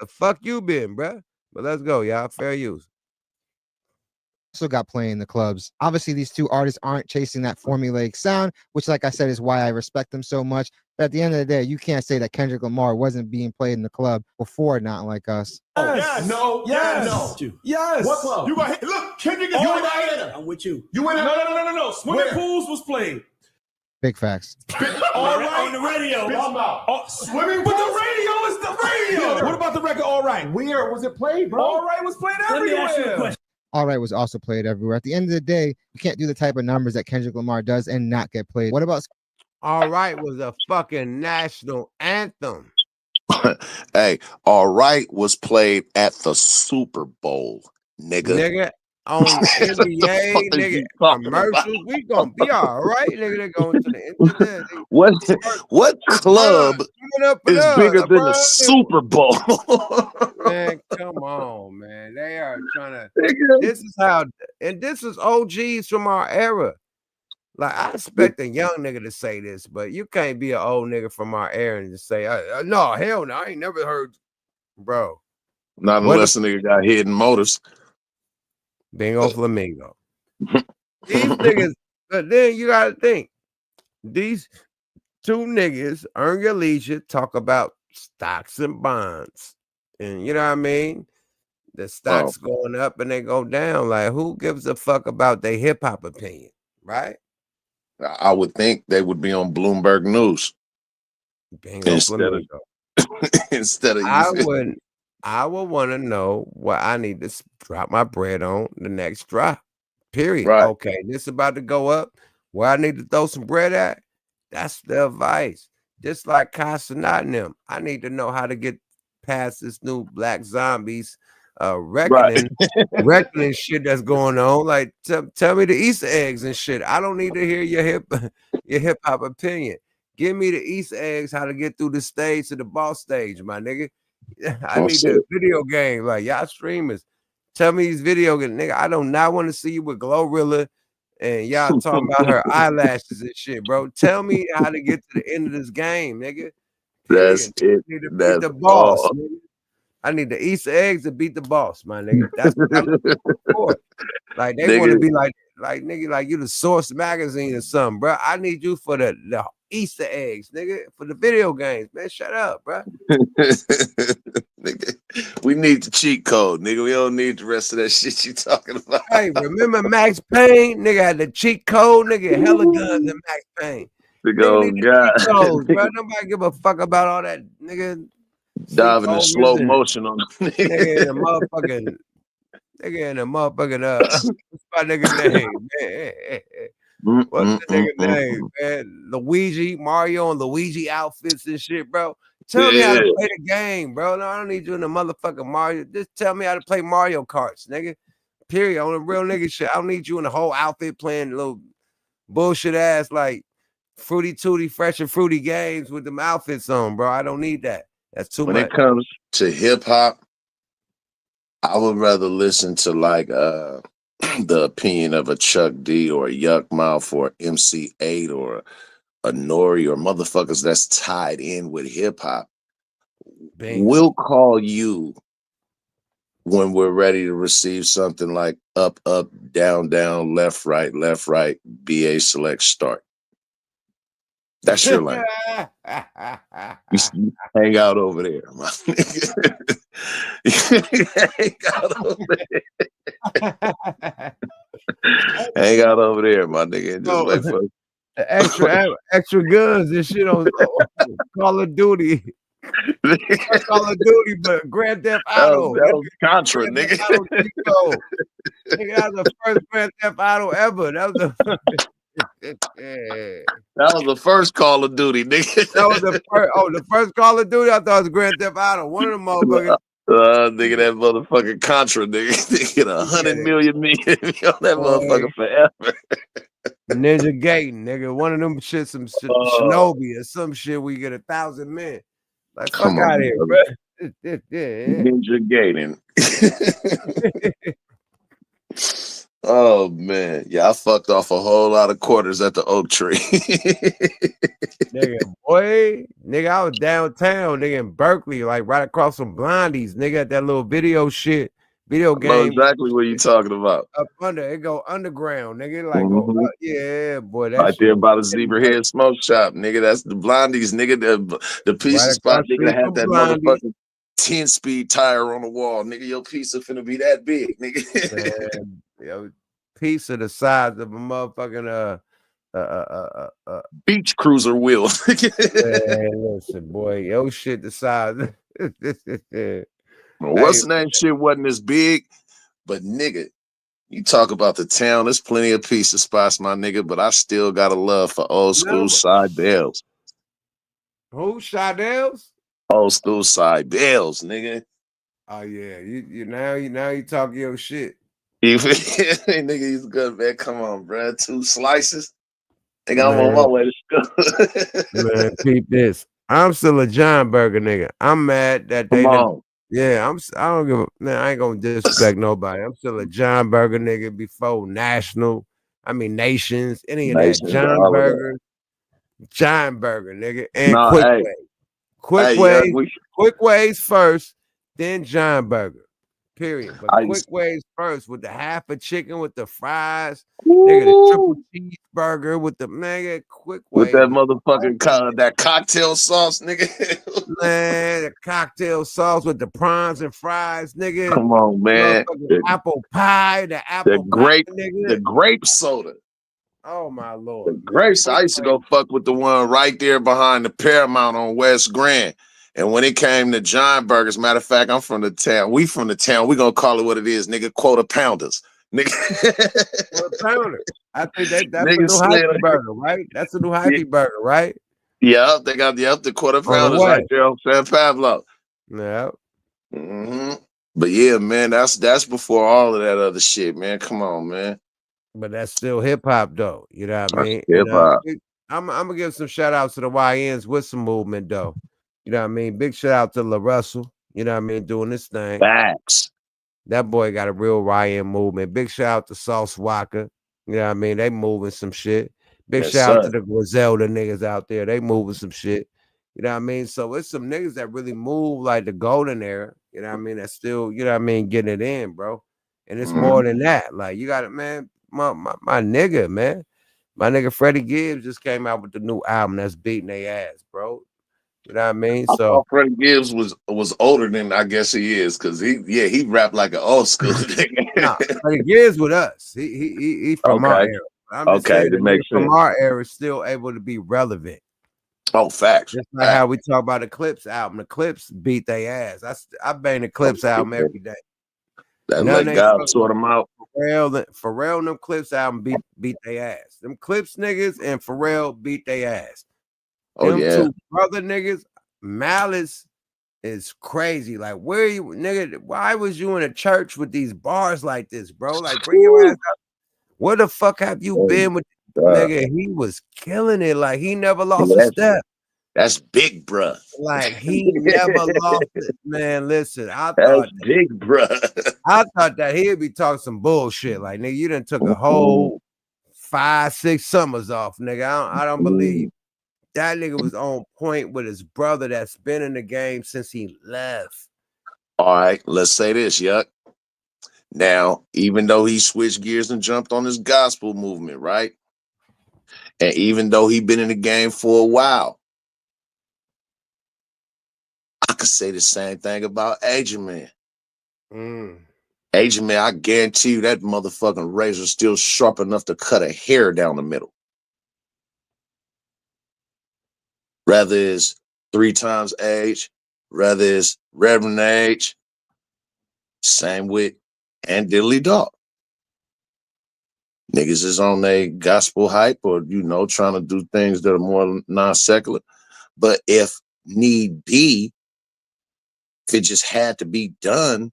Speaker 1: The fuck you been, bruh? But let's go, y'all. Fair use.
Speaker 13: Also got playing in the clubs. Obviously, these two artists aren't chasing that formulaic sound, which, like I said, is why I respect them so much. But at the end of the day, you can't say that Kendrick Lamar wasn't being played in the club before Not Like Us.
Speaker 14: Yes. No. Yes. No. Yes.
Speaker 15: What club?
Speaker 14: You got look, Kendrick is
Speaker 15: All
Speaker 14: going
Speaker 15: right.
Speaker 14: there.
Speaker 15: I'm with you.
Speaker 14: You went
Speaker 15: No. Swimming
Speaker 14: Where?
Speaker 15: pools was played.
Speaker 13: Big facts.
Speaker 15: All right. On the radio.
Speaker 14: Swimming
Speaker 15: But
Speaker 14: pools?
Speaker 15: the radio is the radio.
Speaker 14: What about the record? All right. Where was it played, bro?
Speaker 15: All right was played
Speaker 14: Let me ask you a
Speaker 15: everywhere.
Speaker 14: question.
Speaker 13: All Right was also played everywhere. At the end of the day, you can't do the type of numbers that Kendrick Lamar does and not get played. What about
Speaker 1: All Right was a fucking national anthem.
Speaker 10: Hey, All Right was played at the Super Bowl, nigga.
Speaker 1: Nigga, on NBA, nigga, commercials, we gonna be all right, nigga. They going to the internet.
Speaker 10: What club is bigger than the
Speaker 1: LeBron.
Speaker 10: Super Bowl?
Speaker 1: Man, come on, man. They are trying to. This is how, and this is OGs from our era. Like, I expect a young nigga to say this, but you can't be an old nigga from our era and just say, no, hell no, I ain't never heard, bro.
Speaker 10: Not unless a nigga got hidden motives.
Speaker 1: Bingo flamingo. These niggas, but then you gotta think, these two niggas earn your leisure, talk about stocks and bonds. And you know what I mean? The stocks going up and they go down. Like, who gives a fuck about their hip hop opinion, right?
Speaker 10: I would think they would be on Bloomberg News.
Speaker 1: Bingo flamingo.
Speaker 10: Instead of
Speaker 1: I would want to know what I need to drop my bread on the next drop. Period.
Speaker 10: Right.
Speaker 1: Okay, this about to go up. Where I need to throw some bread at? That's the advice. Just like Casanat and them. I need to know how to get past this new Black Zombies reckoning shit that's going on. Like, tell me the Easter eggs and shit. I don't need to hear your hip hop opinion. Give me the Easter eggs, how to get through the stage to the boss stage, my nigga. I need the video game. Like, y'all streamers, tell me these video games, nigga. I do not want to see you with Glorilla and y'all talking about her eyelashes and shit, bro. Tell me how to get to the end of this game, nigga.
Speaker 10: That's it.
Speaker 1: I need to beat the boss, nigga. I need the Easter eggs to beat the boss, my nigga. That's what I'm looking for. Like, they want to be like nigga, like you the Source magazine or something, bro. I need you for the Easter eggs, nigga, for the video games, man. Shut up, bro.
Speaker 10: Nigga, we need the cheat code, nigga. We don't need the rest of that shit you talking about.
Speaker 1: Hey, remember Max Payne? Nigga had the cheat code, nigga, hella guns in Max Payne.
Speaker 10: Nigga, oh God.
Speaker 1: Codes, bro. Nobody give a fuck about all that, nigga.
Speaker 10: Diving in slow motion on the
Speaker 1: nigga in the motherfucking what's my nigga name, man? What's the nigga name, man? Luigi, Mario and Luigi outfits and shit, bro. Tell me how to play the game, bro. No, I don't need you in the motherfucking Mario. Just tell me how to play Mario Karts, nigga. Period. On the real nigga shit. I don't need you in the whole outfit playing little bullshit ass like Fruity Tooty, Fresh and Fruity games with them outfits on, bro. I don't need that. That's too much.
Speaker 10: When it comes to hip hop, I would rather listen to like the opinion of a Chuck D or a Yuck Mouth or MC8 or a Nori or motherfuckers that's tied in with hip hop. We'll call you when we're ready to receive something like up, up, down, down, left, right, BA select start. That's your lane. You hang out over there, my nigga. Hang out over there. Hang out over there, my nigga. And just wait for
Speaker 1: extra guns and shit on Call of Duty. Call of Duty, but Grand Theft Auto.
Speaker 10: That was Contra, nigga.
Speaker 1: Nigga, that was the first Grand Theft Auto ever. That was
Speaker 10: that was the first Call of Duty, nigga.
Speaker 1: That was the first. Oh, the first Call of Duty. I thought it was Grand Theft Auto. One of them motherfuckers.
Speaker 10: Nigga, that motherfucking Contra, nigga. They get 100 million on that motherfucker forever.
Speaker 1: Ninja Gaiden, nigga. One of them shit, some Shinobi or some shit. We get 1,000 men. Like, fuck out of here, bro.
Speaker 10: Ninja Gaiden. Oh man, yeah, I fucked off a whole lot of quarters at the oak tree.
Speaker 1: Nigga, boy, nigga, I was downtown, nigga, in Berkeley, like right across from Blondies, nigga, at that little video
Speaker 10: I know
Speaker 1: game.
Speaker 10: exactly what you're talking about.
Speaker 1: Up under, it go underground, nigga. Like,
Speaker 10: Mhm.
Speaker 1: yeah, boy, that
Speaker 10: Right there
Speaker 1: shit
Speaker 10: by the
Speaker 1: was
Speaker 10: Zebra Head Smoke Shop, nigga. That's the Blondies, nigga. The pizza
Speaker 1: right
Speaker 10: spot,
Speaker 1: across the
Speaker 10: nigga, that
Speaker 1: street
Speaker 10: had
Speaker 1: from
Speaker 10: that
Speaker 1: Blondie.
Speaker 10: motherfucking 10-speed tire on the wall, nigga. Your pizza finna be that big, nigga.
Speaker 1: Man, yo, piece of the size of a motherfucking
Speaker 10: Beach cruiser wheel.
Speaker 1: man, listen, boy, yo, shit, the size.
Speaker 10: What's the name? Shit wasn't as big, but nigga, you talk about the town. There's plenty of pizza spots, my nigga. But I still got a love for old school side bells.
Speaker 1: Who? Shadell's?
Speaker 10: Old school side bells, nigga.
Speaker 1: Oh yeah, you now you talk your shit.
Speaker 10: You nigga, he's good, man. Come on, bro. 2 slices. Nigga, I'm on my way to school.
Speaker 1: Man, peep this. I'm still a John Burger nigga. I'm mad that they
Speaker 10: Come
Speaker 1: didn't.
Speaker 10: on.
Speaker 1: Yeah, I don't give a man. I ain't gonna disrespect nobody. I'm still a John Burger nigga before National. I mean Nations. Any of that.
Speaker 10: Nations,
Speaker 1: John
Speaker 10: all of that.
Speaker 1: Burger. John Burger, nigga. And
Speaker 10: Nah,
Speaker 1: Quick
Speaker 10: hey.
Speaker 1: Way. Quick
Speaker 10: Hey,
Speaker 1: Ways.
Speaker 10: yeah,
Speaker 1: Quick Ways first, then John Burger. Period. But
Speaker 10: I
Speaker 1: Quick
Speaker 10: used-
Speaker 1: Ways first with the half a chicken with the fries, nigga, the triple cheeseburger with the mega Quick
Speaker 10: with
Speaker 1: Ways.
Speaker 10: that motherfucking that cocktail sauce, nigga.
Speaker 1: Man, the cocktail sauce with the prawns and fries, nigga.
Speaker 10: Come on, man.
Speaker 1: Motherfucking apple pie, the apple
Speaker 10: grape,
Speaker 1: pie, nigga.
Speaker 10: the grape soda.
Speaker 1: Oh my lord.
Speaker 10: The grapes. I used to go fuck with the one right there behind the Paramount on West Grand. And when it came to John Burgers, matter of fact, I'm from the town. We from the town. We gonna call it what it is, nigga. Quarter pounders, nigga.
Speaker 1: Quarter pounder. I think that's a
Speaker 10: Nigga
Speaker 1: new
Speaker 10: slid
Speaker 1: hyphy
Speaker 10: it.
Speaker 1: burger, right? That's a new hyphy burger, right?
Speaker 10: Yeah, they got the quarter pounders
Speaker 1: way.
Speaker 10: right there on San Pablo.
Speaker 1: Yeah.
Speaker 10: But yeah, man, that's before all of that other shit, man. Come on, man.
Speaker 1: But that's still hip hop though. You know what I mean?
Speaker 10: Hip hop.
Speaker 1: I'm gonna give some shout outs to the YNs with some movement though. You know what I mean? Big shout out to La Russell, you know what I mean, doing this thing.
Speaker 10: Facts.
Speaker 1: That boy got a real YN movement. Big shout out to Sauce Walker. You know what I mean? They moving some shit. Big
Speaker 10: Yes,
Speaker 1: shout out
Speaker 10: sir.
Speaker 1: to the Griselda niggas out there. They moving some shit. You know what I mean? So it's some niggas that really move like the golden era. You know what I mean? That's still, you know what I mean, getting it in, bro. And it's more than that. Like you got it, man. My nigga, man. My nigga Freddie Gibbs just came out with the new album that's beating their ass, bro. You know what I mean?
Speaker 10: I
Speaker 1: So
Speaker 10: thought Freddie Gibbs was older than I guess he is, because he rapped like an old school nigga.
Speaker 1: nah, Freddie Gibbs with us. He from our
Speaker 10: Okay.
Speaker 1: era. I'm just
Speaker 10: Okay,
Speaker 1: saying
Speaker 10: that
Speaker 1: that
Speaker 10: makes
Speaker 1: nigga from
Speaker 10: sense.
Speaker 1: our era is still able to be relevant.
Speaker 10: Oh, facts.
Speaker 1: Just like how we talk about the Clips album. The Clips beat their ass. I bang the Clips album every day.
Speaker 10: That
Speaker 1: None
Speaker 10: let
Speaker 1: ain't
Speaker 10: God
Speaker 1: fucking
Speaker 10: sort them out.
Speaker 1: Pharrell and them Clips album beat their ass. Them Clips niggas and Pharrell beat their ass.
Speaker 10: Oh,
Speaker 1: Them
Speaker 10: yeah.
Speaker 1: two brother niggas, Malice is crazy. Like, where you, nigga? Why was you in a church with these bars like this, bro? Like, bring your ass up. Where the fuck have you been with nigga? He was killing it. Like, he never lost a step.
Speaker 10: That's big, bruh.
Speaker 1: Like, he never lost it. Man, listen, I
Speaker 10: That's
Speaker 1: thought
Speaker 10: big, bruh.
Speaker 1: I thought that he'd be talking some bullshit. Like, nigga, you done took a whole 5-6 summers off, nigga. I don't believe that nigga was on point with his brother that's been in the game since he left.
Speaker 10: All right, let's say this, Yuck. Now, even though he switched gears and jumped on this gospel movement, right? And even though he been in the game for a while, I could say the same thing about Agent Man. Agent Man, I guarantee you that motherfucking razor's still sharp enough to cut a hair down the middle. Rather is 3 times age, rather is Reverend Age, same with and Diddley Dog. Niggas is on their gospel hype or, trying to do things that are more non-secular. But if need be, if it just had to be done,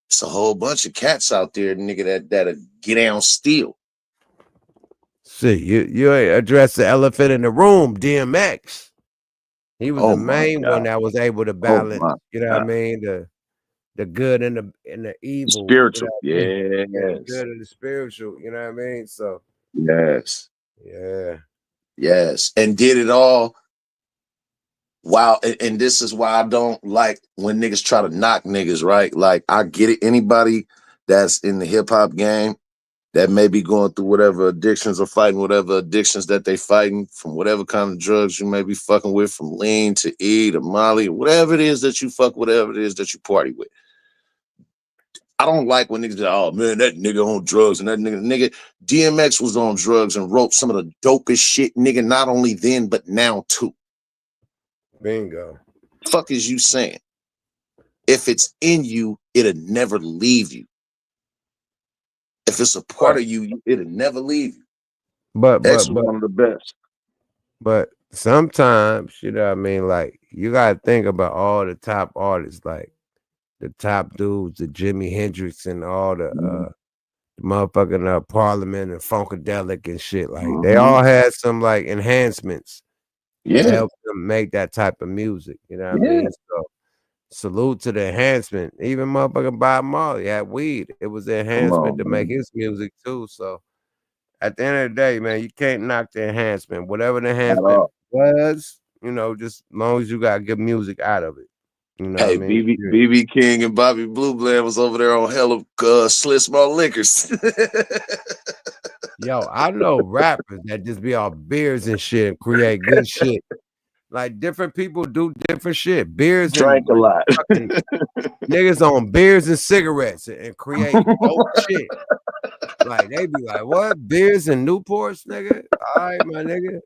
Speaker 10: it's a whole bunch of cats out there, nigga, that'll get down still.
Speaker 1: See, you addressed the elephant in the room, DMX. He was the main one that was able to balance, you know what I mean? the good and the evil.
Speaker 10: Spiritual.
Speaker 1: You know what I mean?
Speaker 10: Yes.
Speaker 1: Yeah, the good and the spiritual. You know what I mean? So
Speaker 10: Yes.
Speaker 1: yeah.
Speaker 10: Yes. And did it all. Wow. And this is why I don't like when niggas try to knock niggas, right? Like, I get it. Anybody that's in the hip hop game that may be going through whatever addictions or fighting whatever addictions that they fighting from whatever kind of drugs you may be fucking with, from lean to E to Molly, whatever it is that you fuck, whatever it is that you party with. I don't like when niggas say, oh man, that nigga on drugs and that nigga DMX was on drugs and wrote some of the dopest shit, nigga, not only then, but now too.
Speaker 1: Bingo.
Speaker 10: Fuck is you saying? If it's in you, it'll never leave you. If it's a part of you, it'll never leave you.
Speaker 1: But
Speaker 10: one of the best.
Speaker 1: But sometimes, you know what I mean, like you gotta think about all the top artists, like the top dudes, the Jimi Hendrix and all the motherfucking Parliament and Funkadelic and shit. Like they all had some like enhancements that helped them make that type of music. You know what I mean? So salute to the enhancement. Even motherfucking Bob Marley had weed. It was the enhancement to make his music too. So at the end of the day, man, you can't knock the enhancement. Whatever the enhancement was, you know, just as long as you got good music out of it. You know
Speaker 10: Hey,
Speaker 1: what I mean?
Speaker 10: BB King and Bobby Blue Bland was over there on hell of Slit Small Liquors.
Speaker 1: Yo, I know rappers that just be all beers and shit and create good shit. Like different people do different shit. Beers
Speaker 10: Drank
Speaker 1: and
Speaker 10: a lot.
Speaker 1: Niggas on beers and cigarettes and create dope shit. Like they be like, what? Beers and Newports, nigga? All right, my nigga.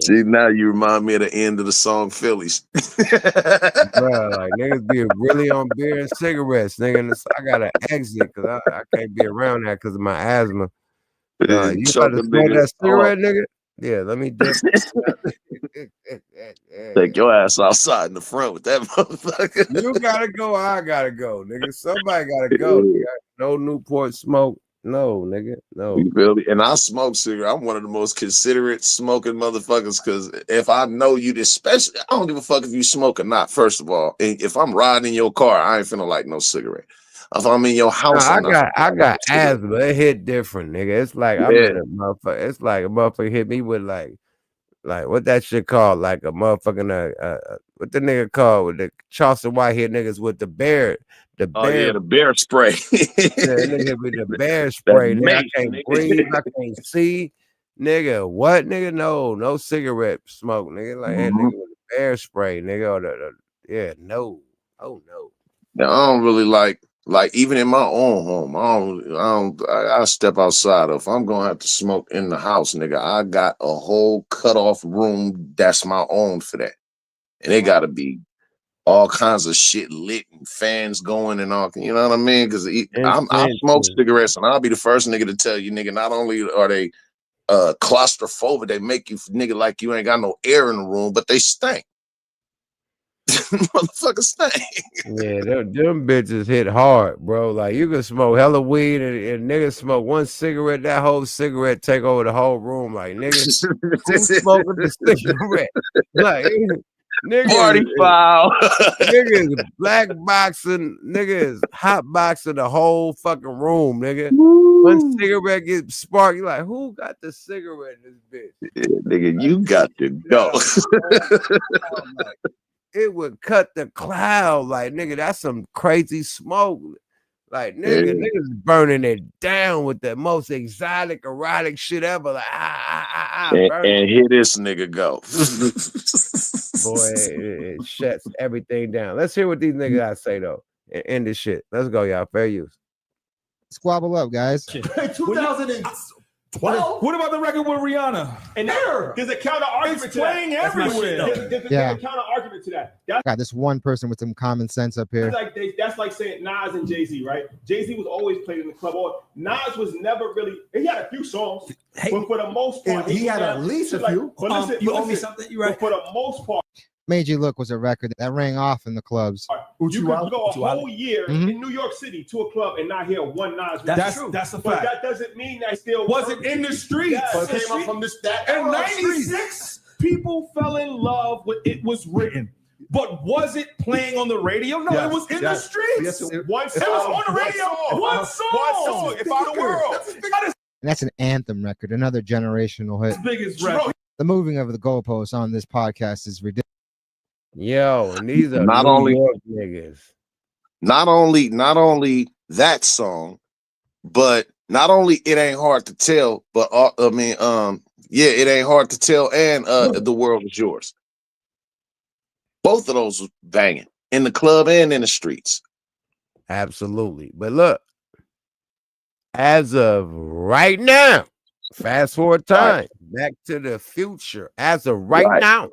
Speaker 10: See, now you remind me of the end of the song Phillies.
Speaker 1: Bro, like niggas be really on beer and cigarettes, nigga. And I gotta exit because I can't be around that because of my asthma. You about to smoke that cigarette, nigga? Yeah, let me dip.
Speaker 10: Take your ass outside in the front with that motherfucker.
Speaker 1: You gotta go, I gotta go, nigga. Somebody gotta go. Nigga. No Newport smoke. No, nigga. No.
Speaker 10: You feel me? And I smoke cigarette. I'm one of the most considerate smoking motherfuckers because if I know you, especially, I don't give a fuck if you smoke or not, first of all. And if I'm riding in your car, I ain't finna like no cigarette. If I'm in your house,
Speaker 1: I got asthma. It hit different, nigga. It's like I'm in a motherfucker. It's like a motherfucker hit me with like what that shit called? Like a motherfucking what the nigga called with the Charleston White hit niggas with the bear. The
Speaker 10: bear spray.
Speaker 1: Nigga with the bear spray. Nigga, I can't breathe. I can't see. Nigga, what? Nigga, no cigarette smoke. Nigga, like that nigga with the bear spray. Nigga, no. Oh no.
Speaker 10: Now, I don't really like even in my own home, I step outside. If I'm gonna have to smoke in the house, nigga, I got a whole cutoff room that's my own for that. And it gotta be all kinds of shit lit and fans going and all, you know what I mean? Because I smoke cigarettes and I'll be the first nigga to tell you, nigga, not only are they claustrophobic, they make you nigga like you ain't got no air in the room, but they stink. Motherfucker stink.
Speaker 1: Yeah, them bitches hit hard, bro. Like you can smoke hella weed and niggas smoke one cigarette, that whole cigarette take over the whole room. Like niggas who's smoking the cigarette. Like niggas
Speaker 10: party foul.
Speaker 1: Niggas black boxing, niggas hot boxing the whole fucking room, nigga. One cigarette gets sparked. You like, who got the cigarette in this bitch?
Speaker 10: Yeah, nigga, you got to go.
Speaker 1: It would cut the cloud, like nigga. That's some crazy smoke, like nigga. Niggas burning it down with the most exotic, erotic shit ever. Like
Speaker 10: and here this nigga go.
Speaker 1: Boy, it shuts everything down. Let's hear what these niggas gotta say though. And end this shit. Let's go, y'all. Fair use.
Speaker 13: Squabble up, guys.
Speaker 14: 2012.
Speaker 9: What about the record with Rihanna?
Speaker 14: And there's a counter argument.
Speaker 9: It's playing everywhere.
Speaker 14: There's a counter argument to that.
Speaker 13: Got this one person with some common sense up here.
Speaker 14: That's like saying Nas and Jay-Z, right? Jay-Z was always played in the club. Or Nas was never really. He had a few songs, but for the most part,
Speaker 16: he had at least a few.
Speaker 14: But listen,
Speaker 11: you owe me something. You right?
Speaker 14: For the most part.
Speaker 13: Made You Look was a record that rang off in the clubs.
Speaker 14: You could go a whole year in New York City to a club and not hear one Nas.
Speaker 11: That's true.
Speaker 14: That's a fact. But that doesn't mean that still
Speaker 9: wasn't in the streets.
Speaker 14: It came up from that
Speaker 9: in '96. People fell in love with It Was Written. But was it playing on the radio? No, it was in the streets.
Speaker 14: It
Speaker 9: was on the radio. One song. If I'm the world.
Speaker 13: And that's an anthem record, another generational hit.
Speaker 9: Biggest record.
Speaker 13: The moving of the goalposts on this podcast is ridiculous.
Speaker 1: Yo, and these are
Speaker 10: Not
Speaker 1: New
Speaker 10: only-
Speaker 1: York niggas.
Speaker 10: Not only that song, but not only It Ain't Hard to Tell, but It Ain't Hard to Tell and The World Is Yours. Both of those was banging in the club and in the streets.
Speaker 1: Absolutely. But look, as of right now, fast forward time, Back to the Future. As of right now.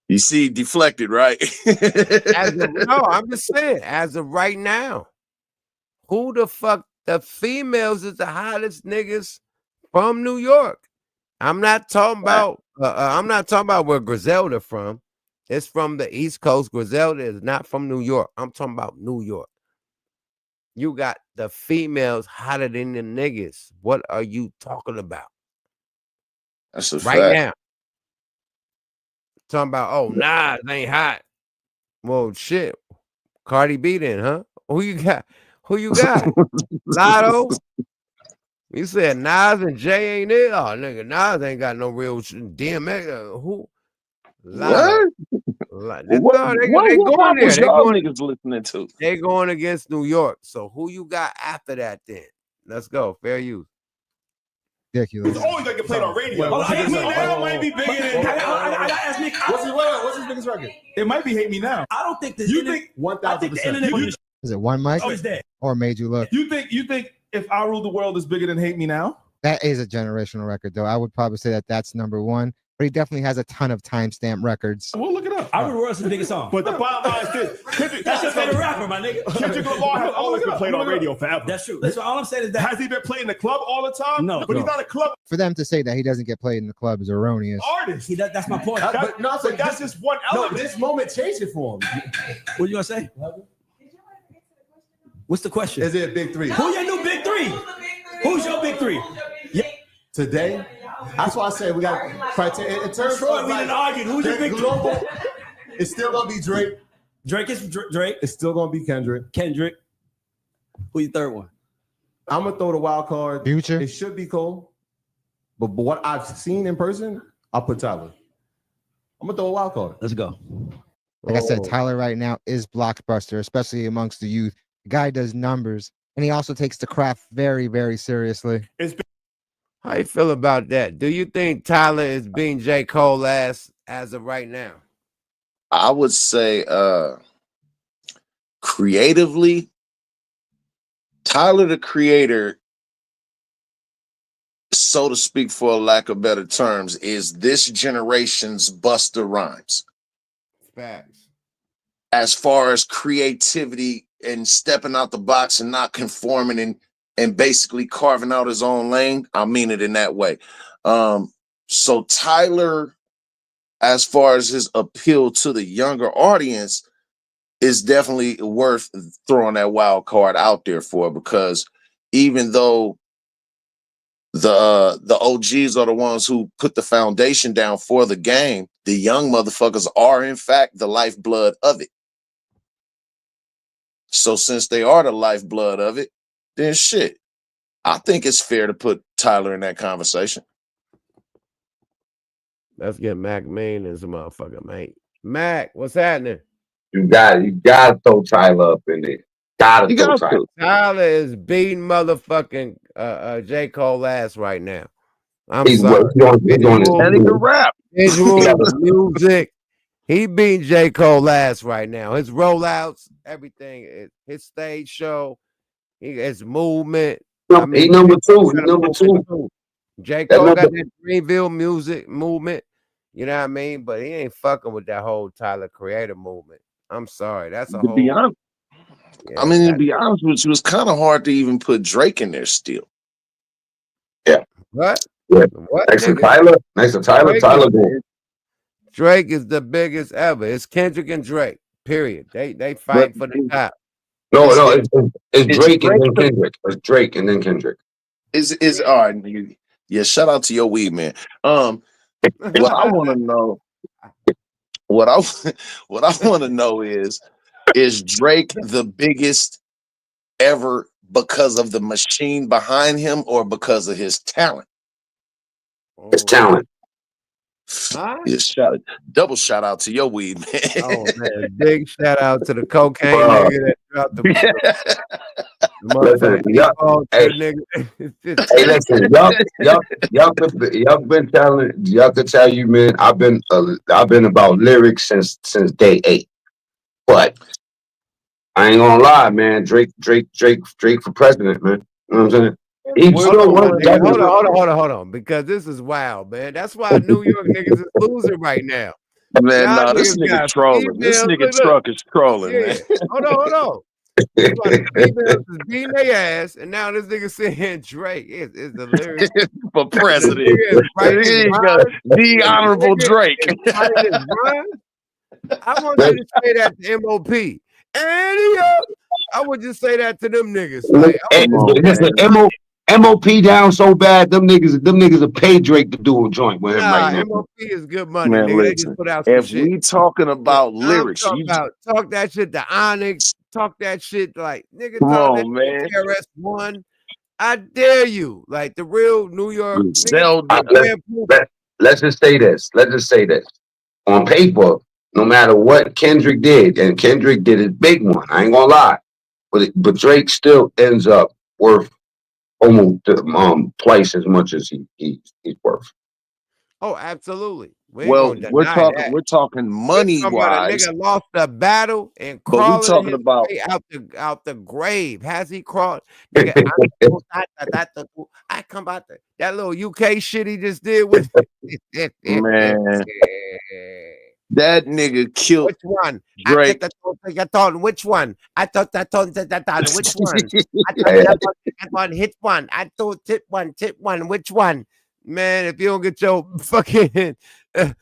Speaker 10: You see, deflected, right?
Speaker 1: No, I'm just saying, as of right now, who the fuck, the females is the hottest niggas from New York. I'm not talking about where Griselda from. It's from the East Coast. Griselda is not from New York. I'm talking about New York. You got the females hotter than the niggas. What are you talking about?
Speaker 10: That's a
Speaker 1: right
Speaker 10: fact.
Speaker 1: now. Talking about, oh, Nas ain't hot. Well, shit. Cardi B then, huh? Who you got? Lotto? You said Nas and Jay ain't it? Oh, nigga, Nas ain't got no real DMX. Who? Lotto.
Speaker 10: What
Speaker 1: They going there. They
Speaker 10: y'all
Speaker 1: going,
Speaker 10: niggas listening to?
Speaker 1: they going against New York. So who you got after that then? Let's go. Fair use.
Speaker 13: Ridiculous.
Speaker 14: It's always gonna get played on radio.
Speaker 9: Hate Me Now might be bigger than.
Speaker 11: I gotta ask Nick.
Speaker 14: What's his biggest record?
Speaker 9: It might be Hate Me Now.
Speaker 11: I don't think
Speaker 9: You think
Speaker 14: 1,000%.
Speaker 13: Is it One Mic
Speaker 11: Oh, he's dead.
Speaker 13: or Made You Look?
Speaker 9: You think If I Rule the World is bigger than Hate Me Now?
Speaker 13: That is a generational record, though. I would probably say that that's number one. But he definitely has a ton of timestamp records.
Speaker 9: We'll look it up.
Speaker 11: I Rule the World is his biggest song.
Speaker 14: But the bottom line is this:
Speaker 11: That's your favorite rapper, my nigga.
Speaker 14: Kendrick Lamar has always been played on radio forever.
Speaker 11: That's true. Listen, all I'm saying is that
Speaker 14: Has he been played in the club all the time?
Speaker 11: No.
Speaker 14: But he's not a club
Speaker 13: For them to say that he doesn't get played in the club is erroneous.
Speaker 14: artist.
Speaker 11: that's my point.
Speaker 14: But that's just one element.
Speaker 16: This moment changed it for him.
Speaker 11: What you gonna say? What's the question?
Speaker 16: Is it a big three?
Speaker 11: Who your new big three? Who's your big three? Yeah.
Speaker 16: Today? That's why I say we got criteria. In terms
Speaker 11: Troy,
Speaker 16: of
Speaker 11: we didn't argue. Who's your big
Speaker 16: global, it's still gonna be Drake.
Speaker 11: Drake is Drake.
Speaker 16: It's still gonna be Kendrick.
Speaker 11: Who your third one?
Speaker 16: I'm gonna throw the wild card.
Speaker 13: Future.
Speaker 16: It should be Cole, but what I've seen in person, I'll put Tyler. I'm gonna throw a wild card.
Speaker 11: Let's go.
Speaker 13: Like I said, Tyler right now is blockbuster, especially amongst the youth. The guy does numbers, and he also takes the craft very, very seriously.
Speaker 1: How you feel about that? Do you think Tyler is beating J. Cole as of right now?
Speaker 10: I would say creatively, Tyler the Creator, so to speak, for a lack of better terms, is this generation's Busta Rhymes.
Speaker 1: Facts.
Speaker 10: As far as creativity and stepping out the box and not conforming and basically carving out his own lane, I mean it in that way. So Tyler, as far as his appeal to the younger audience, is definitely worth throwing that wild card out there for, because even though the OGs are the ones who put the foundation down for the game, the young motherfuckers are in fact the lifeblood of it. So since they are the lifeblood of it, then shit, I think it's fair to put Tyler in that conversation.
Speaker 1: Let's get Mac Main as a motherfucker, mate. Mac, what's happening?
Speaker 17: You gotta throw Tyler up in there. Gotta throw Tyler.
Speaker 1: Tyler is beating motherfucking J. Cole ass right now. I'm
Speaker 17: He's
Speaker 1: sorry.
Speaker 17: doing his
Speaker 10: rap.
Speaker 1: Visual music. He beating J. Cole ass right now. His rollouts, everything, his stage show, his movement.
Speaker 17: He number two.
Speaker 1: J. Cole got that Greenville music movement. You know what I mean? But he ain't fucking with that whole Tyler Creator movement. I'm sorry. That's a
Speaker 10: To
Speaker 1: whole.
Speaker 10: be honest,
Speaker 1: Yeah,
Speaker 10: I mean, to be honest with you, it was kind of hard to even put Drake in there still.
Speaker 17: Yeah.
Speaker 1: What?
Speaker 17: Yeah.
Speaker 1: What?
Speaker 17: Next to
Speaker 1: nigga?
Speaker 17: Tyler, Tyler goes.
Speaker 1: Drake is the biggest ever. It's Kendrick and Drake. Period. They fight for the top.
Speaker 17: No, it's Drake and then Kendrick. It's Drake and then Kendrick.
Speaker 10: Is all right, nigga. Yeah, shout out to your weed man. What I want to know, What I want to know is Drake the biggest ever because of the machine behind him or because of his talent?
Speaker 17: It's talent.
Speaker 1: Huh?
Speaker 10: Yeah, double shout out to your weed, man.
Speaker 1: Oh man, big shout out to the cocaine
Speaker 17: Bruh.
Speaker 1: nigga that dropped the
Speaker 17: Listen,
Speaker 1: motherfucking
Speaker 17: y'all,
Speaker 1: meatball
Speaker 17: hey,
Speaker 1: to the nigga.
Speaker 17: hey, listen, y'all been telling, y'all could tell you, man. I've been about lyrics since day 8, but I ain't gonna lie, man. Drake for president, man. You know what I'm saying? He
Speaker 1: Hold
Speaker 17: still
Speaker 1: on,
Speaker 17: one.
Speaker 1: nigga. Hold on, because this is wild, man. That's why New York niggas is losing right now.
Speaker 10: Man,
Speaker 1: Y'all
Speaker 10: no, this
Speaker 1: niggas
Speaker 10: nigga
Speaker 1: got
Speaker 10: trolling. This
Speaker 1: females.
Speaker 10: nigga
Speaker 1: Look.
Speaker 10: truck is trolling,
Speaker 1: Yeah,
Speaker 10: man.
Speaker 1: hold on. That's why the females is beating their ass, and now this nigga saying Drake is the lyrics
Speaker 10: For president.
Speaker 1: The nigga is writing his
Speaker 10: Here you go.
Speaker 1: rhymes.
Speaker 10: The honorable
Speaker 1: nigga
Speaker 10: Drake.
Speaker 1: is writing his rhymes. I want you to say that to MOP. I would just say that to them niggas. Like,
Speaker 17: Listen, MOP down so bad, them niggas will pay Drake to do a joint with him right now.
Speaker 1: MOP is good money,
Speaker 10: Man,
Speaker 1: nigga. They
Speaker 10: listen,
Speaker 1: just put out some
Speaker 10: if
Speaker 1: shit.
Speaker 10: we talking about lyrics,
Speaker 1: I'm talking about talk that shit to Onyx, talk that shit like nigga
Speaker 10: Come
Speaker 1: talk
Speaker 10: on,
Speaker 1: that shit to KRS-One. I dare you. Like the real New York nigga.
Speaker 17: Let's just say this. On paper, no matter what Kendrick did, and Kendrick did his big one, I ain't gonna lie, but Drake still ends up worth almost twice as much as he's worth.
Speaker 1: Oh, absolutely.
Speaker 10: Well, we're talking money
Speaker 1: talking about a
Speaker 10: wise.
Speaker 1: nigga lost the battle and
Speaker 10: But we
Speaker 1: crawling
Speaker 10: talking
Speaker 1: his
Speaker 10: about
Speaker 1: way out the grave. Has he crawled? Nigga, I come out that little UK shit he just did with
Speaker 10: man. That nigga killed
Speaker 1: which one?
Speaker 10: Drake.
Speaker 1: I thought which one? I thought which one? I thought that one hit one. I thought tip one. Which one? Man, if you don't get your fucking the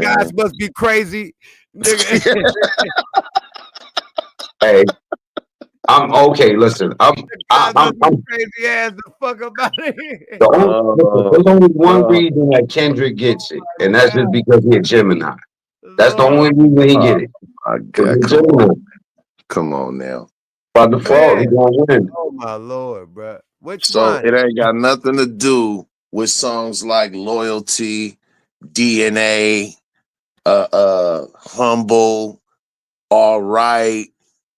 Speaker 1: guys must be crazy, nigga.
Speaker 17: Hey, I'm okay. Listen, I'm
Speaker 1: crazy ass the fuck about it.
Speaker 17: There's only one reason that Kendrick gets it, and that's just because he's a Gemini. That's the only reason he get it.
Speaker 10: My God, come on now.
Speaker 17: By default, he gonna win.
Speaker 1: Oh my lord, bro. Which
Speaker 10: So
Speaker 1: one?
Speaker 10: it ain't got nothing to do with songs like Loyalty, DNA, Humble, All Right.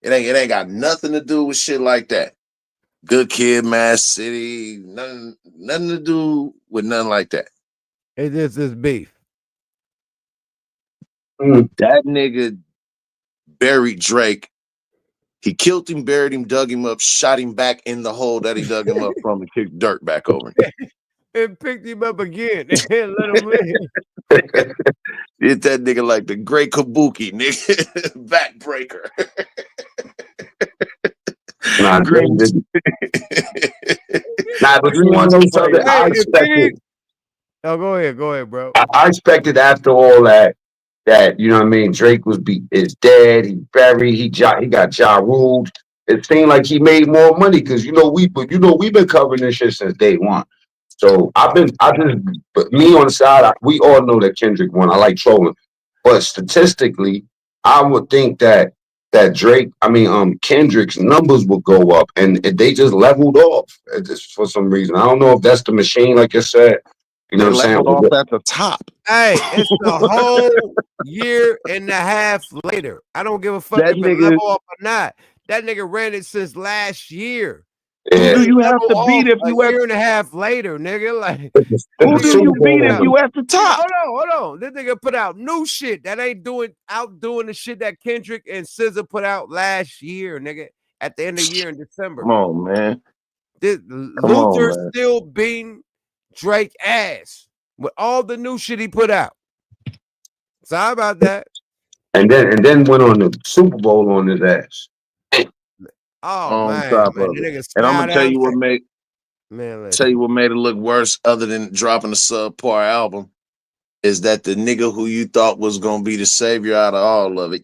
Speaker 10: It ain't got nothing to do with shit like that. Good Kid, Mad City, nothing to do with nothing like that.
Speaker 1: It just is beef.
Speaker 10: That nigga buried Drake. He killed him, buried him, dug him up, shot him back in the hole that he dug him up from, and kicked dirt back over him.
Speaker 1: And picked him up again and let him live.
Speaker 10: Hit that nigga like the great Kabuki, nigga. Backbreaker.
Speaker 17: But you want to know something? I expected.
Speaker 1: Oh, go ahead, bro.
Speaker 17: I expected after all that you know what I mean. Drake is dead. He buried. He got Ja Ruled. It seemed like he made more money because we've been covering this shit since day one. So but me on the side, we all know that Kendrick won. I like trolling, but statistically, I would think that Kendrick's numbers would go up, and they just leveled off just for some reason. I don't know if that's the machine, like you said. You know what I'm saying?
Speaker 10: Off at the top.
Speaker 1: Hey, it's a whole year and a half later. I don't give a fuck if it level up or not. That nigga ran it since last year.
Speaker 17: Yeah.
Speaker 10: Who do you have to beat if you
Speaker 1: a year and a half later, nigga? Like,
Speaker 10: who do you beat if you at the top?
Speaker 1: Hold on. This nigga put out new shit that ain't outdoing the shit that Kendrick and SZA put out last year, nigga. At the end of the year in December.
Speaker 10: Come on, man.
Speaker 1: Luther still beating Drake ass with all the new shit he put out. Sorry about that.
Speaker 17: And then went on the Super Bowl on his ass.
Speaker 1: Oh man,
Speaker 10: and I'm gonna tell you what made it look worse, other than dropping a subpar album, is that the nigga who you thought was gonna be the savior out of all of it,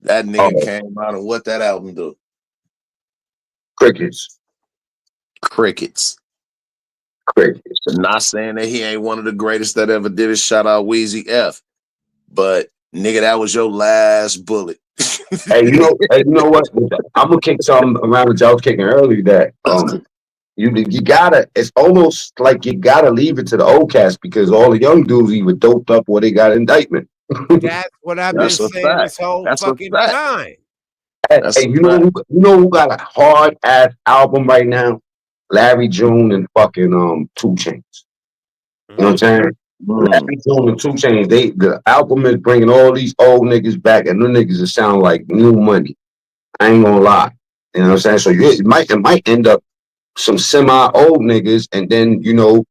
Speaker 10: that nigga came out, and what that album do?
Speaker 17: Crickets. Crickets.
Speaker 10: Not saying that he ain't one of the greatest that ever did it. Shout out Weezy F. But nigga, that was your last bullet.
Speaker 17: Hey, you know what? I'm gonna kick something around that y'all was kicking earlier that you gotta. It's almost like you gotta leave it to the old cats because all the young dudes either doped up or they got indictment.
Speaker 1: That's what I've been
Speaker 10: That's a
Speaker 1: saying this
Speaker 10: fact.
Speaker 1: whole
Speaker 10: That's a
Speaker 1: fucking
Speaker 10: fact.
Speaker 1: time.
Speaker 17: Hey,
Speaker 10: That's a
Speaker 17: you know who got a hard ass album right now? Larry June and fucking 2 Chainz. You know what I'm saying? Larry June and 2 Chainz. The album is bringing all these old niggas back, and them niggas that sound like new money. I ain't gonna lie. You know what I'm saying? So it might end up some semi-old niggas, and then the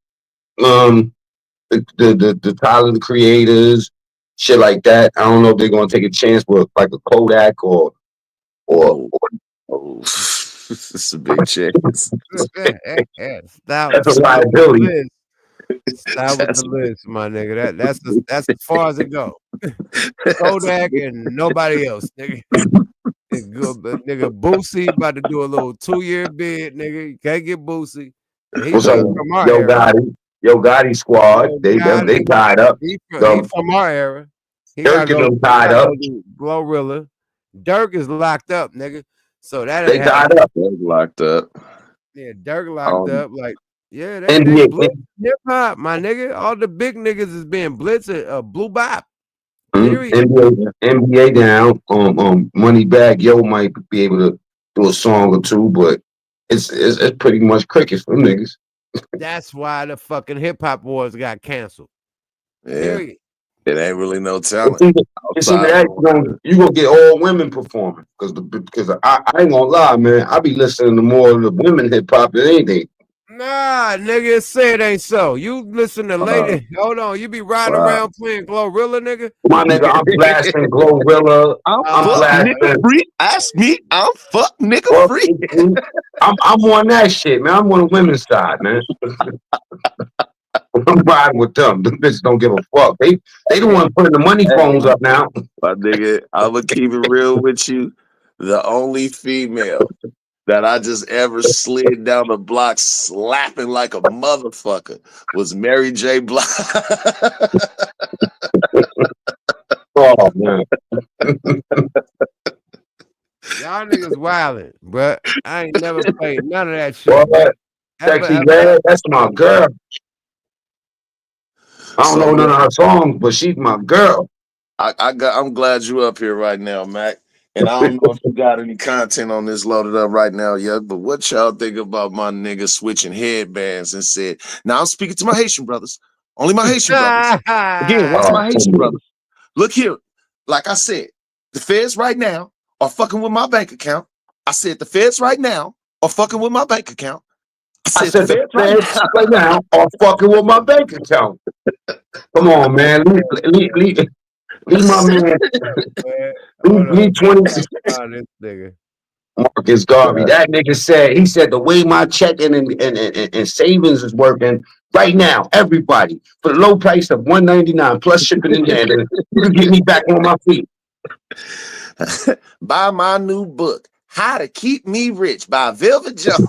Speaker 17: Tyler the Creators, shit like that. I don't know if they're gonna take a chance with like a Kodak or
Speaker 10: it's a big chance.
Speaker 1: That's
Speaker 17: a liability.
Speaker 1: Stop with the list, my nigga. That's as far as it go. Kodak and nobody else, nigga. Nigga Boosie about to do a little 2-year bid, nigga. You can't get Boosie.
Speaker 17: What's up, Yo Gotti squad? They tied up.
Speaker 1: He from our era.
Speaker 17: Dirk and them tied up.
Speaker 1: Glorilla. Dirk is locked up, nigga. So that
Speaker 17: they tied up.
Speaker 10: Dirk locked up.
Speaker 1: Yeah, Dirk locked up. Like, yeah, that
Speaker 17: NBA,
Speaker 1: blitz hip hop, my nigga. All the big niggas is being blitzed. Blue bop.
Speaker 17: NBA down. Moneybag Yo might be able to do a song or two, but it's pretty much crickets for them niggas.
Speaker 1: That's why the fucking hip hop wars got canceled.
Speaker 10: Yeah.
Speaker 1: Period.
Speaker 10: It ain't really no talent.
Speaker 17: You gonna get all women performing because I ain't gonna lie, man. I be listening to more of the women hip hop than anything.
Speaker 1: Nah, nigga, say it ain't so. You listen to lady. Hold on, you be riding around playing Glorilla, nigga.
Speaker 17: My nigga, I'm blasting Glorilla.
Speaker 10: I'm blasting. Nigga free. Ask me. I'm fuck nigga free.
Speaker 17: I'm on that shit, man. I'm on the women's side, man. I'm riding with them. The bitches don't give a fuck. They the one putting the money phones up now.
Speaker 10: My nigga, I'ma keep it real with you. The only female that I just ever slid down the block slapping like a motherfucker was Mary J. Blige.
Speaker 17: Oh man.
Speaker 1: Y'all niggas wildin', bruh. I ain't never played none of that shit.
Speaker 17: Well, Sexy Red, that's my girl. I don't know none of her songs, but she's my girl.
Speaker 10: I'm glad you up here right now, Mac. And I don't know if you got any content on this loaded up right now, Yug, but what y'all think about my nigga switching headbands and said, now I'm speaking to my Haitian brothers. Only my Haitian brothers. Again, what's my Haitian brothers? Look here. Like I said, the feds right now are fucking with my bank account. I said the feds right now are fucking with my bank account.
Speaker 17: I said the feds right now are fucking with my bank account. Come on, man. Leave my man. Leave 26.
Speaker 1: This nigga.
Speaker 17: Marcus Garvey. That nigga said, he said the way my checking and savings is working right now, everybody, for the low price of $199 plus shipping and handling, you can get me back on my feet.
Speaker 10: Buy my new book, How to Keep Me Rich by Velvet Jones.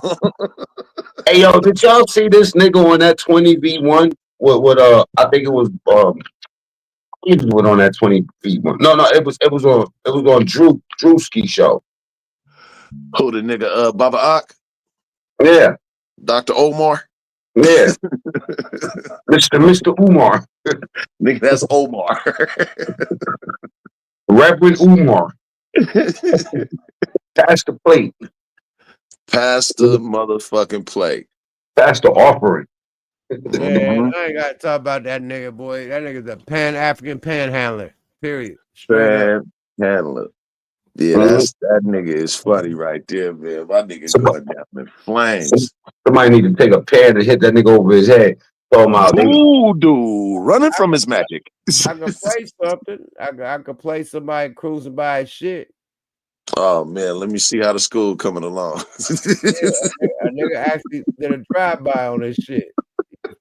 Speaker 17: Hey yo, did y'all see this nigga on that 20v1? With I think it was he was on that 20v1. No, it was on Drewski show.
Speaker 10: Who the nigga? Baba Ak?
Speaker 17: Yeah.
Speaker 10: Dr. Omar?
Speaker 17: Yeah. Mr. Umar.
Speaker 10: Nigga, that's Omar.
Speaker 17: Reverend Umar. Pass the plate.
Speaker 10: Pass the motherfucking plate.
Speaker 17: Pass the offering.
Speaker 1: Man, I ain't got to talk about that nigga, boy. That nigga's a Pan-African panhandler. Period.
Speaker 10: Panhandler. Yeah, that nigga is funny right there, man. My nigga going down in flames.
Speaker 17: Somebody need to take a pad and hit that nigga over his head.
Speaker 10: Voodoo, running from his magic.
Speaker 1: I can play something. I could play somebody cruising by his shit.
Speaker 10: Oh man, let me see how the school coming along.
Speaker 1: A nigga actually did a drive-by on this shit.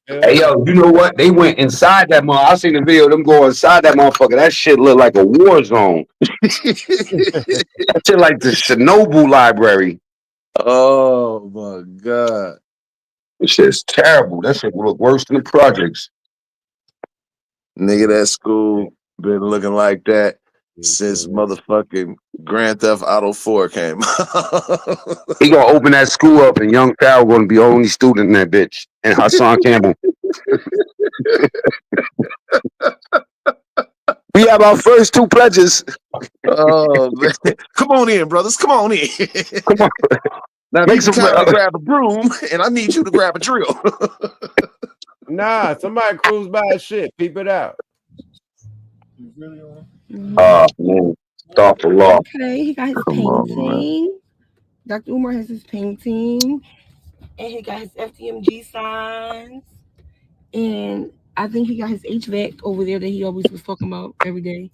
Speaker 17: Hey yo, you know what? They went inside that motherfucker. I seen the video of them go inside that motherfucker. That shit looked like a war zone. That shit like the Chernobyl library.
Speaker 10: Oh my god.
Speaker 17: This shit's terrible. That shit look worse than the projects.
Speaker 10: Nigga, that school been looking like that since motherfucking Grand Theft Auto 4 came out.
Speaker 17: He gonna open that school up, and Young Thao gonna be the only student in that bitch, and Hassan Campbell. We have our first 2 pledges.
Speaker 10: Oh man, come on in, brothers. Come on in.
Speaker 17: Come on.
Speaker 10: Now,
Speaker 17: Make
Speaker 10: make some
Speaker 17: some
Speaker 10: time to grab a broom, and I need you to grab a drill.
Speaker 1: Nah, somebody cruise by his shit. Peep it out.
Speaker 17: Man, stop the law.
Speaker 18: Okay, he got his
Speaker 17: Come on,
Speaker 18: painting. Dr. Umar has his painting, and he got his FDMG signs, and I think he got his HVAC over there that he always was talking about every day.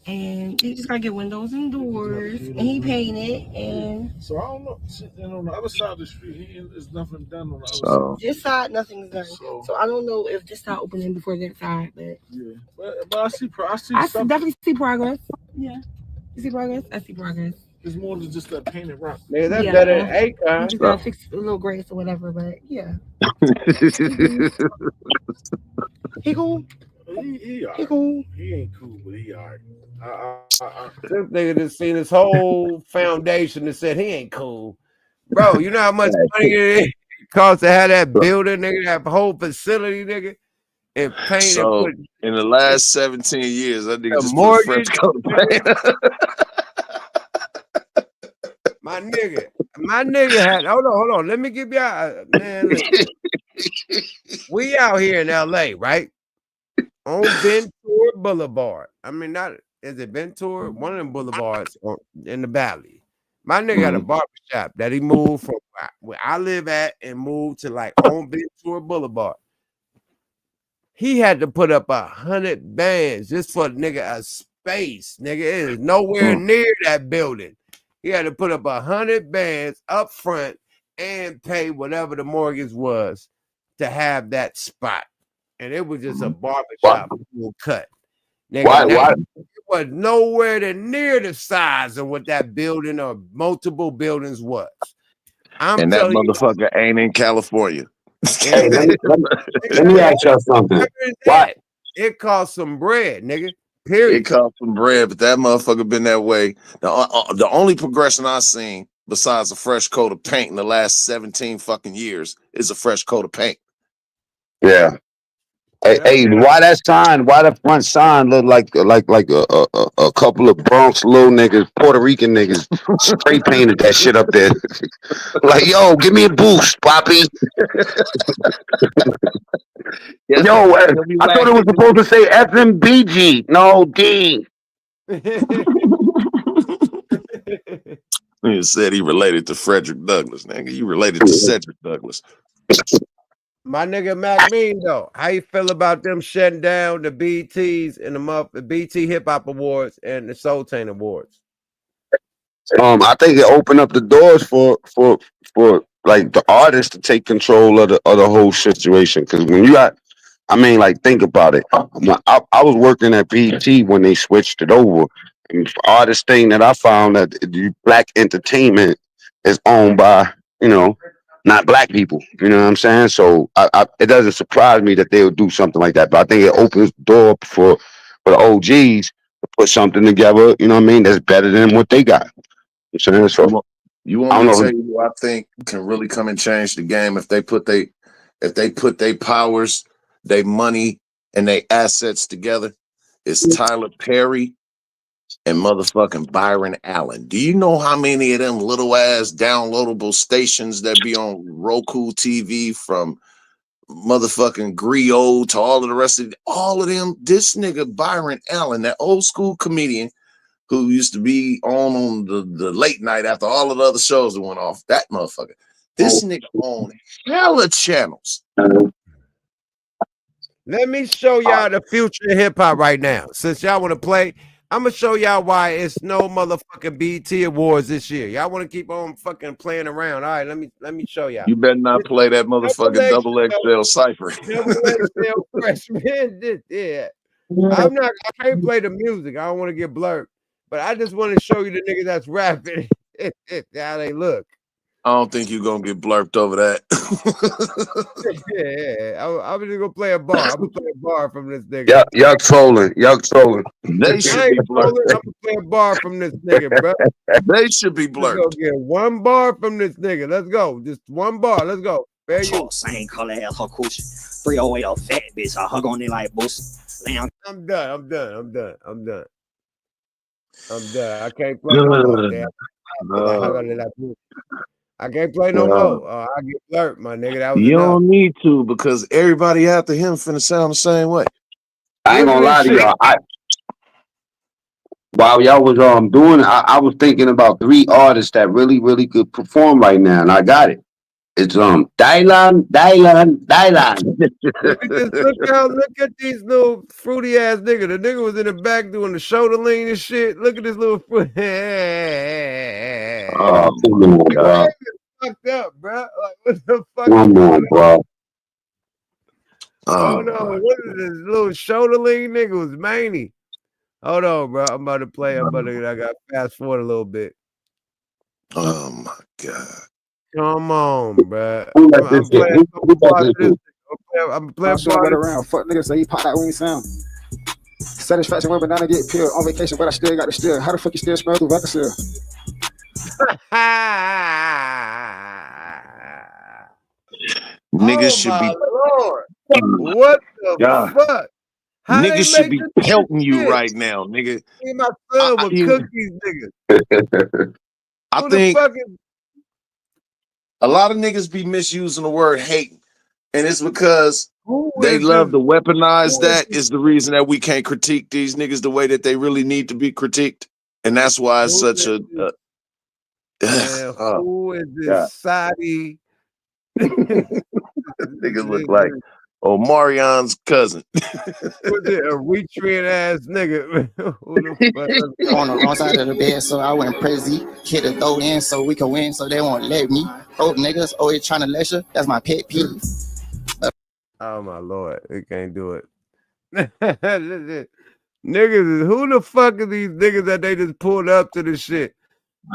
Speaker 18: And he just gotta get windows and doors, and he painted. And
Speaker 9: so I don't know. And on the other side of the street, there's nothing done on the other
Speaker 10: So,
Speaker 18: this side, nothing's done. So I don't know if this side opening before that side, but
Speaker 9: yeah. But I see
Speaker 18: definitely see progress. Yeah, you see progress. I see progress.
Speaker 9: It's more than just that painted rock.
Speaker 1: Nigga, that's better than Akon.
Speaker 18: You just gotta fix a little grace or whatever, but yeah. He cool.
Speaker 9: He cool. He ain't cool, but he alright.
Speaker 1: This nigga just seen his whole foundation and said he ain't cool. Bro, you know how much money it costs to have that building, nigga, that whole facility, nigga, and paint
Speaker 10: so
Speaker 1: and put
Speaker 10: in the last 17 years, that nigga
Speaker 1: a
Speaker 10: just put
Speaker 1: mortgage.
Speaker 10: French coat of paint.
Speaker 1: My nigga had hold on. Let me give y'all man. Listen. We out here in LA, right? On Ventura Boulevard. I mean, not is it Ventura? One of them boulevards in the valley. My nigga had a barbershop that he moved from where I live at and moved to like on Ventura Boulevard. He had to put up 100 bands just for nigga a space. Nigga, it is nowhere near that building. He had to put up 100 bands up front and pay whatever the mortgage was to have that spot. And it was just a barbershop cut. Nigga, it was nowhere near the size of what that building or multiple buildings was.
Speaker 10: And that motherfucker ain't in California.
Speaker 17: Hey, let me ask y'all something. What?
Speaker 1: It cost some bread, nigga. Period.
Speaker 10: It cost some bread, but that motherfucker been that way. The only progression I've seen besides a fresh coat of paint in the last 17 fucking years is a fresh coat of paint.
Speaker 17: Yeah. Hey, why that sign? Why the front sign look like a couple of Bronx little niggas, Puerto Rican niggas, spray painted that shit up there? Like, yo, give me a boost, Poppy. Yo, I thought it was supposed to say FMBG. No, D.
Speaker 10: He said he related to Frederick Douglass, nigga. You related to Cedric Douglass.
Speaker 1: My nigga Mac Mean though, how you feel about them shutting down the BTs and the BT Hip Hop Awards and the Soul Train Awards?
Speaker 17: I think it opened up the doors for like the artists to take control of the whole situation. Because when you got, I mean, like think about it. I was working at BT when they switched it over. And the artist thing that I found that the black entertainment is owned by, not black people, you know what I'm saying? So it doesn't surprise me that they would do something like that. But I think it opens the door for the OGs to put something together, you know what I mean, that's better than what they got. You know what I'm saying? So
Speaker 10: you want me to tell you who I think can really come and change the game if they put their powers, their money, and their assets together? It's Tyler Perry and motherfucking Byron Allen. Do you know how many of them little ass downloadable stations that be on Roku TV, from motherfucking Griot to all of the rest of all of them? This nigga Byron Allen, that old school comedian who used to be on the late night after all of the other shows that went off, that motherfucker. This nigga on hella channels.
Speaker 1: Let me show y'all the future of hip hop right now. Since y'all want to play, I'm gonna show y'all why it's no motherfucking BT Awards this year. Y'all want to keep on fucking playing around? All right, let me show y'all.
Speaker 10: You better not play that motherfucking double XL cipher.
Speaker 1: Double XL freshman. Yeah, I can't play the music. I don't want to get blurred, but I just want to show you the niggas that's rapping how they look.
Speaker 10: I don't think you're gonna get blurped over that.
Speaker 1: Yeah. I'm just gonna play a bar. I'm gonna play a bar from this nigga.
Speaker 17: Y'all trolling. Y'all trolling.
Speaker 10: They
Speaker 1: I
Speaker 10: should
Speaker 1: ain't
Speaker 10: be
Speaker 1: trolling.
Speaker 10: blurped.
Speaker 1: I'm gonna play a bar from this nigga, bro.
Speaker 10: They should be
Speaker 1: Let's go
Speaker 10: blurped.
Speaker 1: get one bar from this nigga. Let's go. Just one bar. Let's go. Fair you.
Speaker 19: Same color as her coochie. 308 a fat bitch. I hug on it like Boosie.
Speaker 1: I'm done. I can't play no more. Damn. I can't play no more. I get blurred, my nigga. That was
Speaker 10: You
Speaker 1: enough.
Speaker 10: don't need to because everybody after him finna sound the same way.
Speaker 17: I ain't gonna lie to y'all. While y'all was doing it, I was thinking about 3 artists that really, really could perform right now, and I got it. It's Dylan.
Speaker 1: Look at these little fruity ass nigga. The nigga was in the back doing the shoulder lean and shit. Look at this little fruit.
Speaker 17: Oh, come on, dog.
Speaker 1: Fucked up, bro. Like, what the fuck?
Speaker 17: Come on, bro.
Speaker 1: Hold on. What is this little shoulder lean nigga? Was Manny. Hold on, bro. I'm about to play. I got to fast forward a little bit.
Speaker 10: Oh my god.
Speaker 1: Come on, bro.
Speaker 17: I'm
Speaker 1: playing
Speaker 17: playing
Speaker 20: right around. Fuck niggas say he pop that wing sound. Satisfaction when banana get peeled. On vacation, but I still got the still. How the fuck you still smell through Vacasil?
Speaker 10: Niggas should be.
Speaker 1: Lord. What the fuck? How
Speaker 10: Niggas should be
Speaker 1: this
Speaker 10: pelting you
Speaker 1: shit?
Speaker 10: right now, nigga.
Speaker 1: Me and my son with cookies, nigga.
Speaker 10: I
Speaker 1: Who
Speaker 10: think
Speaker 1: the fuck is
Speaker 10: a lot of niggas be misusing the word hate, and it's because
Speaker 1: Who
Speaker 10: they
Speaker 1: is
Speaker 10: love
Speaker 1: this?
Speaker 10: to weaponize
Speaker 1: Who
Speaker 10: that is the reason that we can't critique these niggas the way that they really need to be critiqued, and that's why it's
Speaker 1: Who
Speaker 10: such a.
Speaker 1: Man, who is this
Speaker 10: God.
Speaker 1: Saudi?
Speaker 10: Niggas look like Omarion's cousin.
Speaker 1: Was it Eritrean ass nigga? Who the fuck is
Speaker 21: On the wrong side of the bed, so I went crazy. Hit a throw in so we can win, so they won't let me. Broke niggas always trying to lecture. That's my pet peeve.
Speaker 1: Oh my lord, they can't do it. Niggas, who the fuck are these niggas that they just pulled up to the shit?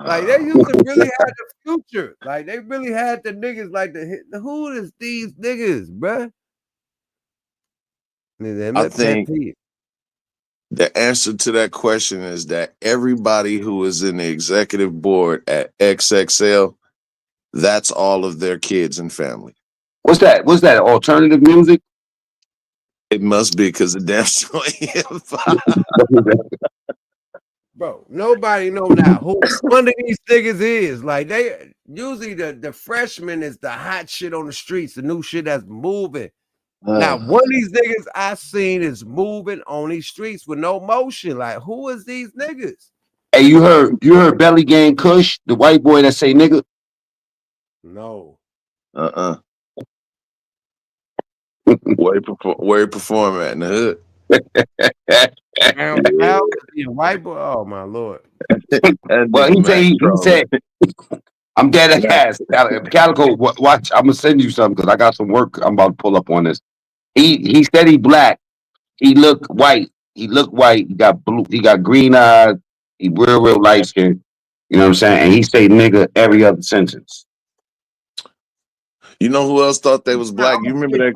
Speaker 1: Like they used to really have the future. Like they really had the niggas like who is these niggas, bruh?
Speaker 10: I think the answer to that question is that everybody who is in the executive board at XXL, that's all of their kids and family.
Speaker 17: What's that? What's that? Alternative music?
Speaker 10: It must be because the damn show
Speaker 1: Bro, nobody know now who one of these niggas is. Like they usually the freshman is the hot shit on the streets, the new shit that's moving. Now, one of these niggas I seen is moving on these streets with no motion. Like, who is these niggas?
Speaker 17: Hey, you heard Belly Gang Kush, the white boy that say nigga?
Speaker 1: No.
Speaker 10: Where he perform at in the hood?
Speaker 1: White boy. Oh my lord.
Speaker 17: Well, he said, I'm dead ass. Calico, watch. I'm gonna send you something because I got some work I'm about to pull up on this. He said he black. He look white. He got blue. He got green eyes. He real light skin. You know what I'm saying? And he say nigga every other sentence.
Speaker 10: You know who else thought they was black? You remember that?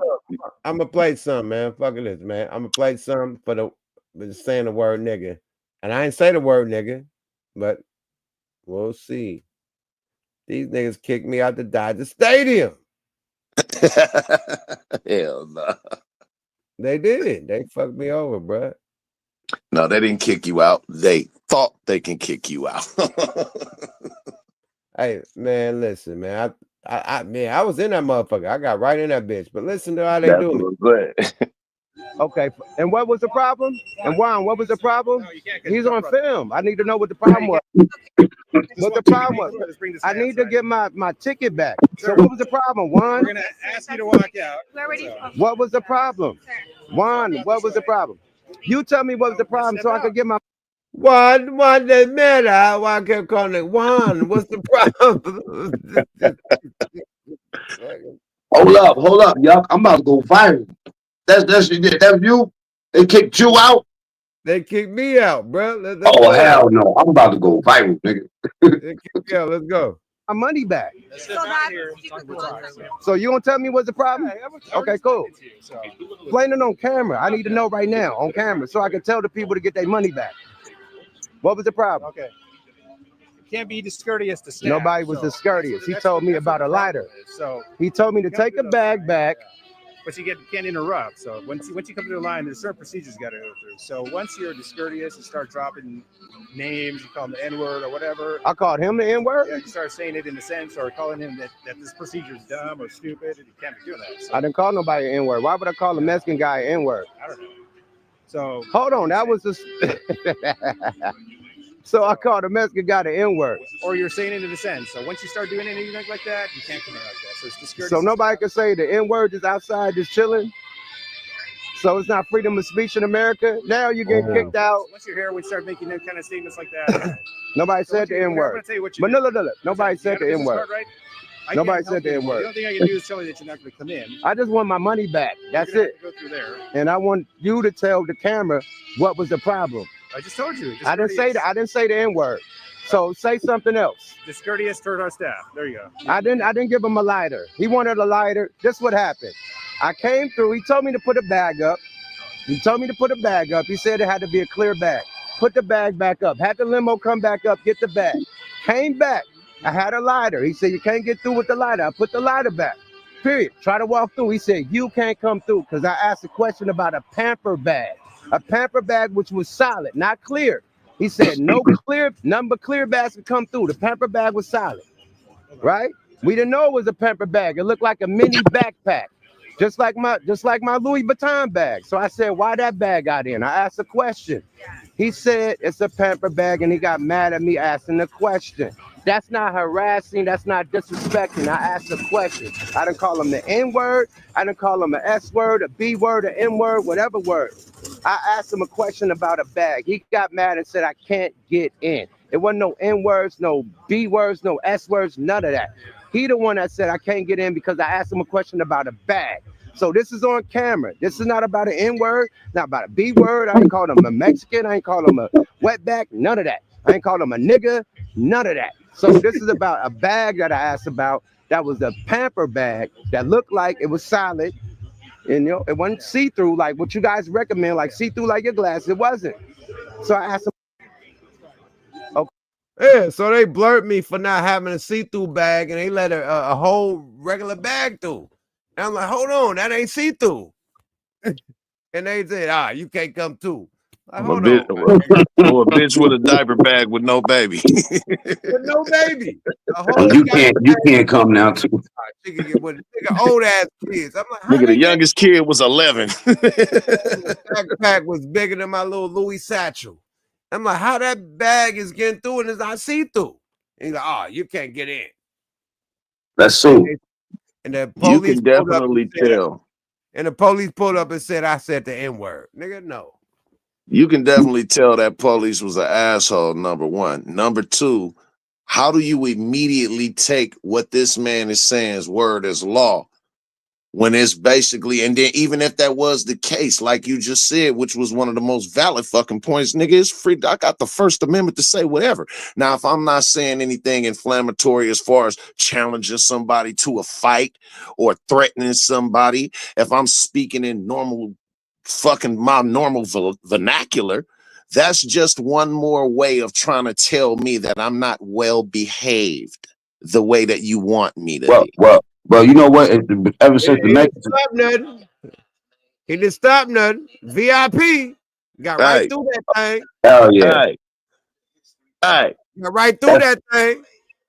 Speaker 1: I'm gonna play some, man. Fuck this, man. I'm gonna play some for saying the word nigga, and I ain't say the word nigga, but we'll see. These niggas kicked me out the Dodger Stadium.
Speaker 10: Hell no.
Speaker 1: They did. They fucked me over, bro.
Speaker 10: No, they didn't kick you out. They thought they can kick you out.
Speaker 1: Hey, man, listen, man. I was in that motherfucker. I got right in that bitch. But listen to how they do me.
Speaker 10: Good.
Speaker 1: Okay. And what was the problem? And Juan, what was the problem? He's on film. I need to know what the problem was. What the problem was? I need to get my ticket back. So what was the problem, Juan?
Speaker 22: We're gonna ask you to walk out.
Speaker 1: What was the problem? Juan, what was the problem? You tell me what was the problem so I could get my Juan, what the matter? Why I kept calling it Juan? What's the problem?
Speaker 17: Hold up, y'all. I'm about to go viral. That's you. They kicked you out.
Speaker 1: They kicked me out, bro.
Speaker 17: Hell no. I'm about to go viral, nigga.
Speaker 1: They kicked me out. Let's go. my money back. So you gonna tell me what's the problem? Okay, cool. Explain it on camera. I need to know right now on camera so I can tell the people to get their money back. What was the problem?
Speaker 3: Okay. It can't be discourteous to staff.
Speaker 1: Nobody was discourteous. He told me about a lighter.
Speaker 3: So
Speaker 1: he told me to take a bag back.
Speaker 3: But you can't interrupt. So once you come to the line, there's certain procedures you got to go through. So once you're discourteous, you start dropping names, you call them the N-word or whatever.
Speaker 1: I called him the N-word?
Speaker 3: Yeah, you start saying it in a sense or calling him that this procedure is dumb or stupid, and you can't be doing that. So,
Speaker 1: I didn't call nobody an N-word. Why would I call a Mexican guy an N-word?
Speaker 3: I don't know. So
Speaker 1: hold on, that was just so I called a Mexican guy the N-word.
Speaker 3: Or you're saying it in a sense. So once you start doing anything like that, you can't come in like that. So it's discourteous.
Speaker 1: So nobody can say the N-word is outside just chilling. So it's not freedom of speech in America. Now you're getting kicked out.
Speaker 3: Once you're here, we start making that kind of statements like that.
Speaker 1: Nobody said the N-word. But no, nobody said the N-word. Nobody said the N-word.
Speaker 3: The only thing I can do is tell you that you're not going to come in.
Speaker 1: I just want my money back. That's it.
Speaker 3: Go through there.
Speaker 1: And I want you to tell the camera what was the problem.
Speaker 3: I just told you.
Speaker 1: I didn't say that. I didn't say the N-word. So say something else.
Speaker 3: Discourteous toward our staff. There you go.
Speaker 1: I didn't give him a lighter. He wanted a lighter. This what happened. I came through. He told me to put a bag up. He told me to put a bag up. He said it had to be a clear bag. Put the bag back up. Had the limo come back up, get the bag. Came back. I had a lighter. He said, you can't get through with the lighter. I put the lighter back. Period. Try to walk through. He said, you can't come through because I asked a question about a pamper bag. A pamper bag which was solid, not clear. He said, no clear, none but clear bags could come through. The pamper bag was solid, right? We didn't know it was a pamper bag. It looked like a mini backpack, just like my Louis Vuitton bag. So I said, why that bag got in? I asked a question. He said it's a pamper bag, and he got mad at me asking the question. That's not harassing. That's not disrespecting. I asked a question. I didn't call him the N-word. I didn't call him an S-word, a B-word, an N-word, whatever word. I asked him a question about a bag. He got mad and said, I can't get in. It wasn't no N-words, no B-words, no S-words, none of that. He the one that said, I can't get in because I asked him a question about a bag. So this is on camera. This is not about an N-word, not about a B-word. I ain't called him a Mexican. I ain't called him a wetback, none of that. I ain't called him a nigga, none of that. So this is about a bag that I asked about. That was a pamper bag that looked like it was solid. And it wasn't see-through like what you guys recommend, like see-through like your glass. It wasn't. So I asked him. Okay. Yeah, so they blurred me for not having a see-through bag, and they let a whole regular bag through. And I'm like, hold on, that ain't see-through. And they said, you can't come through. Like,
Speaker 10: or a bitch with a diaper bag with no baby.
Speaker 1: With no baby.
Speaker 17: You can't come now too.
Speaker 1: Nigga, old ass kids. I'm like,
Speaker 10: nigga, the youngest kid was 11.
Speaker 1: The backpack was bigger than my little Louis satchel. I'm like, how that bag is getting through and it's not see-through? And he's like, you can't get in.
Speaker 17: That's so.
Speaker 10: And the police you can definitely tell.
Speaker 1: And the police pulled up and said, I said the N-word. Nigga, no.
Speaker 10: You can definitely tell that police was an asshole, number one. Number two, how do you immediately take what this man is saying's word as law when it's basically, and then even if that was the case, like you just said, which was one of the most valid fucking points, nigga, it's free. I got the First Amendment to say whatever. Now, if I'm not saying anything inflammatory as far as challenging somebody to a fight or threatening somebody, if I'm speaking in my normal vernacular, that's just one more way of trying to tell me that I'm not well behaved the way that you want me to be.
Speaker 17: Well, you know what? Ever since the Mexicans,
Speaker 1: he didn't stop nothing. VIP got right through that thing.
Speaker 17: Hell yeah!
Speaker 10: Got
Speaker 1: right through that thing.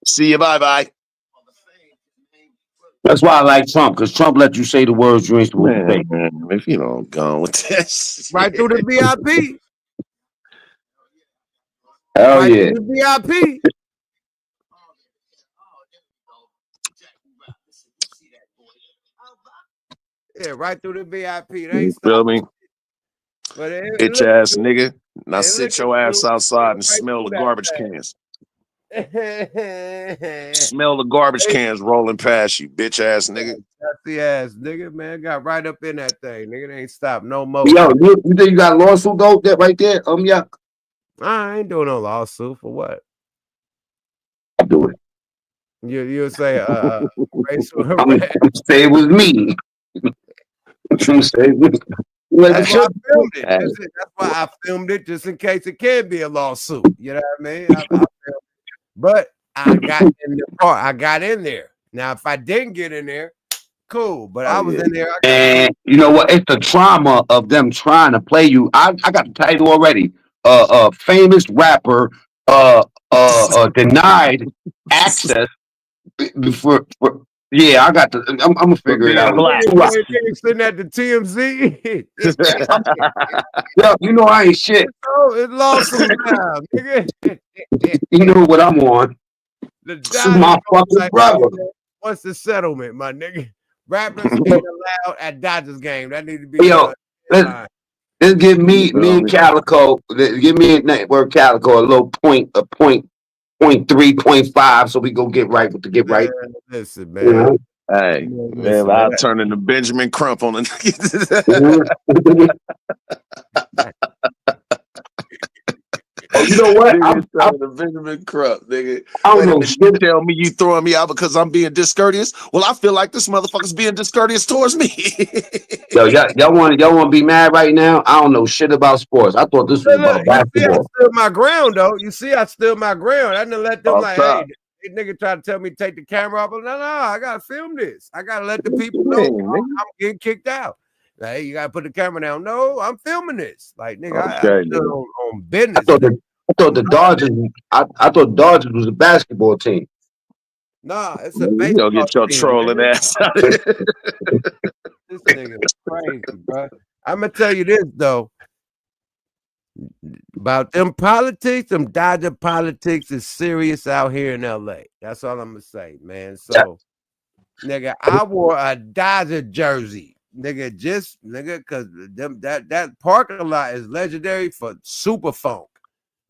Speaker 10: See you. Bye.
Speaker 17: That's why I like Trump, because Trump let you say the words you ain't supposed to say.
Speaker 10: If you don't go with this,
Speaker 1: right through the VIP.
Speaker 17: Hell
Speaker 1: right
Speaker 17: yeah!
Speaker 1: Through the VIP. Yeah, right through the VIP. They ain't
Speaker 10: feel me? Bitch ass nigga. Now
Speaker 1: sit
Speaker 10: your ass outside and smell the garbage cans. Smell the garbage cans rolling past you, bitch ass nigga.
Speaker 1: Dusty ass nigga, man, got right up in that thing. Nigga, they ain't stopped no more.
Speaker 17: Yo, you think you got a lawsuit though? That right there, yeah.
Speaker 1: I ain't doing no lawsuit for what?
Speaker 17: I'll do it.
Speaker 1: You'll say racial
Speaker 17: I'm gonna
Speaker 1: harassment.
Speaker 17: say it was me. I'm gonna say it was like
Speaker 1: That's
Speaker 17: the
Speaker 1: why I
Speaker 17: shit.
Speaker 1: filmed it. That's why I filmed it, just in case it can be a lawsuit. You know what I mean? I filmed it. But I got in the part. I got in there. Now, if I didn't get in there, cool. But I was in there.
Speaker 17: And you know what? It's the trauma of them trying to play you. I got the title already. Famous rapper denied access before. Yeah, I got the. I'm gonna figure it out.
Speaker 1: Sitting at the TMZ.
Speaker 17: Yo, you know I ain't shit.
Speaker 1: Oh, it's lawsuit time, nigga.
Speaker 17: You know what I'm on. This is my fucking brother.
Speaker 1: What's the settlement, my nigga? Rappers ain't allowed at Dodgers game. That need to be.
Speaker 17: Yo, let's give me and Calico. Give me a network Calico a little point 3, 0.5, so we go get right with the get right.
Speaker 1: Listen, man.
Speaker 17: Mhm.
Speaker 10: Hey, man, I'll turn into Benjamin Crump on the
Speaker 17: you know what?
Speaker 10: I'm turning Benjamin Crump, nigga.
Speaker 17: I don't know.
Speaker 10: You tell me you throwing me out because I'm being discourteous. Well, I feel like this motherfucker's being discourteous towards me.
Speaker 17: Yo, y'all want to be mad right now? I don't know shit about sports. I thought this was about basketball.
Speaker 1: I stood my ground, though. You see, I stood my ground. I didn't let them hey, nigga try to tell me to take the camera off. No, I gotta film this. I gotta let the people know I'm getting kicked out. Like, hey, you gotta put the camera down. No, I'm filming this. Like, nigga, I stood on business.
Speaker 17: I thought the Dodgers. I thought Dodgers was a basketball team.
Speaker 1: Nah, it's a
Speaker 10: baseball. You don't get your
Speaker 1: team,
Speaker 10: trolling
Speaker 1: man.
Speaker 10: ass out of here.
Speaker 1: This nigga is crazy, bro. I'm gonna tell you this though. About them politics, them Dodger politics is serious out here in LA. That's all I'm gonna say, man. So, nigga, I wore a Dodger jersey, nigga, cause them that parking lot is legendary for super funk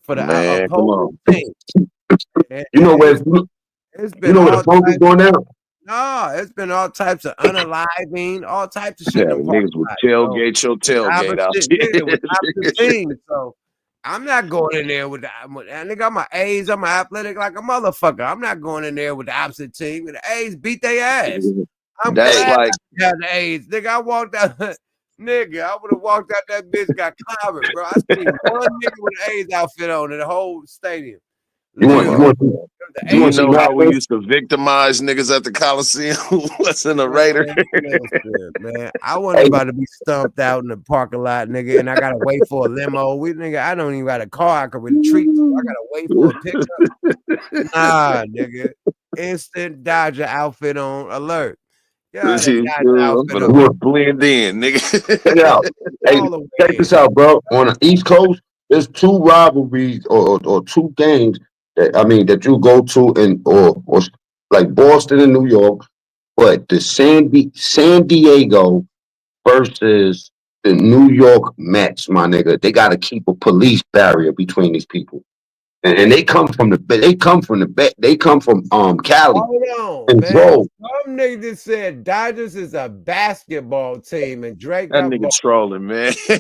Speaker 1: for the opposing team.
Speaker 17: You know where
Speaker 1: it's been
Speaker 17: where the funk is going down?
Speaker 1: No, it's been all types of unaliving, all types of shit.
Speaker 10: Yeah, niggas would tailgate your tailgate out
Speaker 1: here. So I'm not going in there with the nigga. I'm an A's. I'm an athletic like a motherfucker. I'm not going in there with the opposite team. The A's beat their ass. I'm
Speaker 10: That's
Speaker 1: glad
Speaker 10: like
Speaker 1: I got the A's. Nigga, I walked out. Nigga, I would have walked out that bitch, got clobbered, bro. I seen one nigga with an A's outfit on in the whole stadium.
Speaker 10: You know how we used to victimize niggas at the Coliseum? What's in the Raider?
Speaker 1: Man, I wasn't about to be stumped out in the parking lot, nigga, and I gotta wait for a limo. I don't even got a car I can retreat to. I gotta wait for a pickup. Nah, nigga. Instant Dodger outfit on alert. Yeah,
Speaker 10: blend in, nigga.
Speaker 17: Yeah. Hey, check this out, bro. On the East Coast, there's 2 rivalries or 2 games that you go to or like Boston and New York, but the San Diego versus the New York Mets, my nigga, they got to keep a police barrier between these people, and they come from Cali.
Speaker 1: Hold on,
Speaker 17: and
Speaker 1: man.
Speaker 17: Bro,
Speaker 1: Some niggas said Dodgers is a basketball team, and Drake.
Speaker 10: That nigga trolling, man.
Speaker 1: I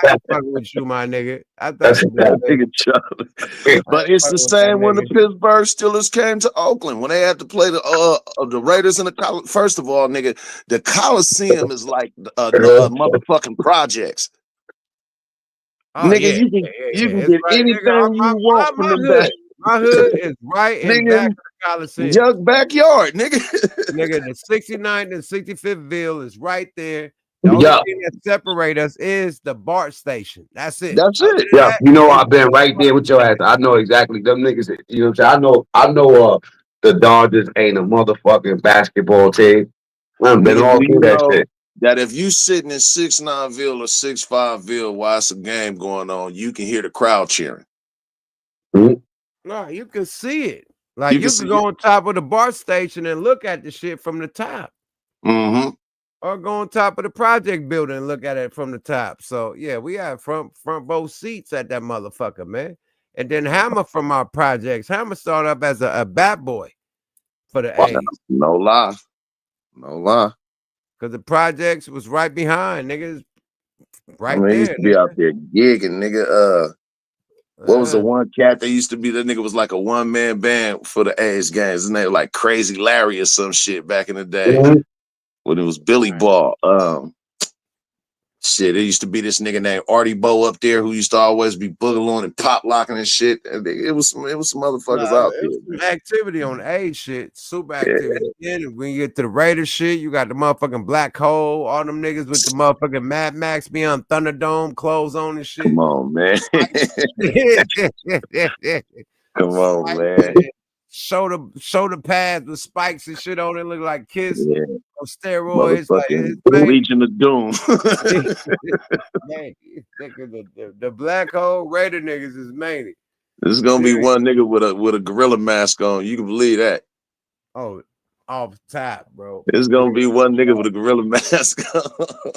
Speaker 1: ain't fucking with you, my nigga. I thought
Speaker 10: that nigga trolling. But it's the same when the Pittsburgh Steelers came to Oakland when they had to play the Raiders in the first of all, nigga, the Coliseum is like motherfucking projects.
Speaker 1: Oh,
Speaker 10: nigga, you can get anything you want from the back.
Speaker 1: My hood is right in back of the Coliseum.
Speaker 10: Your backyard, nigga.
Speaker 1: Nigga, the 69th and 65th Ville is right there. The only thing that separates us is the BART station. That's it.
Speaker 10: That's it.
Speaker 17: Yeah, you know I've been right there with your ass. I know exactly them niggas. You know what I'm saying? I know the Dodgers ain't a motherfucking basketball team. I've been all through that shit.
Speaker 10: That if you sitting in 6'9" Ville or 6'5" Ville while it's a game going on, you can hear the crowd cheering.
Speaker 17: Mm-hmm.
Speaker 1: No, you can see it. Like you can go on top of the BART station and look at the shit from the top.
Speaker 10: Mm-hmm.
Speaker 1: Or go on top of the project building and look at it from the top. So yeah, we have front both seats at that motherfucker, man. And then Hammer from our projects. Hammer started up as a bat boy for the A's.
Speaker 10: No lie.
Speaker 1: Because the projects was right behind, niggas. Right
Speaker 10: there. Used to be out there gigging, nigga. What was the one cat that used to be? That nigga was like a one-man band for the A's games. His name was like Crazy Larry or some shit back in the day when it was Billy Ball. Shit, there used to be this nigga named Artie Bo up there who used to always be boogaloo and pop locking and shit. And it was some motherfuckers out there.
Speaker 1: Some activity on the A shit, super activity. Then when you get to the Raiders shit, you got the motherfucking Black Hole, all them niggas with the motherfucking Mad Max beyond Thunderdome clothes on and shit.
Speaker 10: Come on, man. Come on, man.
Speaker 1: Shoulder pads with spikes and shit on it, look like Kiss on steroids. Like,
Speaker 10: Legion of Doom.
Speaker 1: Man, the Black Hole Raider niggas is mania.
Speaker 10: This is gonna be one nigga with a gorilla mask on. You can believe that.
Speaker 1: Oh, off top, bro.
Speaker 10: It's gonna be one nigga with a gorilla mask on.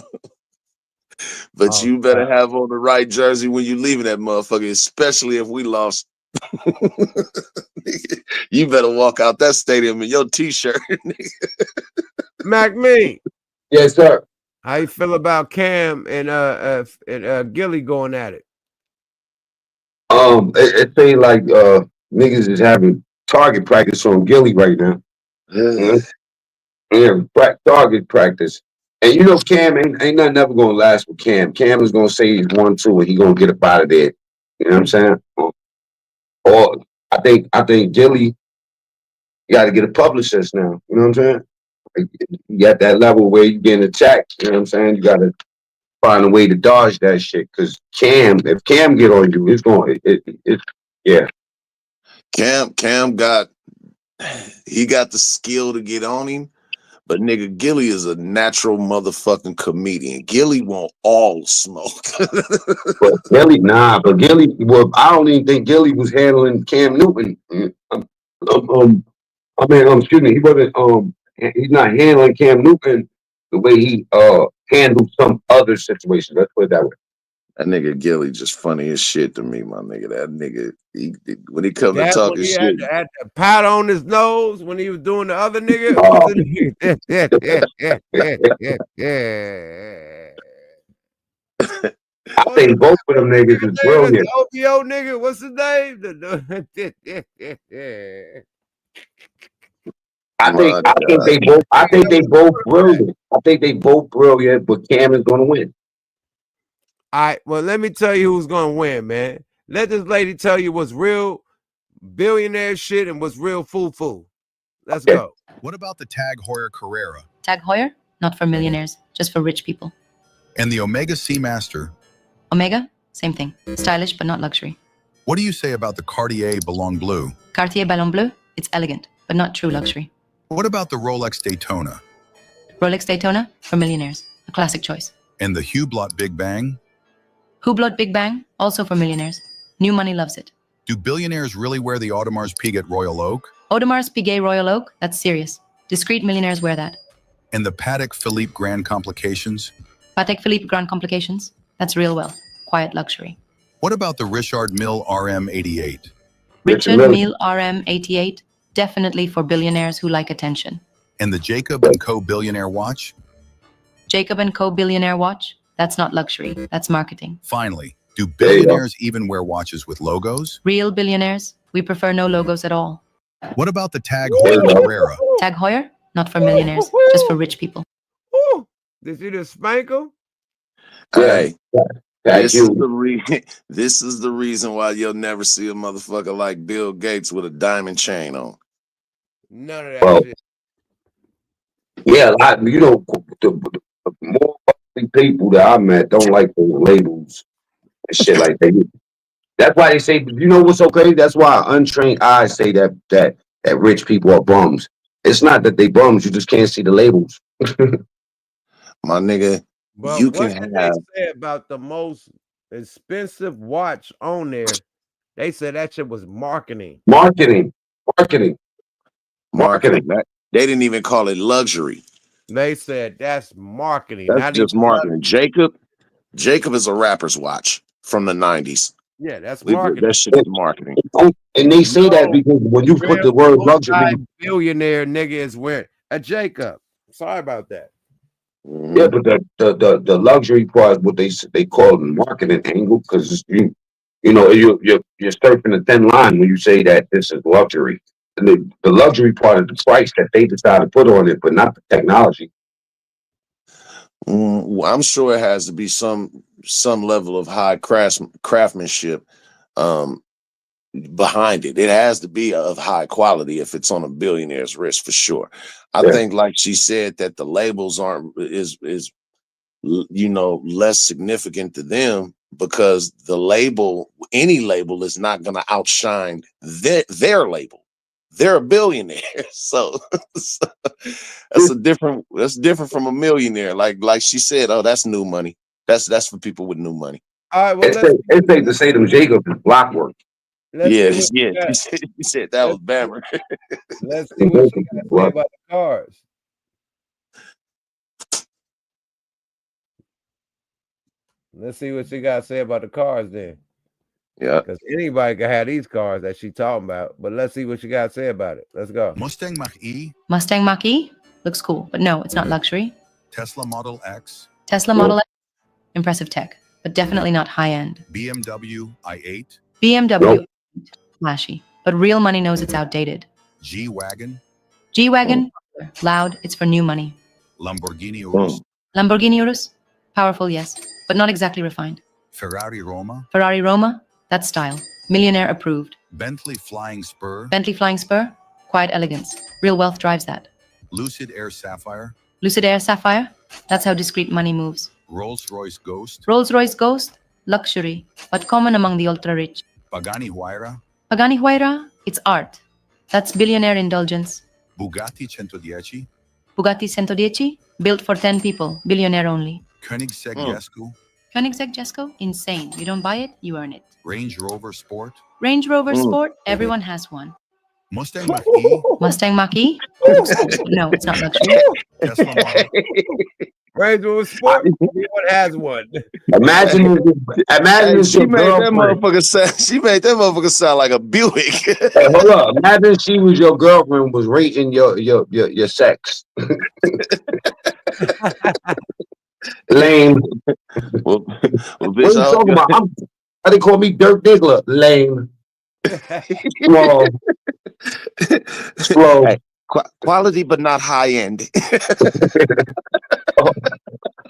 Speaker 10: But you better have on the right jersey when you leaving that motherfucker, especially if we lost. You better walk out that stadium in your t-shirt.
Speaker 1: Mac Me.
Speaker 17: Yes, sir.
Speaker 1: How you feel about Cam and Gilly going at it?
Speaker 17: It seems like niggas is having target practice on Gilly right now. Target practice. And you know Cam ain't nothing ever gonna last with Cam. Cam is gonna say he's 1-2 and he gonna get up out of there. You know what I'm saying? Or I think Gilly, you got to get a publicist now. You know what I'm saying? Like, you got that level where you getting attacked. You know what I'm saying? You got to find a way to dodge that shit. Because if Cam get on you, it's going. Yeah.
Speaker 10: Cam got the skill to get on him, but nigga, Gilly is a natural motherfucking comedian. Gilly want all smoke.
Speaker 17: But Gilly, well, I don't even think Gilly was handling Cam Newton. Excuse me, he wasn't. He's not handling Cam Newton the way he handled some other situations. Let's put it that way.
Speaker 10: That nigga Gilly just funny as shit to me, my nigga. That nigga, when he come to talking shit,
Speaker 1: had the pat on his nose when he was doing the other nigga.
Speaker 17: I think both of them niggas is brilliant.
Speaker 1: The OVO nigga, what's his name?
Speaker 17: I think they both brilliant. I think they both brilliant, but Cam is gonna win.
Speaker 1: All right, well, let me tell you who's gonna win, man. Let this lady tell you what's real billionaire shit and what's real foo-foo. Let's go.
Speaker 4: What about the Tag Heuer Carrera
Speaker 22: Tag Heuer? Not for millionaires, just for rich people.
Speaker 4: and the Omega Seamaster?
Speaker 22: Omega? Same thing. Stylish, but not luxury.
Speaker 4: What do you say about the Cartier Ballon Bleu?
Speaker 22: Cartier Ballon Bleu? It's elegant, but not true luxury.
Speaker 4: What about the Rolex Daytona
Speaker 22: Rolex Daytona? For millionaires. A classic choice.
Speaker 4: and the Hublot Big Bang?
Speaker 22: Hublot Big Bang? Also for millionaires. New money loves it.
Speaker 4: Do billionaires really wear the Audemars Piguet Royal Oak
Speaker 22: Audemars Piguet Royal Oak? That's serious. Discreet millionaires wear that.
Speaker 4: and the Patek Philippe Grand Complications?
Speaker 22: Patek Philippe Grand Complications? That's real wealth. Quiet luxury.
Speaker 4: What about the Richard Mille RM88?
Speaker 22: Richard Mille RM88? Definitely for billionaires who like attention.
Speaker 4: And the Jacob & Co. Billionaire Watch?
Speaker 22: Jacob & Co. Billionaire Watch? That's not luxury. That's marketing.
Speaker 4: Finally, do billionaires even wear watches with logos?
Speaker 22: Real billionaires? We prefer no logos at all.
Speaker 4: What about the Tag Heuer Carrera?
Speaker 22: Tag Heuer? Not for millionaires, just for rich people.
Speaker 1: Did you just spank him?
Speaker 10: Hey, this
Speaker 17: you.
Speaker 10: is the this is the reason why you'll never see a motherfucker like Bill Gates with a diamond chain on.
Speaker 1: None of that
Speaker 17: Well,
Speaker 1: shit.
Speaker 17: yeah, the more people that I met don't like the labels and shit like that. That's why they say, you know what's okay? That's why untrained eyes say that rich people are bums. It's not that they bums, you just can't see the labels.
Speaker 10: My nigga,
Speaker 1: But
Speaker 10: you
Speaker 1: what
Speaker 10: can
Speaker 1: did
Speaker 10: have
Speaker 1: they say about the most expensive watch on there? They said that shit was marketing.
Speaker 17: Marketing.
Speaker 10: marketing. They didn't even call it luxury.
Speaker 1: They said that's marketing.
Speaker 10: That's
Speaker 1: not
Speaker 10: just
Speaker 1: even
Speaker 10: marketing. Jacob is a rapper's watch from the 90s.
Speaker 1: Yeah, that's
Speaker 10: That
Speaker 1: marketing.
Speaker 10: shit is marketing.
Speaker 17: And they say that because when you put the word luxury,
Speaker 1: Billionaire nigga is wearing a Jacob. Sorry about that.
Speaker 17: yeah, but the luxury part is what they call the marketing angle because You know, you're surfing a thin line when you say that this is luxury. And the luxury part is the price that they decide to put on it, but not the technology.
Speaker 10: Well, I'm sure it has to be some level of high craftsmanship behind it. It has to be of high quality if it's on a billionaire's wrist, for sure. I think, like she said, that the labels is less significant to them because the label, any label, is not going to outshine their label. They're a billionaire, so that's different from a millionaire. Like she said, oh, that's new money. That's for people with new money.
Speaker 1: All right, well,
Speaker 17: it's safe to say them Jacobs is block work.
Speaker 10: Yeah. He said that was Bammer.
Speaker 1: Let's see what you got to say about the cars. Let's see what you got to say about the cars then.
Speaker 10: Yeah.
Speaker 1: Because anybody can have these cars that she's talking about. But let's see what you got to say about it. Let's go.
Speaker 4: Mustang Mach-E.
Speaker 22: Mustang Mach-E looks cool, but no, it's not luxury.
Speaker 4: Tesla Model X.
Speaker 22: Tesla Model X, impressive tech, but definitely not high-end.
Speaker 4: BMW i8.
Speaker 22: BMW, flashy, but real money knows it's outdated.
Speaker 4: G-Wagon.
Speaker 22: G-Wagon, loud, it's for new money.
Speaker 4: Lamborghini Urus.
Speaker 22: Lamborghini Urus, powerful, yes, but not exactly refined.
Speaker 4: Ferrari Roma.
Speaker 22: Ferrari Roma, that's style, millionaire approved.
Speaker 4: Bentley Flying Spur.
Speaker 22: Bentley Flying Spur, quiet elegance. Real wealth drives that.
Speaker 4: Lucid Air Sapphire.
Speaker 22: Lucid Air Sapphire, that's how discreet money moves.
Speaker 4: Rolls-Royce Ghost.
Speaker 22: Rolls-Royce Ghost, luxury, but common among the ultra-rich.
Speaker 4: Pagani Huayra.
Speaker 22: Pagani Huayra, it's art. That's billionaire indulgence.
Speaker 4: Bugatti 110.
Speaker 22: Bugatti 110, built for 10 people, billionaire only.
Speaker 4: Koenigsegg Jesko.
Speaker 22: Koenigsegg Jesko, insane. You don't buy it, you earn it.
Speaker 4: Range Rover Sport.
Speaker 22: Range Rover Sport, everyone has one.
Speaker 4: Mustang Mach-E.
Speaker 22: Mustang Mach-E? No, it's not luxury.
Speaker 4: Tesla Model.
Speaker 1: Range Rover Sport, everyone has one.
Speaker 17: Imagine
Speaker 10: she made that motherfucker sound like a Buick.
Speaker 17: Hey, hold up. Imagine she was your girlfriend, was rating your sex. Lame.
Speaker 10: Well,
Speaker 17: what are you talking about? They call me Dirk Diggler. Lame. Slow.
Speaker 10: Hey, quality, but not high end.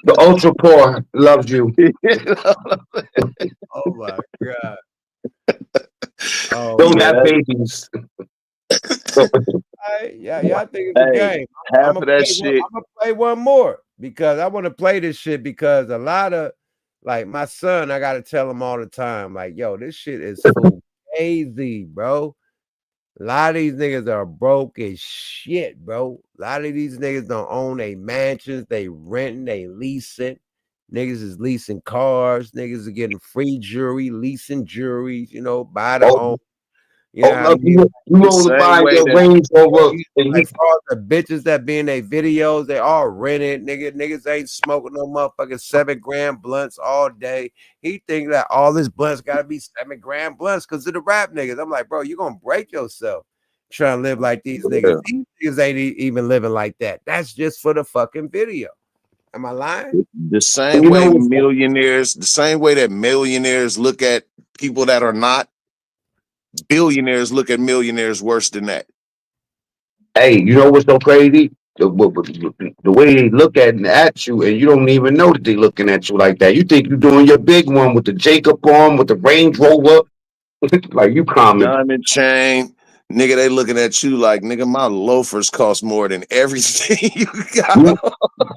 Speaker 17: The ultra poor loves you.
Speaker 1: Oh my god.
Speaker 17: Don't have babies.
Speaker 1: I think it's a game.
Speaker 10: Half of that shit.
Speaker 1: I'm gonna play one more because I want to play this shit because a lot of like my son, I gotta tell him all the time, like, yo, this shit is so crazy, bro. A lot of these niggas are broke as shit, bro. A lot of these niggas don't own a mansions, they renting, they leasing. Niggas is leasing cars, niggas are getting free jewelry, leasing jewelry, buy the home.
Speaker 17: You want to buy your Range Rover.
Speaker 1: Like all the bitches that be in their videos, they all rented. Niggas ain't smoking no motherfucking 7 gram blunts all day. He think that all this blunts gotta be 7 gram blunts because of the rap niggas. I'm like, bro, you gonna break yourself trying to live like these niggas. These niggas ain't even living like that. That's just for the fucking video. Am I lying?
Speaker 10: The same way that millionaires look at people that are not, billionaires look at millionaires worse than that.
Speaker 17: Hey, you know what's so crazy? The way they look at you, and you don't even know that they looking at you like that. You think you're doing your big one with the Jacob on, with the Range Rover, like you common.
Speaker 10: Diamond chain. Nigga, they looking at you like, nigga, my loafers cost more than everything you got.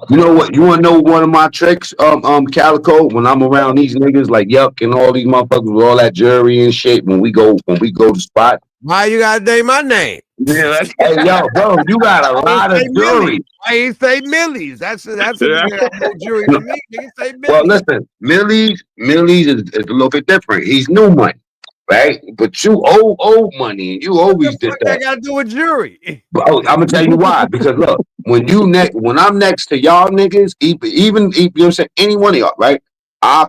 Speaker 17: You know what? You want to know one of my tricks, Calico? When I'm around these niggas like Yuck and all these motherfuckers with all that jewelry and shit, when we go to spot.
Speaker 1: Why you gotta name my name?
Speaker 17: Yeah, hey, yo, bro, you got a lot of jewelry.
Speaker 1: Why you say Millies? That's a jewelry to me. Nigga say Millies.
Speaker 17: Well, listen, Millies is a little bit different. He's new money. Right, but you owe money, and you always did that.
Speaker 1: I got to do with jewelry.
Speaker 17: Bro, I'm gonna tell you why. Because look, when I'm next to y'all niggas, even you know what I'm saying, any one of y'all, right? I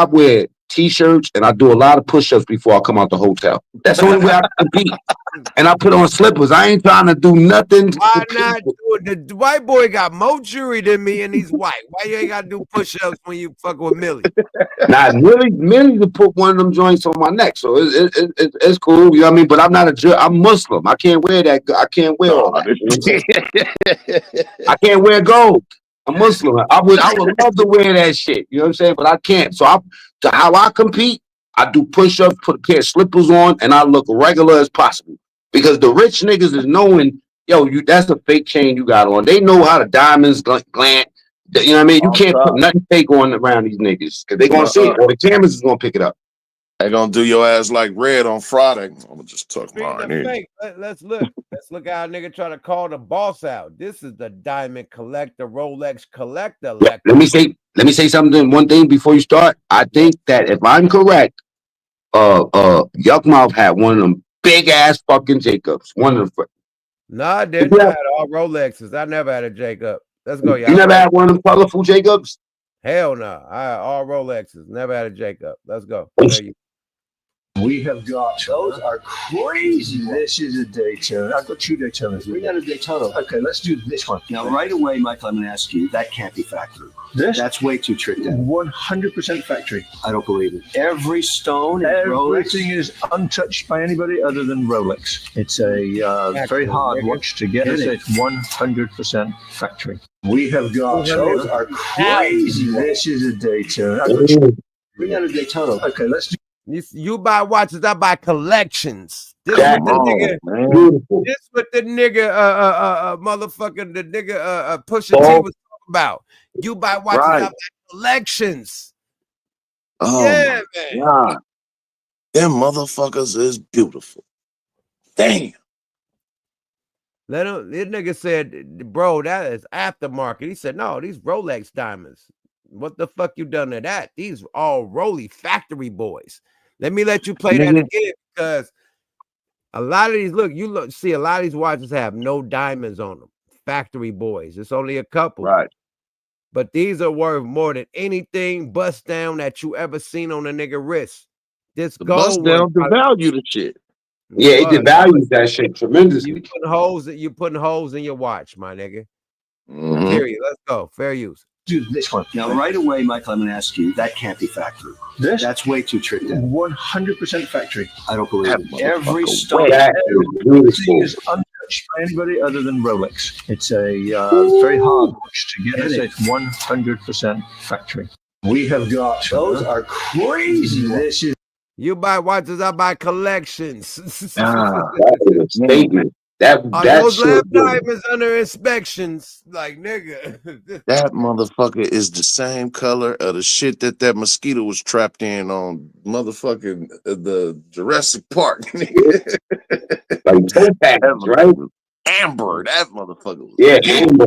Speaker 17: wear t-shirts, and I do a lot of push-ups before I come out the hotel. That's the only way I compete. And I put on slippers. I ain't trying to do nothing.
Speaker 1: Why not do it? The white boy got more jewelry than me, and he's white. Why you ain't got to do push-ups when you fuck with Millie?
Speaker 17: Now, Millie to put one of them joints on my neck, so it's cool. You know what I mean? But I'm not I'm Muslim. I can't wear that. I can't wear all that. I can't wear gold. I'm Muslim. I would love to wear that shit. You know what I'm saying? But I can't. So how I compete, I do push-ups, put a pair of slippers on, and I look regular as possible. Because the rich niggas is knowing, yo, that's a fake chain you got on. They know how the diamonds glant. You know what I mean? You can't put nothing fake on around these niggas because they gonna see it, or the cameras is gonna pick it up.
Speaker 10: They gonna do your ass like Red on Friday. I'm gonna just talk about it.
Speaker 1: Let's look how a nigga try to call the boss out. This is the diamond collector, Rolex collector.
Speaker 17: Yeah, let me say something. One thing before you start. I think that if I'm correct, Yuck Mouth had one of them big ass fucking Jacobs. One of them.
Speaker 1: Nah, I didn't. I had all Rolexes. I never had a Jacob. Let's go, y'all.
Speaker 17: You never had one of them colorful Jacobs?
Speaker 1: Hell no. I had all Rolexes. Never had a Jacob. Let's go.
Speaker 2: We have got, those are crazy. This is a Daytona. I've got 2 Daytonas. We got a Daytona. Okay, let's do this one. Now, right away, Michael, I'm going to ask you, that can't be factory. That's way too tricked out. 100% factory. I don't believe it. Every stone, everything is untouched by anybody other than Rolex. It's a very hard watch to get. It's 100% factory. We have got, those are crazy. This is a Daytona. We got a Daytona. Okay, let's do.
Speaker 1: You buy watches, I buy collections. This what the nigga, motherfucker, the nigga Pusha T was talking about. You buy watches, I buy collections.
Speaker 10: Oh
Speaker 1: yeah,
Speaker 10: man. God. Them motherfuckers is beautiful. Damn.
Speaker 1: This nigga said, bro, that is aftermarket. He said, no, these Rolex diamonds. What the fuck you done to that? These all Rolly factory boys. Let me let you play that again because a lot of these, see a lot of these watches have no diamonds on them. Factory boys. It's only a couple.
Speaker 17: Right.
Speaker 1: But these are worth more than anything bust down that you ever seen on a nigga wrist. This gold
Speaker 10: bust down devalue the shit.
Speaker 17: Yeah, it devalues that shit tremendously.
Speaker 1: You putting holes in your watch, my nigga. Period. Let's go. Fair use.
Speaker 2: Do this one. Now, right away, Michael, I'm going to ask you, that can't be factory. That's way too tricked out. 100% factory. I don't believe it. Every stone, everything is untouched by anybody other than Rolex. It's a very hard watch to get. It's 100% factory. We have got, those are crazy. This is.
Speaker 1: You buy watches, I buy collections.
Speaker 17: That is a statement.
Speaker 1: Those lab diamonds under inspections, like nigga.
Speaker 10: That motherfucker is the same color of the shit that mosquito was trapped in on motherfucking the Jurassic Park.
Speaker 17: Like Topaz, right?
Speaker 10: Amber, that motherfucker.
Speaker 17: Amber.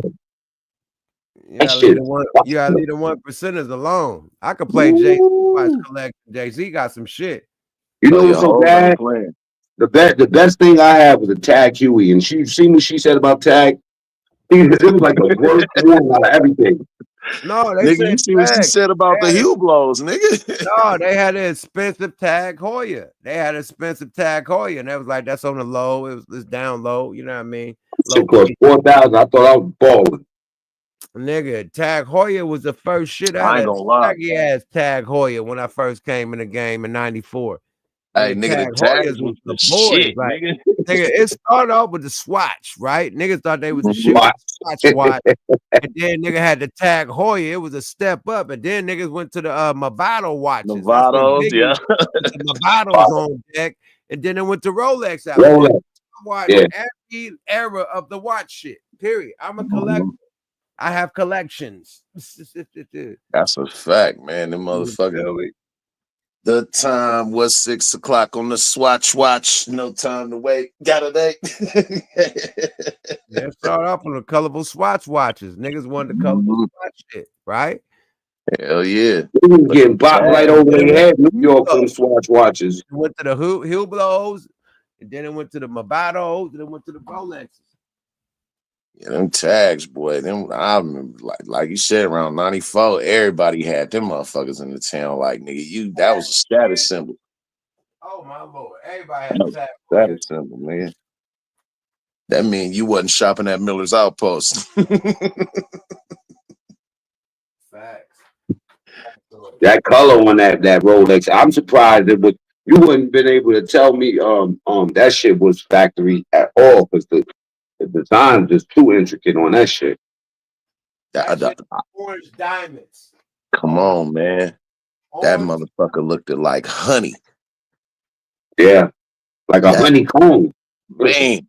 Speaker 1: You gotta leave the 1%ers alone. I could play Jay-Z watch collection. Jay-Z got some shit.
Speaker 17: You know what's so bad? The best thing I have was a Tag Huey, and she seen what she said about Tag. It was like the worst one out of everything.
Speaker 1: No,
Speaker 10: nigga, you see what she said about the Hublots, nigga.
Speaker 1: No, they had an expensive Tag Heuer. And that was like, that's on the low. It's down low. You know what I mean?
Speaker 17: It cost $4,000. I thought I was balling.
Speaker 1: Nigga, Tag Heuer was the first shit
Speaker 10: I ain't gonna lie.
Speaker 1: Ass Tag Heuer when I first came in the game in 94.
Speaker 10: Hey, nigga, the Tags was the shit,
Speaker 1: like, nigga. It started off with the Swatch, right? Niggas thought they was the shit with the Swatch watch. And then nigga had the Tag Heuer. It was a step up. And then niggas went to the Movado watches.
Speaker 10: Movados, yeah.
Speaker 1: The Movados on deck. And then it went to Rolex out. Watch every era of the watch shit. Period. I'm a collector. I have collections.
Speaker 10: That's a fact, man. The motherfucker. The time was 6 o'clock on the Swatch watch. No time to wait. Got a date.
Speaker 1: Yeah, start off on the colorful Swatch watches. Niggas wanted the colorful Swatch shit, right?
Speaker 10: Hell yeah.
Speaker 17: They was getting bopped right over their head. New York from Swatch watches.
Speaker 1: It went to the Hublots, and then it went to the Movados, and then it went to the Rolexes.
Speaker 10: Yeah, them tags, boy. Them I remember, like you said, around '94, everybody had them motherfuckers in the town. Like nigga, that was a status symbol.
Speaker 1: Oh my lord, everybody had
Speaker 10: No,
Speaker 1: a tag.
Speaker 10: status symbol, man. That mean you wasn't shopping at Miller's Outpost.
Speaker 1: Facts.
Speaker 17: That color on that Rolex, I'm surprised it would. You wouldn't been able to tell me that shit was factory at all because the design is too intricate on that shit.
Speaker 1: Orange diamonds.
Speaker 10: Come on, man. That motherfucker looked like honey.
Speaker 17: Yeah, like a honeycomb.
Speaker 10: Man,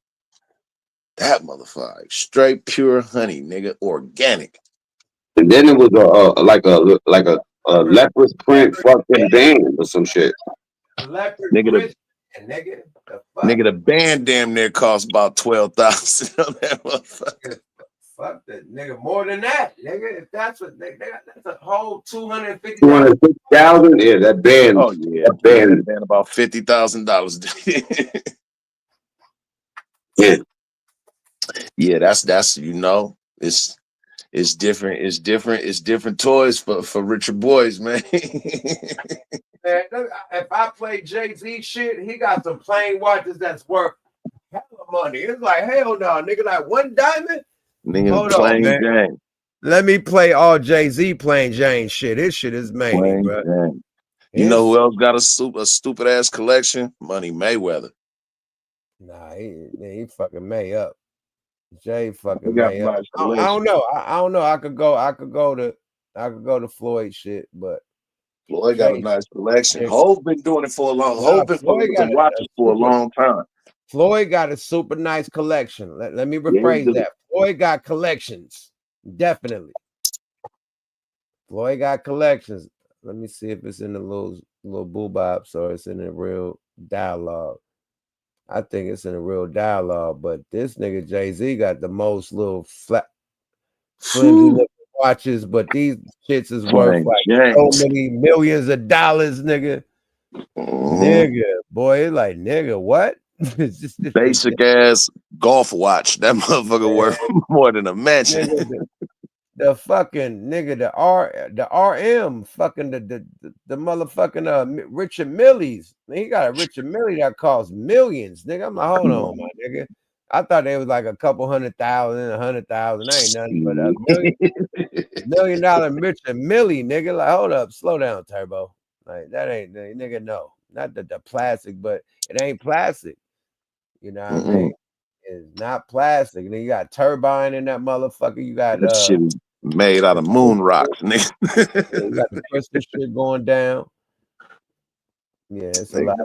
Speaker 10: that motherfucker, straight pure honey, nigga, organic.
Speaker 17: And then it was a leopard print fucking band or some shit.
Speaker 1: Leopard
Speaker 10: Nigga,
Speaker 1: nigga,
Speaker 10: the band damn near cost about 12,000 on that motherfucker.
Speaker 1: Fuck that nigga, more than that, nigga. If that's what that's a whole 250,000.
Speaker 17: 250,000, yeah, that band.
Speaker 10: Oh yeah, that band about $50,000.
Speaker 17: Yeah,
Speaker 10: yeah, that's it's different. It's different toys for richer boys, man.
Speaker 1: Man, if I play Jay-Z shit, he got some plain watches that's worth hella money. It's like hell no, nigga, like one diamond.
Speaker 10: Nigga,
Speaker 1: hold
Speaker 10: plain
Speaker 1: on, man.
Speaker 10: Jane.
Speaker 1: Let me play all Jay-Z plain Jane shit. His shit is made, bro.
Speaker 10: Jane. You know who else got a stupid ass collection? Money Mayweather.
Speaker 1: Nah, he fucking May up. Jay fucking
Speaker 10: got
Speaker 1: May up.
Speaker 10: nice
Speaker 1: I don't know. I don't know. I could go to Floyd shit, but
Speaker 10: Floyd got a nice collection. Hov been doing it for a long. Hov been putting some watches for a long time.
Speaker 1: Floyd got a super nice collection. Let me rephrase that. Floyd got collections. Definitely. Floyd got collections. Let me see if it's in the little boobops or it's in the real dialogue. I think it's in a real dialogue, but this nigga Jay-Z got the most little flimsy watches, but these shits is worth like so many millions of dollars, nigga. Nigga, boy, it's like nigga, what?
Speaker 10: Basic ass golf watch. That motherfucker worth more than a mansion.
Speaker 1: Nigga, the fucking nigga, the RM, fucking the motherfucking Richard Millie's. Man, he got a Richard Millie that costs millions, nigga. I'm like, hold on, my nigga. I thought they was like a couple 100,000, 100,000. Ain't nothing but a $1 million Richard Millie, nigga. Like, hold up, slow down, Turbo. Like that ain't nigga. No, not the plastic, but it ain't plastic. You know what I mean? It's not plastic. And then you got turbine in that motherfucker. You got
Speaker 10: that shit is made out of moon rocks, nigga.
Speaker 1: You got the crystal shit going down. Yeah, it's a lot.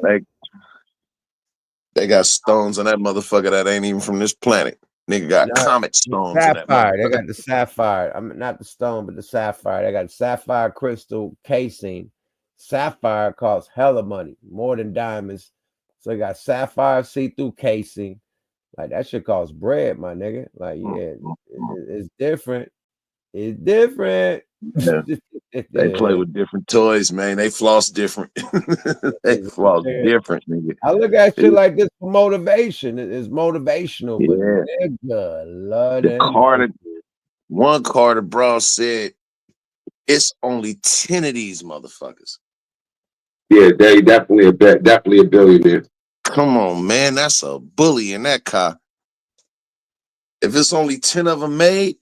Speaker 10: They got stones in that motherfucker that ain't even from this planet. Nigga got comet stones.
Speaker 1: Sapphire. They got the sapphire. I mean, not the stone, but the sapphire. They got sapphire crystal casing. Sapphire costs hella money, more than diamonds. So they got sapphire see-through casing. Like that shit costs bread, my nigga. Like, yeah, it's different. It's different.
Speaker 10: Yeah. They play with different toys, man. They floss different. They floss different, nigga.
Speaker 1: I look at shit like this for motivation. It's motivational, but nigga, love that.
Speaker 10: One Carter bro said it's only 10 of these motherfuckers.
Speaker 17: Yeah, they definitely a billionaire.
Speaker 10: Come on, man. That's a bully in that car. If it's only 10 of them made,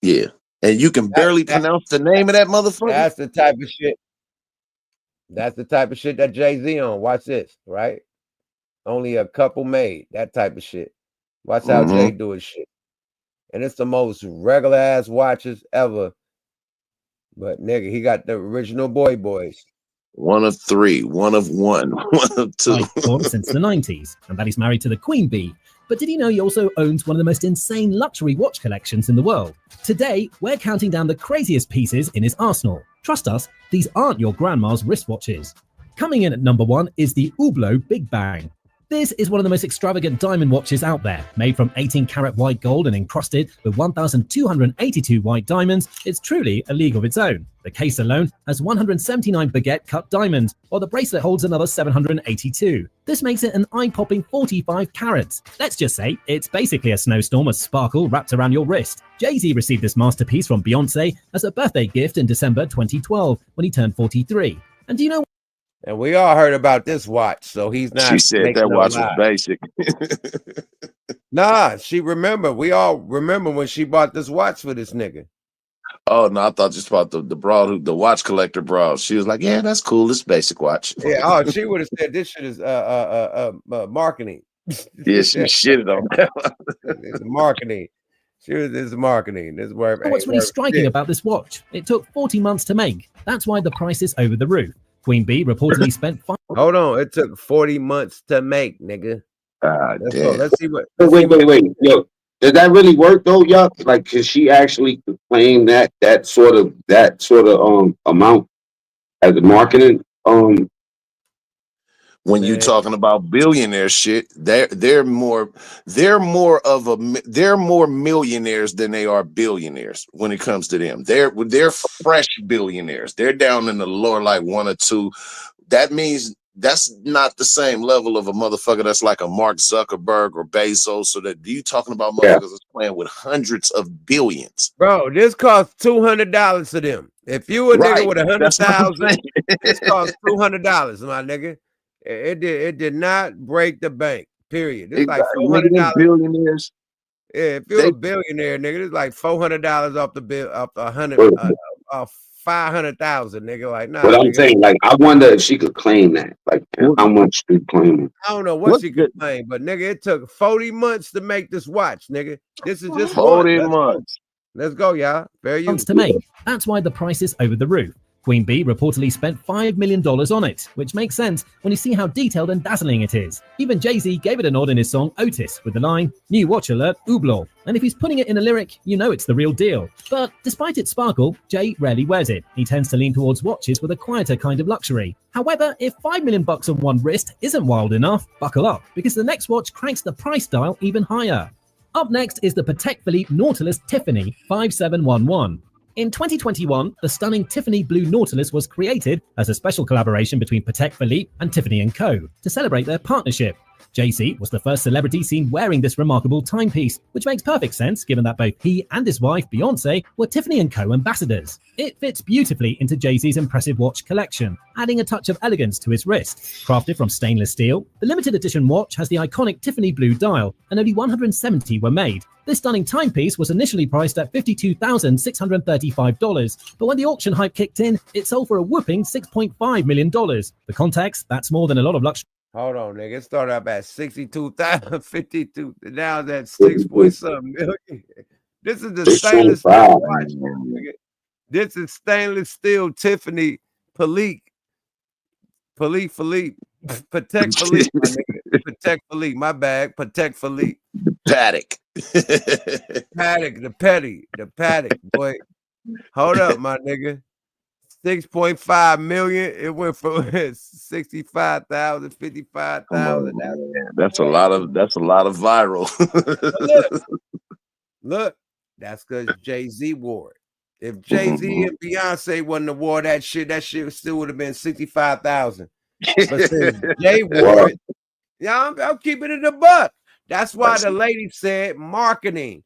Speaker 10: yeah. And you can barely pronounce the name of that motherfucker.
Speaker 1: That's the type of shit. That's the type of shit that Jay-Z on. Watch this, right? Only a couple made. That type of shit. Watch how Jay do his shit. And it's the most regular ass watches ever. But nigga, he got the original boys.
Speaker 10: One of three, one of one, one of two.
Speaker 5: Since the 90s, and that he's married to the Queen Bee. But did he know he also owns one of the most insane luxury watch collections in the world? Today, we're counting down the craziest pieces in his arsenal. Trust us, these aren't your grandma's wristwatches. Coming in at number 1 is the Hublot Big Bang. This is one of the most extravagant diamond watches out there. Made from 18-karat white gold and encrusted with 1,282 white diamonds, it's truly a league of its own. The case alone has 179 baguette cut diamonds, while the bracelet holds another 782. This makes it an eye-popping 45 carats. Let's just say it's basically a snowstorm of sparkle wrapped around your wrist. Jay-Z received this masterpiece from Beyonce as a birthday gift in December 2012 when he turned 43. And do you know?
Speaker 1: And we all heard about this watch, so he's not.
Speaker 10: She said that watch was basic.
Speaker 1: Nah, she remember. We all remember when she bought this watch for this nigga.
Speaker 10: Oh no, I thought just about the broad, the watch collector broad. She was like, "Yeah, that's cool. This basic watch."
Speaker 1: Yeah. Oh, she would have said this shit is marketing.
Speaker 10: Yeah, she shitted on that.
Speaker 1: It's marketing. It's marketing. This is where.
Speaker 5: What's really striking about this watch? It took 40 months to make. That's why the price is over the roof. Queen Bee reportedly spent.
Speaker 1: Hold on, it took 40 months to make, nigga. Let's see what.
Speaker 17: Wait. Yo, did that really work though, y'all? Like, cause she actually claim that sort of amount as a marketing
Speaker 10: When you talking about billionaire shit, they're more millionaires than they are billionaires when it comes to them. They're fresh billionaires. They're down in the lower like 1 or 2. That means that's not the same level of a motherfucker that's like a Mark Zuckerberg or Bezos. So that you talking about motherfuckers that's playing with hundreds of billions.
Speaker 1: Bro, this costs $200 to them. If you a nigga with 100,000, this costs $200, my nigga. It did not break the bank. Period. It's like $400.
Speaker 10: Billionaires.
Speaker 1: Yeah, if you're a billionaire, nigga, it's like $400 off the bill, off 500,000, nigga. Like, nah.
Speaker 17: But I'm
Speaker 1: nigga.
Speaker 17: saying, like, I wonder if she could claim that. Like, how much she claim?
Speaker 1: I don't know what she could claim, but nigga, it took 40 months to make this watch, nigga. This is just
Speaker 10: 40 months.
Speaker 1: Let's go, y'all. Very
Speaker 5: Months to make. That's why the price is over the roof. Queen Bee reportedly spent $5 million on it, which makes sense when you see how detailed and dazzling it is. Even Jay-Z gave it a nod in his song Otis with the line, "New watch alert, Hublot." And if he's putting it in a lyric, you know it's the real deal. But despite its sparkle, Jay rarely wears it. He tends to lean towards watches with a quieter kind of luxury. However, if $5 million on one wrist isn't wild enough, buckle up, because the next watch cranks the price dial even higher. Up next is the Patek Philippe Nautilus Tiffany 5711. In 2021, the stunning Tiffany Blue Nautilus was created as a special collaboration between Patek Philippe and Tiffany & Co. to celebrate their partnership. Jay-Z was the first celebrity seen wearing this remarkable timepiece, which makes perfect sense given that both he and his wife, Beyonce, were Tiffany & Co. ambassadors. It fits beautifully into Jay-Z's impressive watch collection, adding a touch of elegance to his wrist. Crafted from stainless steel, the limited edition watch has the iconic Tiffany Blue dial, and only 170 were made. This stunning timepiece was initially priced at $52,635, but when the auction hype kicked in, it sold for a whooping $6.5 million. For context, that's more than a lot of luxury.
Speaker 1: Hold on, nigga. It started up at 62,000, 52. Now it's at 6.something million. This is the stainless steel watch, nigga. This is stainless steel Tiffany Philippe. Patek Philippe, my nigga. Patek Philippe, my bag. Patek Philippe.
Speaker 10: Patek.
Speaker 1: The Patek, boy. Hold up, my nigga. 6.5 million. It went from 65,000, 55,000.
Speaker 10: That's a lot of viral.
Speaker 1: Look, that's because Jay-Z wore it. If Jay-Z and Beyonce wouldn't have wore that shit still would have been 65,000. But since Jay wore it, yeah, I'm keeping it a buck. That's why the lady said marketing.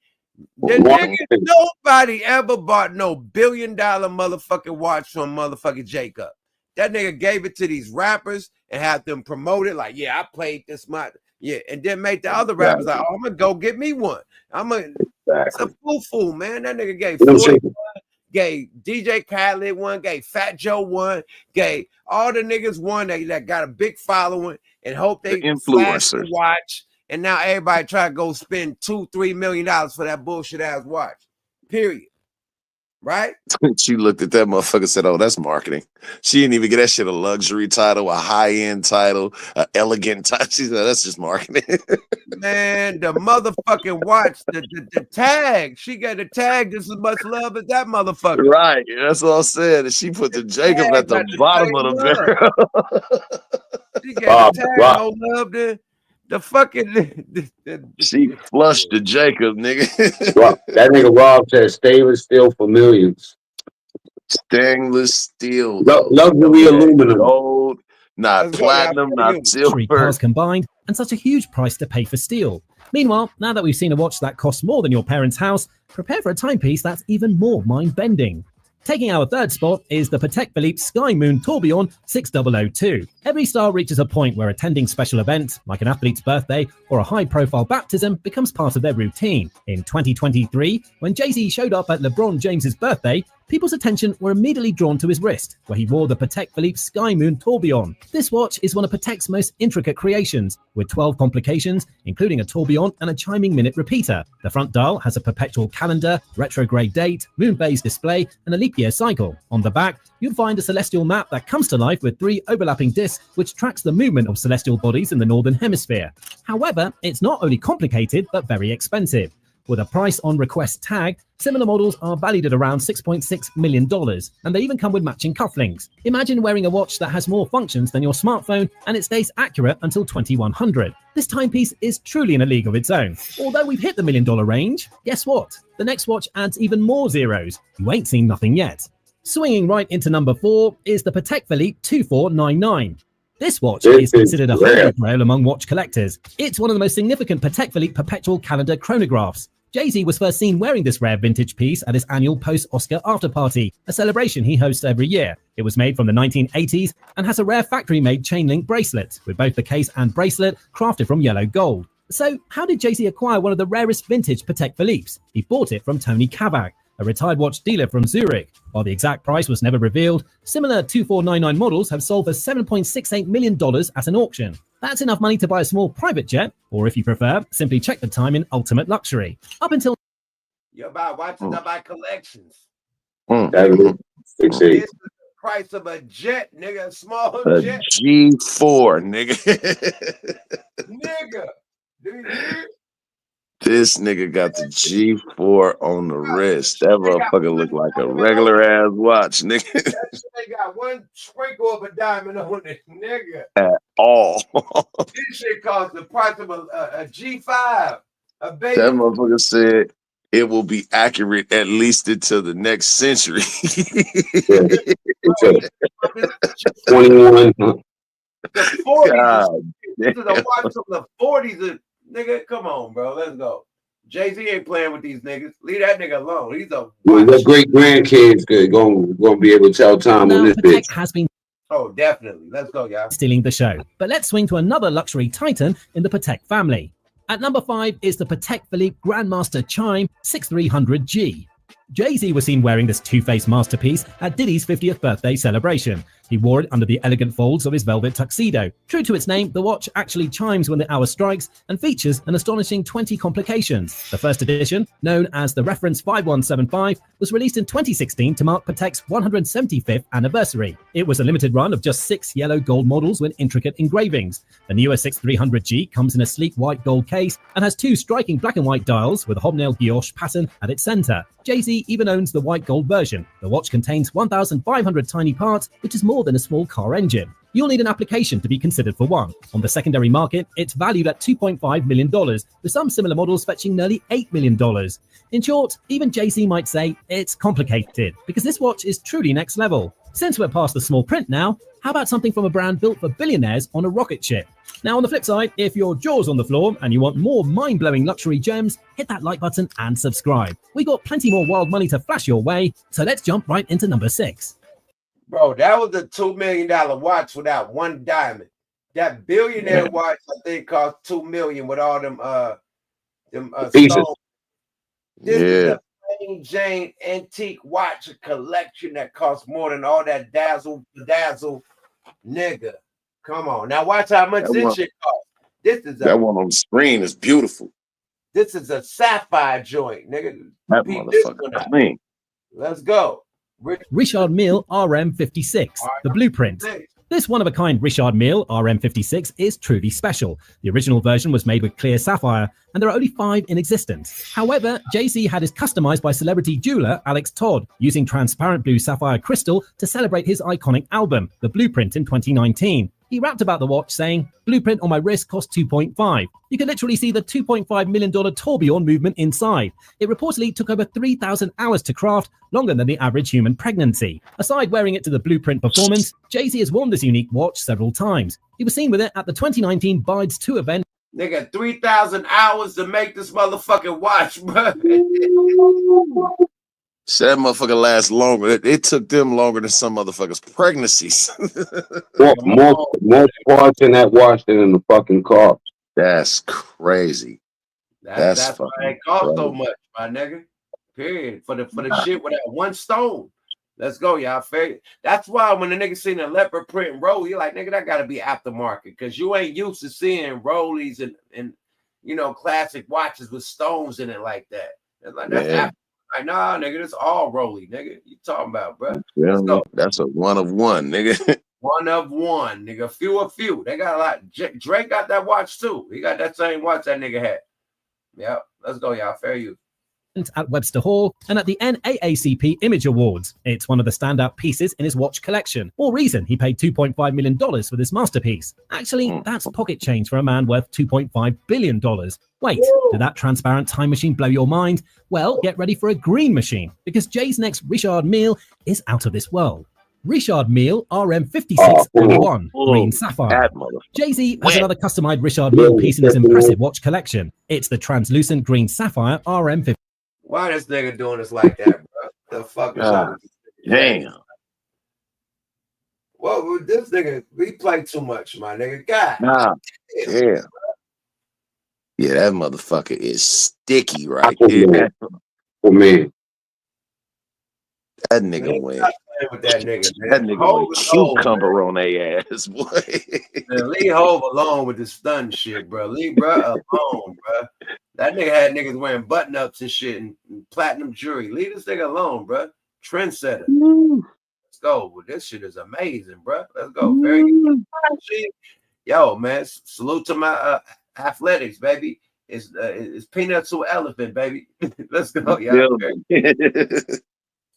Speaker 1: The nigga, nobody ever bought no $1 billion motherfucking watch from motherfucking Jacob. That nigga gave it to these rappers and had them promote it like, yeah, I played this much. Yeah, and then make the other rappers like, oh, I'm gonna go get me one. It's a fool, man. That nigga gave Floyd one, gave DJ Khaled one, gave Fat Joe one, gave all the niggas one that got a big following and hope they flash the watch. And now everybody try to go spend $2-3 million for that bullshit ass watch. Period. Right?
Speaker 10: She looked at that motherfucker and said, oh, that's marketing. She didn't even get that shit a luxury title, a high-end title, an elegant title. She said, that's just marketing.
Speaker 1: Man, the motherfucking watch, the tag. She got the tag just as much love as that motherfucker.
Speaker 10: Right. That's what I said. And she put the Jacob at the bottom of the barrel.
Speaker 1: She got the tag, no love there. The fucking
Speaker 10: she flushed the Jacob, nigga.
Speaker 17: That nigga Rob said stainless steel for millions.
Speaker 10: Stainless steel.
Speaker 17: Luxury aluminum.
Speaker 10: Gold, not platinum, not
Speaker 5: Luxury
Speaker 10: silver.
Speaker 5: cars combined, and such a huge price to pay for steel. Meanwhile, now that we've seen a watch that costs more than your parents' house, prepare for a timepiece that's even more mind-bending. Taking our third spot is the Patek Philippe Sky Moon Tourbillon 6002. Every star reaches a point where attending special events, like an athlete's birthday or a high-profile baptism, becomes part of their routine. In 2023, when Jay-Z showed up at LeBron James's birthday, people's attention were immediately drawn to his wrist, where he wore the Patek Philippe Sky Moon Tourbillon. This watch is one of Patek's most intricate creations, with 12 complications, including a tourbillon and a chiming minute repeater. The front dial has a perpetual calendar, retrograde date, moon-phase display, and a leap year cycle. On the back, you'll find a celestial map that comes to life with 3 overlapping discs, which tracks the movement of celestial bodies in the northern hemisphere. However, it's not only complicated, but very expensive. With a price on request tag, similar models are valued at around $6.6 million, and they even come with matching cufflinks. Imagine wearing a watch that has more functions than your smartphone, and it stays accurate until 2100. This timepiece is truly in a league of its own. Although we've hit the $1 million range, guess what? The next watch adds even more zeros. You ain't seen nothing yet. Swinging right into number 4 is the Patek Philippe 2499. This watch is considered a holy grail among watch collectors. It's one of the most significant Patek Philippe perpetual calendar chronographs. Jay-Z was first seen wearing this rare vintage piece at his annual post-Oscar after party, a celebration he hosts every year. It was made from the 1980s and has a rare factory-made chain-link bracelet, with both the case and bracelet crafted from yellow gold. So, how did Jay-Z acquire one of the rarest vintage Patek Philippe's? He bought it from Tony Kavak, a retired watch dealer from Zurich. While the exact price was never revealed, similar 2499 models have sold for $7.68 million at an auction. That's enough money to buy a small private jet, or if you prefer, simply check the time in ultimate luxury. Up until
Speaker 1: you buy watches, I buy collections.
Speaker 17: That
Speaker 1: This is the price of a jet, nigga. A small
Speaker 10: A
Speaker 1: jet.
Speaker 10: G4, nigga.
Speaker 1: Nigga. Do you hear?
Speaker 10: This nigga got the G4 on the wrist. That motherfucker look like a regular ass watch, nigga.
Speaker 1: That shit got one sprinkle of a diamond on it, nigga.
Speaker 10: At all.
Speaker 1: This shit costs the price of a G5. A baby.
Speaker 10: That motherfucker said it will be accurate at least until the next century.
Speaker 17: 21.
Speaker 1: The 40s.
Speaker 10: God
Speaker 1: This is a watch from the 40s. Nigga, come on, bro. Let's go. Jay-Z ain't playing with these niggas. Leave that nigga alone. He's a
Speaker 17: Well, the great grandkids gonna be able to tell time on this bitch.
Speaker 5: has been
Speaker 1: Oh, definitely. Let's go, y'all.
Speaker 5: stealing the show. But let's swing to another luxury titan in the Patek family. At number 5 is the Patek Philippe Grandmaster Chime 6300G. Jay-Z was seen wearing this two-faced masterpiece at Diddy's 50th birthday celebration. He wore it under the elegant folds of his velvet tuxedo. True to its name, the watch actually chimes when the hour strikes and features an astonishing 20 complications. The first edition, known as the Reference 5175, was released in 2016 to mark Patek's 175th anniversary. It was a limited run of just 6 yellow gold models with intricate engravings. The newer 6300G comes in a sleek white gold case and has 2 striking black and white dials with a hobnail guilloche pattern at its center. Jay-Z even owns the white gold version. The watch contains 1,500 tiny parts, which is more than a small car engine. You'll need an application to be considered for one. On the secondary market, it's valued at $2.5 million, with some similar models fetching nearly $8 million. In short, even Jay-Z might say it's complicated, because this watch is truly next level. Since we're past the small print now, how about something from a brand built for billionaires on a rocket ship? Now, on the flip side, if your jaw's on the floor and you want more mind-blowing luxury gems, hit that like button and subscribe. We got plenty more wild money to flash your way, so let's jump right into number 6.
Speaker 1: Bro, that was a $2 million watch without one diamond. That billionaire watch, I think, cost $2 million with all them stones. This is a plain Jane antique watch collection that costs more than all that dazzle, nigga. Come on, now watch how much this shit costs. This is
Speaker 10: that one on the screen is beautiful.
Speaker 1: This is a sapphire joint, nigga.
Speaker 10: That motherfucker clean.
Speaker 1: Let's go.
Speaker 5: Richard Mille RM56, the blueprint. This one-of-a-kind Richard Mille RM56 is truly special. The original version was made with clear sapphire, and there are only 5 in existence. However, Jay-Z had it customized by celebrity jeweler Alex Todd, using transparent blue sapphire crystal to celebrate his iconic album, The Blueprint, in 2019. He rapped about the watch, saying, "Blueprint on my wrist cost 2.5. You can literally see the $2.5 million tourbillon movement inside. It reportedly took over 3,000 hours to craft, longer than the average human pregnancy." Aside wearing it to the Blueprint performance, Jay-Z has worn this unique watch several times. He was seen with it at the 2019 Bides 2 event.
Speaker 1: Nigga, 3,000 hours to make this motherfucking watch, bro.
Speaker 10: So that motherfucker lasts longer. It took them longer than some motherfuckers' pregnancies.
Speaker 17: more parts in that watch than in the fucking car.
Speaker 10: That's crazy.
Speaker 1: That's why it cost so much, my nigga. Period. For the shit with that one stone. Let's go, y'all. Fair. That's why when the nigga seen a leopard print and Rollie, you like, nigga, that gotta be aftermarket, because you ain't used to seeing Rollies and you know, classic watches with stones in it like that. It's like that's like, nah, nigga, this all Rollie, nigga. You talking about, bro?
Speaker 10: Let's go. That's a one of one, nigga.
Speaker 1: One of one, nigga. Few of few. They got a lot. Drake got that watch too. He got that same watch that nigga had. Yeah, let's go, y'all. Fair use.
Speaker 5: At Webster Hall and at the NAACP Image Awards. It's one of the standout pieces in his watch collection. More reason he paid $2.5 million for this masterpiece. Actually, that's pocket change for a man worth $2.5 billion. Wait, did that transparent time machine blow your mind? Well, get ready for a green machine, because Jay's next Richard Mille is out of this world. Richard Mille RM5601 Green Sapphire. Jay-Z has another customized Richard Mille piece in his impressive watch collection. It's the translucent Green Sapphire RM50.
Speaker 1: Why this nigga doing this like that, bro? The fuck is up?
Speaker 10: Damn.
Speaker 1: Well, this nigga, we play too much, my nigga. God.
Speaker 10: Nah. Yeah. Yeah, that motherfucker is sticky right there.
Speaker 17: For me.
Speaker 10: That nigga went.
Speaker 1: With that nigga, man.
Speaker 10: That nigga went cucumber on their ass, boy.
Speaker 1: Man, leave Hov alone with the stun shit, bro. Leave bro alone, bro. That nigga had niggas wearing button ups and shit and platinum jewelry. Leave this nigga alone, bro. Trendsetter. Let's go. Well, this shit is amazing, bro. Let's go. Very good. Yo, man. Salute to my athletics, baby. It's peanuts to elephant, baby. Let's go, y'all.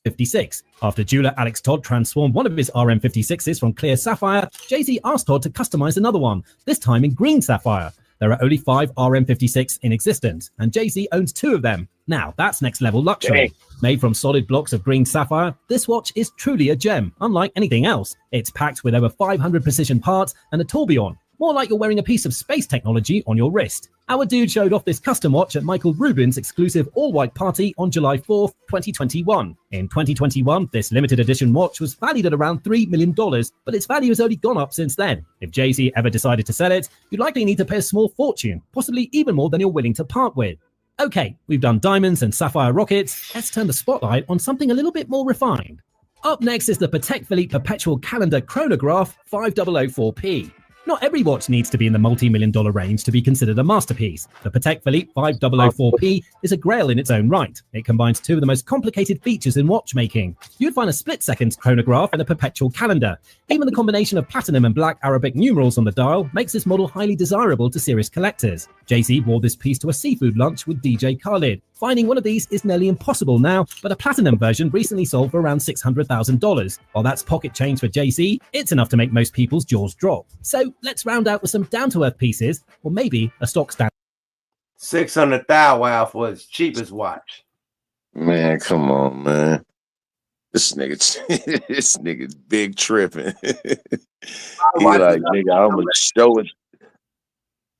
Speaker 5: 56. After jeweler Alex Todd transformed one of his RM56s from clear sapphire, Jay-Z asked Todd to customize another one, this time in green sapphire. There are only 5 RM56 in existence, and Jay-Z owns 2 of them. Now, that's next level luxury. Made from solid blocks of green sapphire, this watch is truly a gem, unlike anything else. It's packed with over 500 precision parts and a tourbillon, more like you're wearing a piece of space technology on your wrist. Our dude showed off this custom watch at Michael Rubin's exclusive all-white party on July 4th, 2021. In 2021, this limited edition watch was valued at around $3 million, but its value has only gone up since then. If Jay-Z ever decided to sell it, you'd likely need to pay a small fortune, possibly even more than you're willing to part with. Okay, we've done diamonds and sapphire rockets. Let's turn the spotlight on something a little bit more refined. Up next is the Patek Philippe Perpetual Calendar Chronograph 5004P. Not every watch needs to be in the multi-million-dollar range to be considered a masterpiece. The Patek Philippe 5004P is a grail in its own right. It combines 2 of the most complicated features in watchmaking. You'd find a split-second chronograph and a perpetual calendar. Even the combination of platinum and black Arabic numerals on the dial makes this model highly desirable to serious collectors. Jay-Z wore this piece to a seafood lunch with DJ Khaled. Finding one of these is nearly impossible now, but a platinum version recently sold for around $600,000. While that's pocket change for Jay-Z, it's enough to make most people's jaws drop. So let's round out with some down-to-earth pieces, or maybe a stock standard.
Speaker 1: $600,000 for his cheapest watch.
Speaker 10: Man, come on, man. This nigga's big tripping. He like, nigga, I'm gonna show it.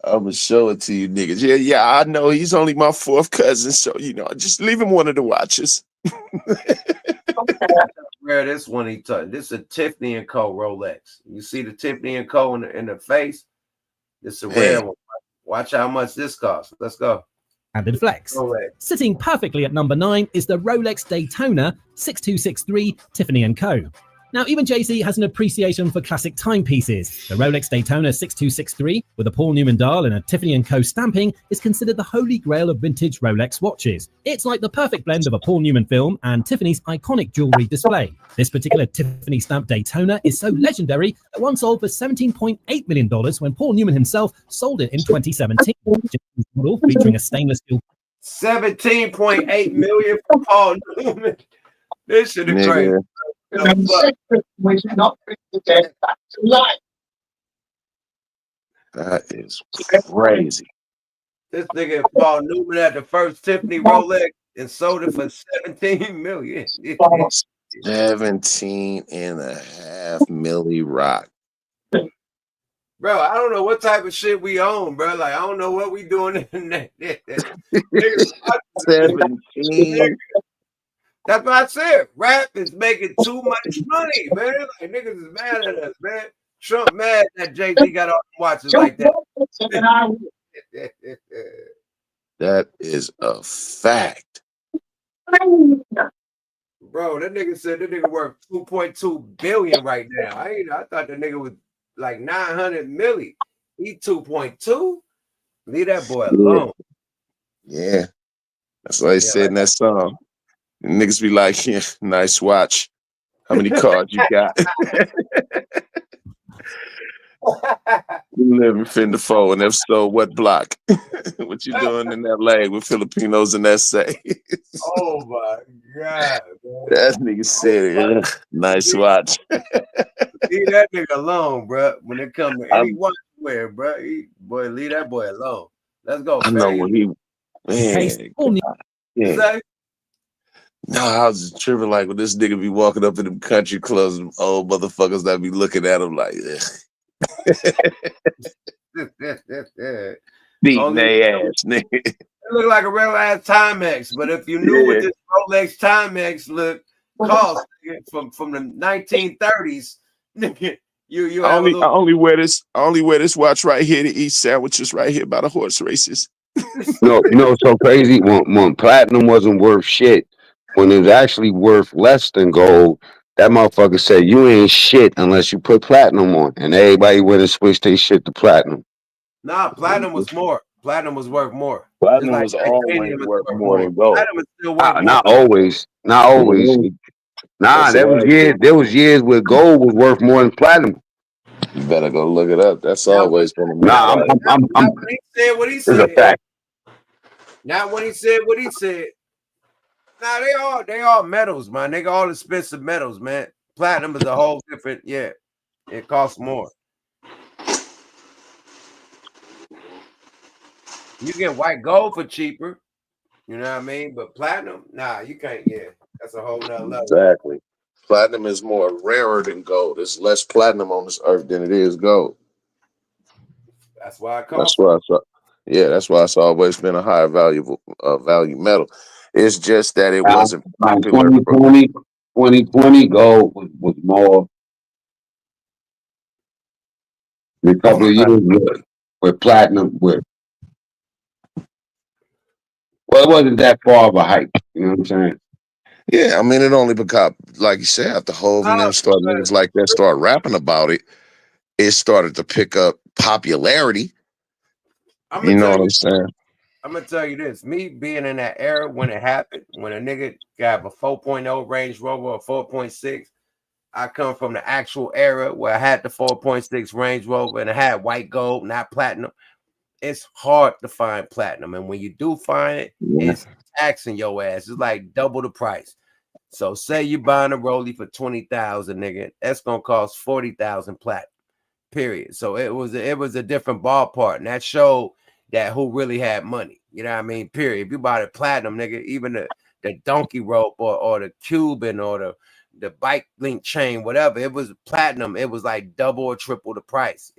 Speaker 10: I'm gonna show it to you niggas. Yeah, I know he's only my 4th cousin, so just leave him one of the watches.
Speaker 1: Where this one he took. This is a Tiffany & Co. Rolex. You see the Tiffany & Co. in the face? This is a rare one. Watch how much this costs. Let's go.
Speaker 5: And flex. Rolex. Sitting perfectly at number 9 is the Rolex Daytona 6263 Tiffany & Co. Now, even Jay-Z has an appreciation for classic timepieces. The Rolex Daytona 6263, with a Paul Newman dial and a Tiffany & Co. stamping, is considered the holy grail of vintage Rolex watches. It's like the perfect blend of a Paul Newman film and Tiffany's iconic jewelry display. This particular Tiffany stamped Daytona is so legendary that one sold for $17.8 million when Paul Newman himself sold it in 2017. Model featuring a stainless steel.
Speaker 1: $17.8 million for Paul Newman. This shit is crazy.
Speaker 10: That is crazy.
Speaker 1: This nigga Paul Newman had the first Tiffany Rolex and sold it for 17 million.
Speaker 10: 17.5 milli rock.
Speaker 1: Bro, I don't know what type of shit we own, bro. Like, I don't know what we doing in that.
Speaker 10: 17.
Speaker 1: That's what I said. Rap is making too much money, man. Like, niggas is mad at us, man. Trump mad that Jay-Z got all the watches like that.
Speaker 10: That is a fact.
Speaker 1: Bro, that nigga said that nigga worth 2.2 billion right now. I thought that nigga was like 900 milli. He 2.2. Leave that boy alone.
Speaker 10: Yeah. That's what they said in that song. The niggas be like, yeah, nice watch. How many cards you got? You live in Fender-4, and if so, what block? What you doing in LA with Filipinos in SA?
Speaker 1: Oh my God. Man.
Speaker 10: That nigga said, nice watch.
Speaker 1: Leave that nigga alone, bro. When it comes to any watch wear, bro. Boy, leave that boy alone. Let's go.
Speaker 10: I know when he, man. Yeah. No, I was just tripping like when this nigga be walking up in them country clubs, them old motherfuckers that be looking at him like, beating their ass, nigga.
Speaker 1: It look like a real ass Timex, but if you knew what this Rolex Timex look cost from the 1930s, nigga, you
Speaker 10: I only wear this watch right here to eat sandwiches right here by the horse races.
Speaker 17: No, you know what's so crazy? When platinum wasn't worth shit, when it was actually worth less than gold, that motherfucker said you ain't shit unless you put platinum on, and everybody went and switched their shit to platinum.
Speaker 1: Nah, platinum was more. Platinum was worth more.
Speaker 10: Platinum was always worth more than gold.
Speaker 1: Platinum is still worth more.
Speaker 17: Not always. Not always. Nah, there was years where gold was worth more than platinum.
Speaker 10: You better go look it up. That's always been a
Speaker 17: Nah, I'm
Speaker 1: when he said what he said.
Speaker 17: It's a fact.
Speaker 1: Not when he said what he said. Nah, they all metals, man. They all expensive metals, man. Platinum is a whole different, yeah. It costs more. You get white gold for cheaper, you know what I mean? But platinum, nah, you can't. Yeah, that's a whole nother level.
Speaker 10: Exactly. Platinum is more rarer than gold. There's less platinum on this earth than it is gold.
Speaker 1: That's why I call.
Speaker 10: That's why it's always been a high value metal. It's just that it wasn't popular.
Speaker 17: 2020 gold was more. A couple of years with platinum with. Well, it wasn't that far of a hype. You know what I'm saying?
Speaker 10: Yeah, I mean, it only became, like you said, after Hov and them niggas like that start rapping about it, it started to pick up popularity. You know what I'm saying?
Speaker 1: I'm gonna tell you this: me being in that era when it happened, when a nigga got a 4.0 Range Rover or 4.6, I come from the actual era where I had the 4.6 Range Rover and I had white gold, not platinum. It's hard to find platinum, and when you do find it, it's taxing your ass. It's like double the price. So say you buying a Rollie for 20,000, nigga, that's gonna cost 40,000 platinum. Period. So it was a different ballpark, and that showed that who really had money. You know what I mean? Period. If you bought a platinum, nigga, even the donkey rope or the Cuban or the bike link chain, whatever, it was platinum. It was like double or triple the price.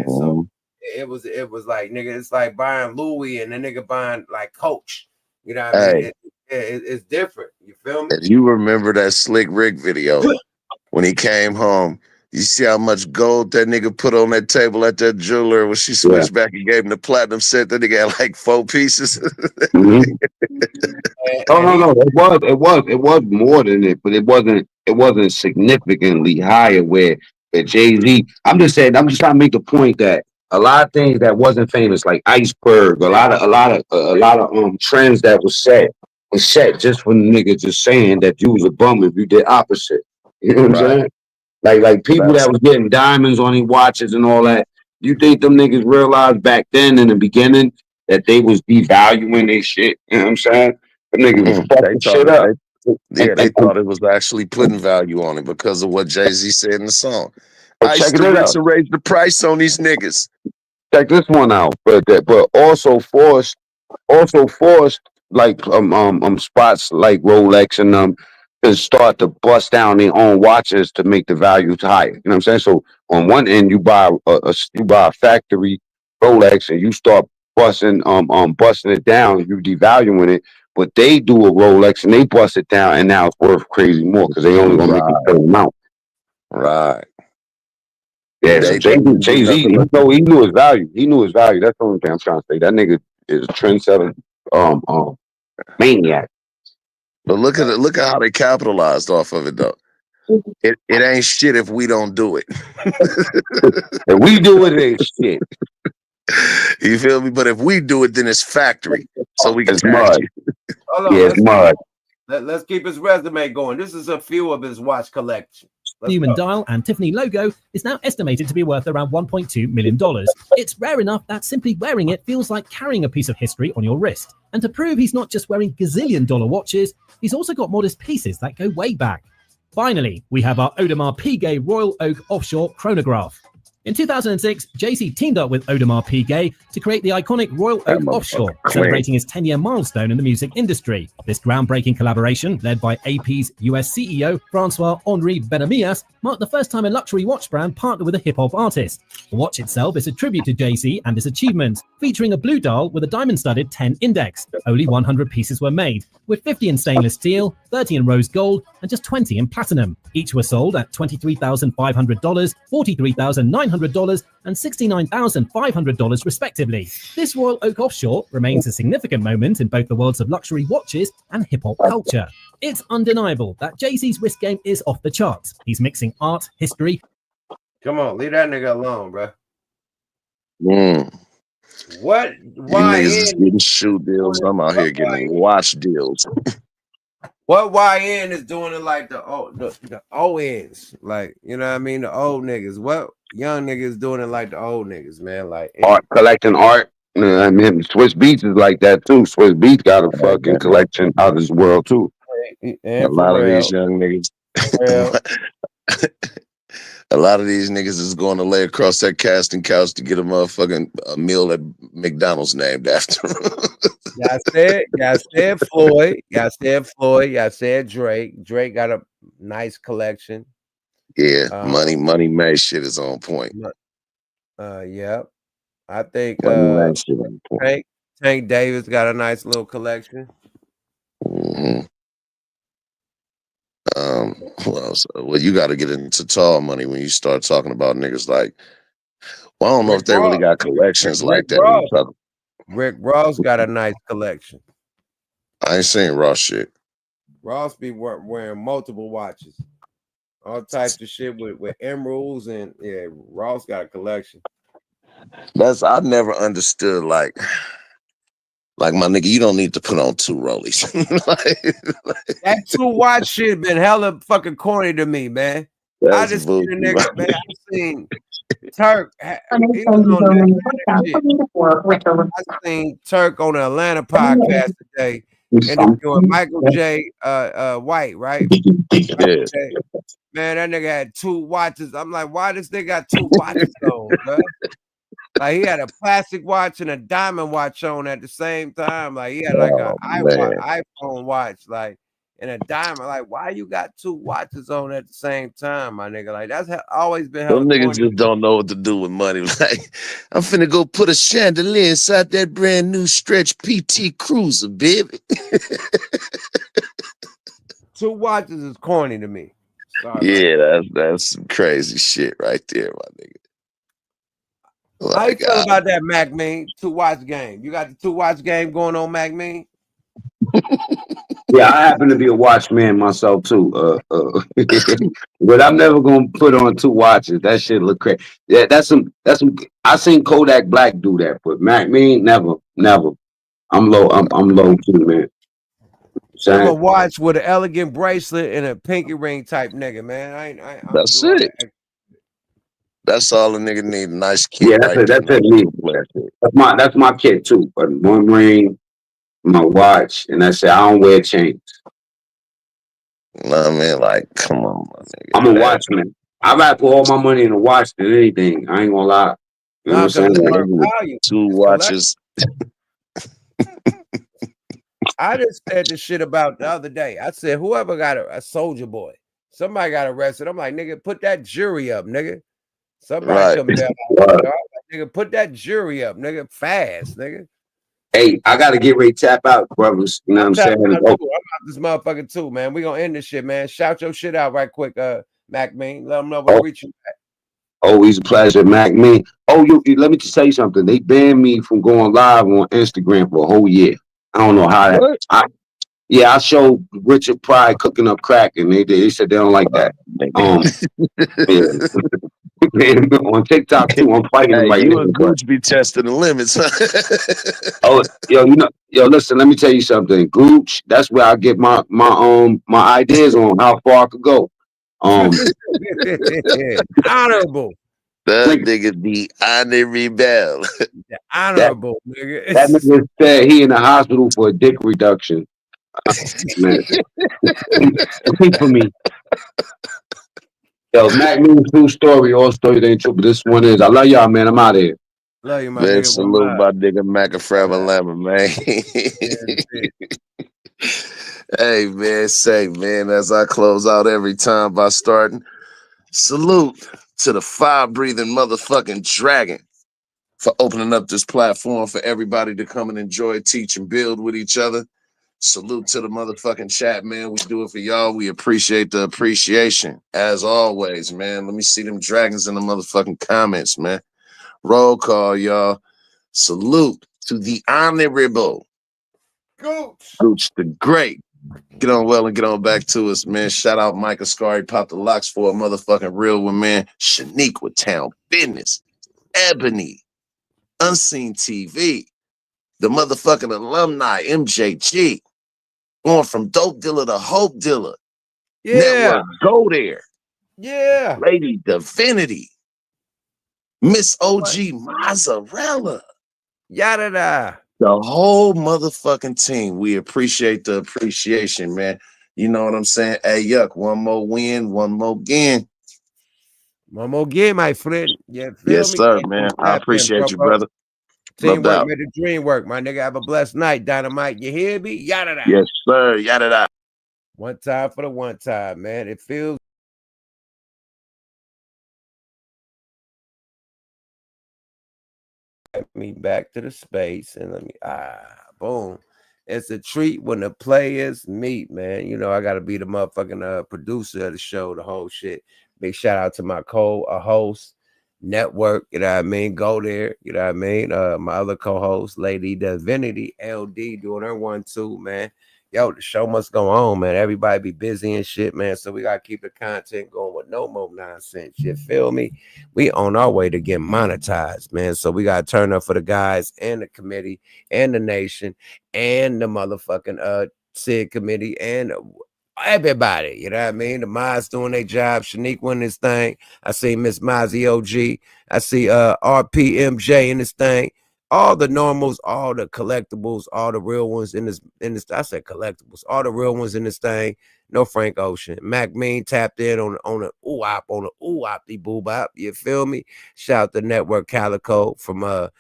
Speaker 1: So it was like, nigga, it's like buying Louis and the nigga buying like Coach. You know what I mean? It's different. You feel me?
Speaker 10: If you remember that Slick Rick video when he came home, you see how much gold that nigga put on that table at that jeweler when she switched back and gave him the platinum set. That nigga had like 4 pieces.
Speaker 17: No. It was more than it, but it wasn't significantly higher where Jay-Z. I'm just trying to make the point that a lot of things that wasn't famous, like Iceberg, a lot of trends that was set just for the nigga just saying that you was a bum if you did opposite. You know what I'm saying? Like people that was getting diamonds on their watches and all that. You think them niggas realized back then in the beginning that they was devaluing their shit? You know what I'm saying? Them niggas was fucking shit up.
Speaker 10: They thought it was actually putting value on it because of what Jay-Z said in the song. Ice to raise the price on these niggas.
Speaker 17: check this one out. But also forced like spots like Rolex and to start to bust down their own watches to make the values higher. You know what I'm saying? So on one end, you buy a factory Rolex and you start busting it down, you devaluing it. But they do a Rolex and they bust it down, and now it's worth crazy more because they only gonna make a certain amount.
Speaker 10: Right.
Speaker 17: Yeah, so Jay-Z, he knew his value. He knew his value. That's the only thing I'm trying to say. That nigga is a trendsetter, maniac.
Speaker 10: But look at how they capitalized off of it though. It ain't shit if we don't do it.
Speaker 17: If we do it, it ain't shit.
Speaker 10: You feel me? But if we do it, then it's factory. So we can
Speaker 17: It's mud.
Speaker 1: Hold on,
Speaker 17: Yeah, it's mud.
Speaker 1: Let's keep his resume going. This is a few of his watch collection.
Speaker 5: Newman dial and Tiffany logo is now estimated to be worth around $1.2 million. It's rare enough that simply wearing it feels like carrying a piece of history on your wrist. And to prove he's not just wearing gazillion-dollar watches, he's also got modest pieces that go way back. Finally, we have our Audemars Piguet Royal Oak Offshore chronograph. In 2006, Jay-Z teamed up with Audemars Piguet to create the iconic Royal Oak Offshore, celebrating his 10-year milestone in the music industry. This groundbreaking collaboration, led by AP's US CEO, Francois-Henri Benamias, marked the first time a luxury watch brand partnered with a hip-hop artist. The watch itself is a tribute to Jay-Z and his achievements, featuring a blue dial with a diamond-studded 10 index. Only 100 pieces were made, with 50 in stainless steel, 30 in rose gold, and just 20 in platinum. Each were sold at $23,500, $43,900, and $69,500 respectively. This Royal Oak Offshore remains a significant moment in both the worlds of luxury watches and hip-hop culture. It's undeniable that Jay-Z's wrist game is off the charts. He's mixing art, history.
Speaker 1: Come on, leave that nigga alone, bro. What?
Speaker 10: Why you niggas is getting shoe deals? I'm out here getting watch deals.
Speaker 1: What YN is doing it like the ONs, like, you know what I mean, the old niggas. What young niggas doing it like the old niggas, man? Like
Speaker 17: Art, collecting art. I mean, Swiss Beats is like that too. Swiss Beats got a fucking collection out of this world too.
Speaker 10: A lot of these young niggas. A lot of these niggas is going to lay across that casting couch to get a motherfucking meal at McDonald's named after him.
Speaker 1: Y'all said Floyd. Y'all said Floyd. Y'all said Drake. Drake got a nice collection.
Speaker 10: Yeah, money May shit is on point.
Speaker 1: Yeah. I think Tank Davis got a nice little collection.
Speaker 10: Who else? Well, you got to get into tall money when you start talking about niggas like. Well, I don't know if they really got collections like that.
Speaker 1: Rick Ross got a nice collection.
Speaker 10: I ain't seen Ross shit.
Speaker 1: Ross be wearing multiple watches, all types of shit with emeralds, and yeah, Ross got a collection.
Speaker 10: I never understood like my nigga, you don't need to put on 2 rollies.
Speaker 1: That 2 watch shit been hella fucking corny to me, man. I just seen a nigga, man. I seen Turk. I seen Turk on the Atlanta podcast today, interviewing Michael J. White, right?
Speaker 10: Yeah.
Speaker 1: Man, that nigga had 2 watches. I'm like, why this nigga got 2 watches on, bro? Like, he had a plastic watch and a diamond watch on at the same time. Like, he had like an iPhone watch, like, and a diamond. Like, why you got 2 watches on at the same time, my nigga? Like, that's always been hella
Speaker 10: Them niggas
Speaker 1: corny.
Speaker 10: just don't know what to do with money. Like, I'm finna go put a chandelier inside that brand new Stretch PT Cruiser, baby.
Speaker 1: 2 watches is corny to me. Sorry,
Speaker 10: yeah, that's some crazy shit right there, my nigga.
Speaker 1: How you feel about that, Mac Mean? 2 watch game. You got the 2 watch game going on, Mac Mean?
Speaker 17: Yeah, I happen to be a watchman myself too. But I'm never gonna put on 2 watches. That shit look crazy. Yeah, that's some. I seen Kodak Black do that, but Mac Mean never. I'm low. I'm low too, man.
Speaker 1: I'm a watch with an elegant bracelet and a pinky ring type nigga, man.
Speaker 10: That's it. That's all a nigga need. A nice kid.
Speaker 17: Yeah, that's it. That's my kid too. But 1 ring, my watch, and that's it. I don't wear chains.
Speaker 10: No, I mean, like, come on, my nigga.
Speaker 17: I'm a watchman. I'd rather put all my money in a watch than anything. I ain't gonna lie. You know what I'm saying?
Speaker 10: Like, 2 watches.
Speaker 1: I just said the shit about the other day. I said, whoever got a Soldier Boy, somebody got arrested. I'm like, nigga, put that jury up, nigga. Somebody come bail out. Like, nigga, put that jury up, nigga, fast, nigga.
Speaker 17: Hey, I gotta get ready to tap out, brothers. You know what I'm saying?
Speaker 1: I'm out this motherfucker too, man. We gonna end this shit, man. Shout your shit out right quick, Mac Mean. Let them know where to reach you at.
Speaker 17: Always a pleasure, Mac Mean. Oh, let me just tell you something. They banned me from going live on Instagram for a whole year. I don't know how that. I showed Richard Pryor cooking up crack, and they said they don't like that. On TikTok too, I'm fighting right
Speaker 10: you
Speaker 17: now.
Speaker 10: and Gooch be testing the limits.
Speaker 17: Listen, let me tell you something. Gooch, that's where I get my ideas on how far I could go.
Speaker 1: Honorable.
Speaker 10: That nigga be honorable.
Speaker 1: Honorable, nigga.
Speaker 17: That nigga said he in the hospital for a dick reduction. Man. Speak for me. Yo, Mac Mean's true story. All stories ain't true, but this one is. I love y'all, man. I'm out of here.
Speaker 1: Love you, my
Speaker 10: man.
Speaker 1: nigga.
Speaker 10: Salute my nigga Mac Forever Lemon, man. Hey, man, say, man, as I close out every time by starting, salute to the fire-breathing motherfucking dragon for opening up this platform for everybody to come and enjoy, teach, and build with each other. Salute to the motherfucking chat, man. We do it for y'all. We appreciate the appreciation, as always, man. Let me see them dragons in the motherfucking comments, man. Roll call, y'all. Salute to the honorable Gooch the Great. Get on well and get on back to us, man. Shout out Mike Ascari, Pop the Locks for a motherfucking real one, man. Shanique with Town Business. Ebony. Unseen TV. The motherfucking alumni, MJG. Going from dope dealer to hope dealer.
Speaker 1: Yeah.
Speaker 10: Network, go there.
Speaker 1: Yeah.
Speaker 10: Lady Divinity. Miss OG Mozzarella.
Speaker 1: Yada.
Speaker 10: The whole motherfucking team. We appreciate the appreciation, man. You know what I'm saying? Hey, Yuck, one more win, one more again.
Speaker 1: One more game, my friend. Yeah,
Speaker 10: yes, sir, man. I appreciate you, brother.
Speaker 1: Teamwork made the dream work, my nigga. Have a blessed night, Dynamite. You hear me? Yada.
Speaker 10: Yes, sir. Yada.
Speaker 1: One time for the one time, man. It feels. Let me back to the space and let me boom. It's a treat when the players meet, man. You know, I gotta be the motherfucking producer of the show, the whole shit. Big shout out to my host network, you know what I mean? Go there, you know what I mean? My other co-host, Lady Divinity, LD, doing her one too, man. Yo, the show must go on, man. Everybody be busy and shit, man. So we gotta keep the content going with no more nonsense. You feel me? We on our way to get monetized, man. So we gotta turn up for the guys and the committee and the nation and the motherfucking SID committee and everybody, you know what I mean? The Mize doing their job. Shanique winning this thing. I see Miss Mozzie OG. I see RPMJ in this thing. All the normals, all the collectibles, all the real ones in this. I said collectibles. All the real ones in this thing. No Frank Ocean. Mac Mean tapped in on the ooh-op, boo-bop. You feel me? Shout the network Calico from What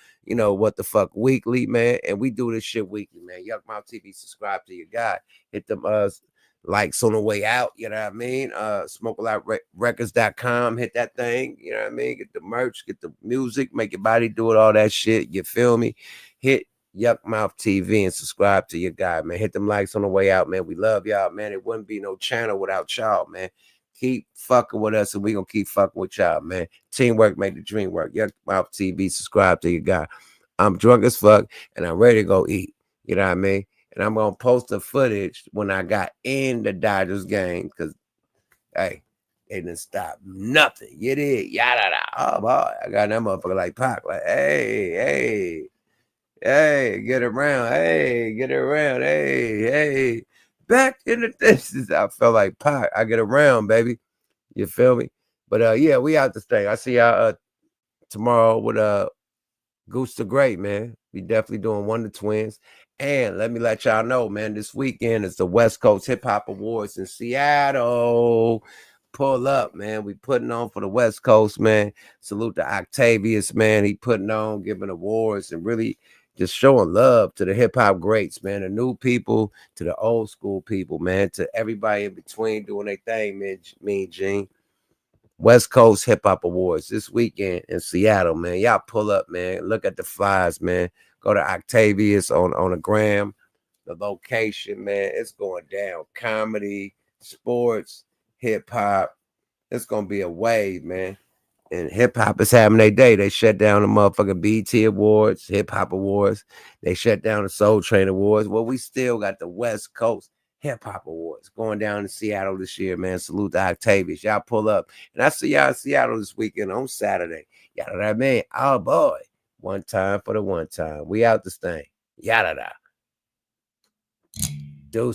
Speaker 1: the Fuck Weekly, man. And we do this shit weekly, man. Yuck Mouth TV, subscribe to your guy. Hit them likes on the way out, you know what I mean? SmokeALoudRecords.com, hit that thing, you know what I mean? Get the merch, get the music, make your body do it, all that shit, you feel me? Hit Yuck Mouth TV and subscribe to your guy, man. Hit them likes on the way out, man. We love y'all, man. It wouldn't be no channel without y'all, man. Keep fucking with us and we gonna keep fucking with y'all, man. Teamwork make the dream work. Yuck Mouth TV, subscribe to your guy. I'm drunk as fuck and I'm ready to go eat, you know what I mean? And I'm going to post the footage when I got in the Dodgers game because, hey, they didn't stop nothing. You did. Yada. Oh, boy. I got that motherfucker like Pac. Like, hey, get around. Hey, get around. Hey. Back in the distance. I felt like Pac. I get around, baby. You feel me? But, yeah, we out this thing. I see y'all tomorrow with Goose the Great, man. We definitely doing Wonder Twins. And let me let y'all know, man, this weekend is the West Coast Hip Hop Awards in Seattle. pull up, man. We putting on for the West Coast, man. Salute to Octavius, man. He putting on, giving awards, and really just showing love to the hip-hop greats, man. The new people to the old school people, man. To everybody in between doing their thing, man. Mean Gene. West Coast Hip Hop Awards this weekend in Seattle, man. Y'all pull up, man. Look at the flyers, man. Go to Octavius on the gram. The location, man. It's going down. Comedy, sports, hip hop. It's gonna be a wave, man. And hip hop is having their day. They shut down the motherfucking BT Awards, Hip Hop Awards. They shut down the Soul Train Awards. Well, we still got the West Coast Hip Hop Awards going down in Seattle this year, man. Salute to Octavius. Y'all pull up. And I see y'all in Seattle this weekend on Saturday. Y'all know what I mean? Oh, boy. One time for the one time. We out this thing. Yada da. Deuce.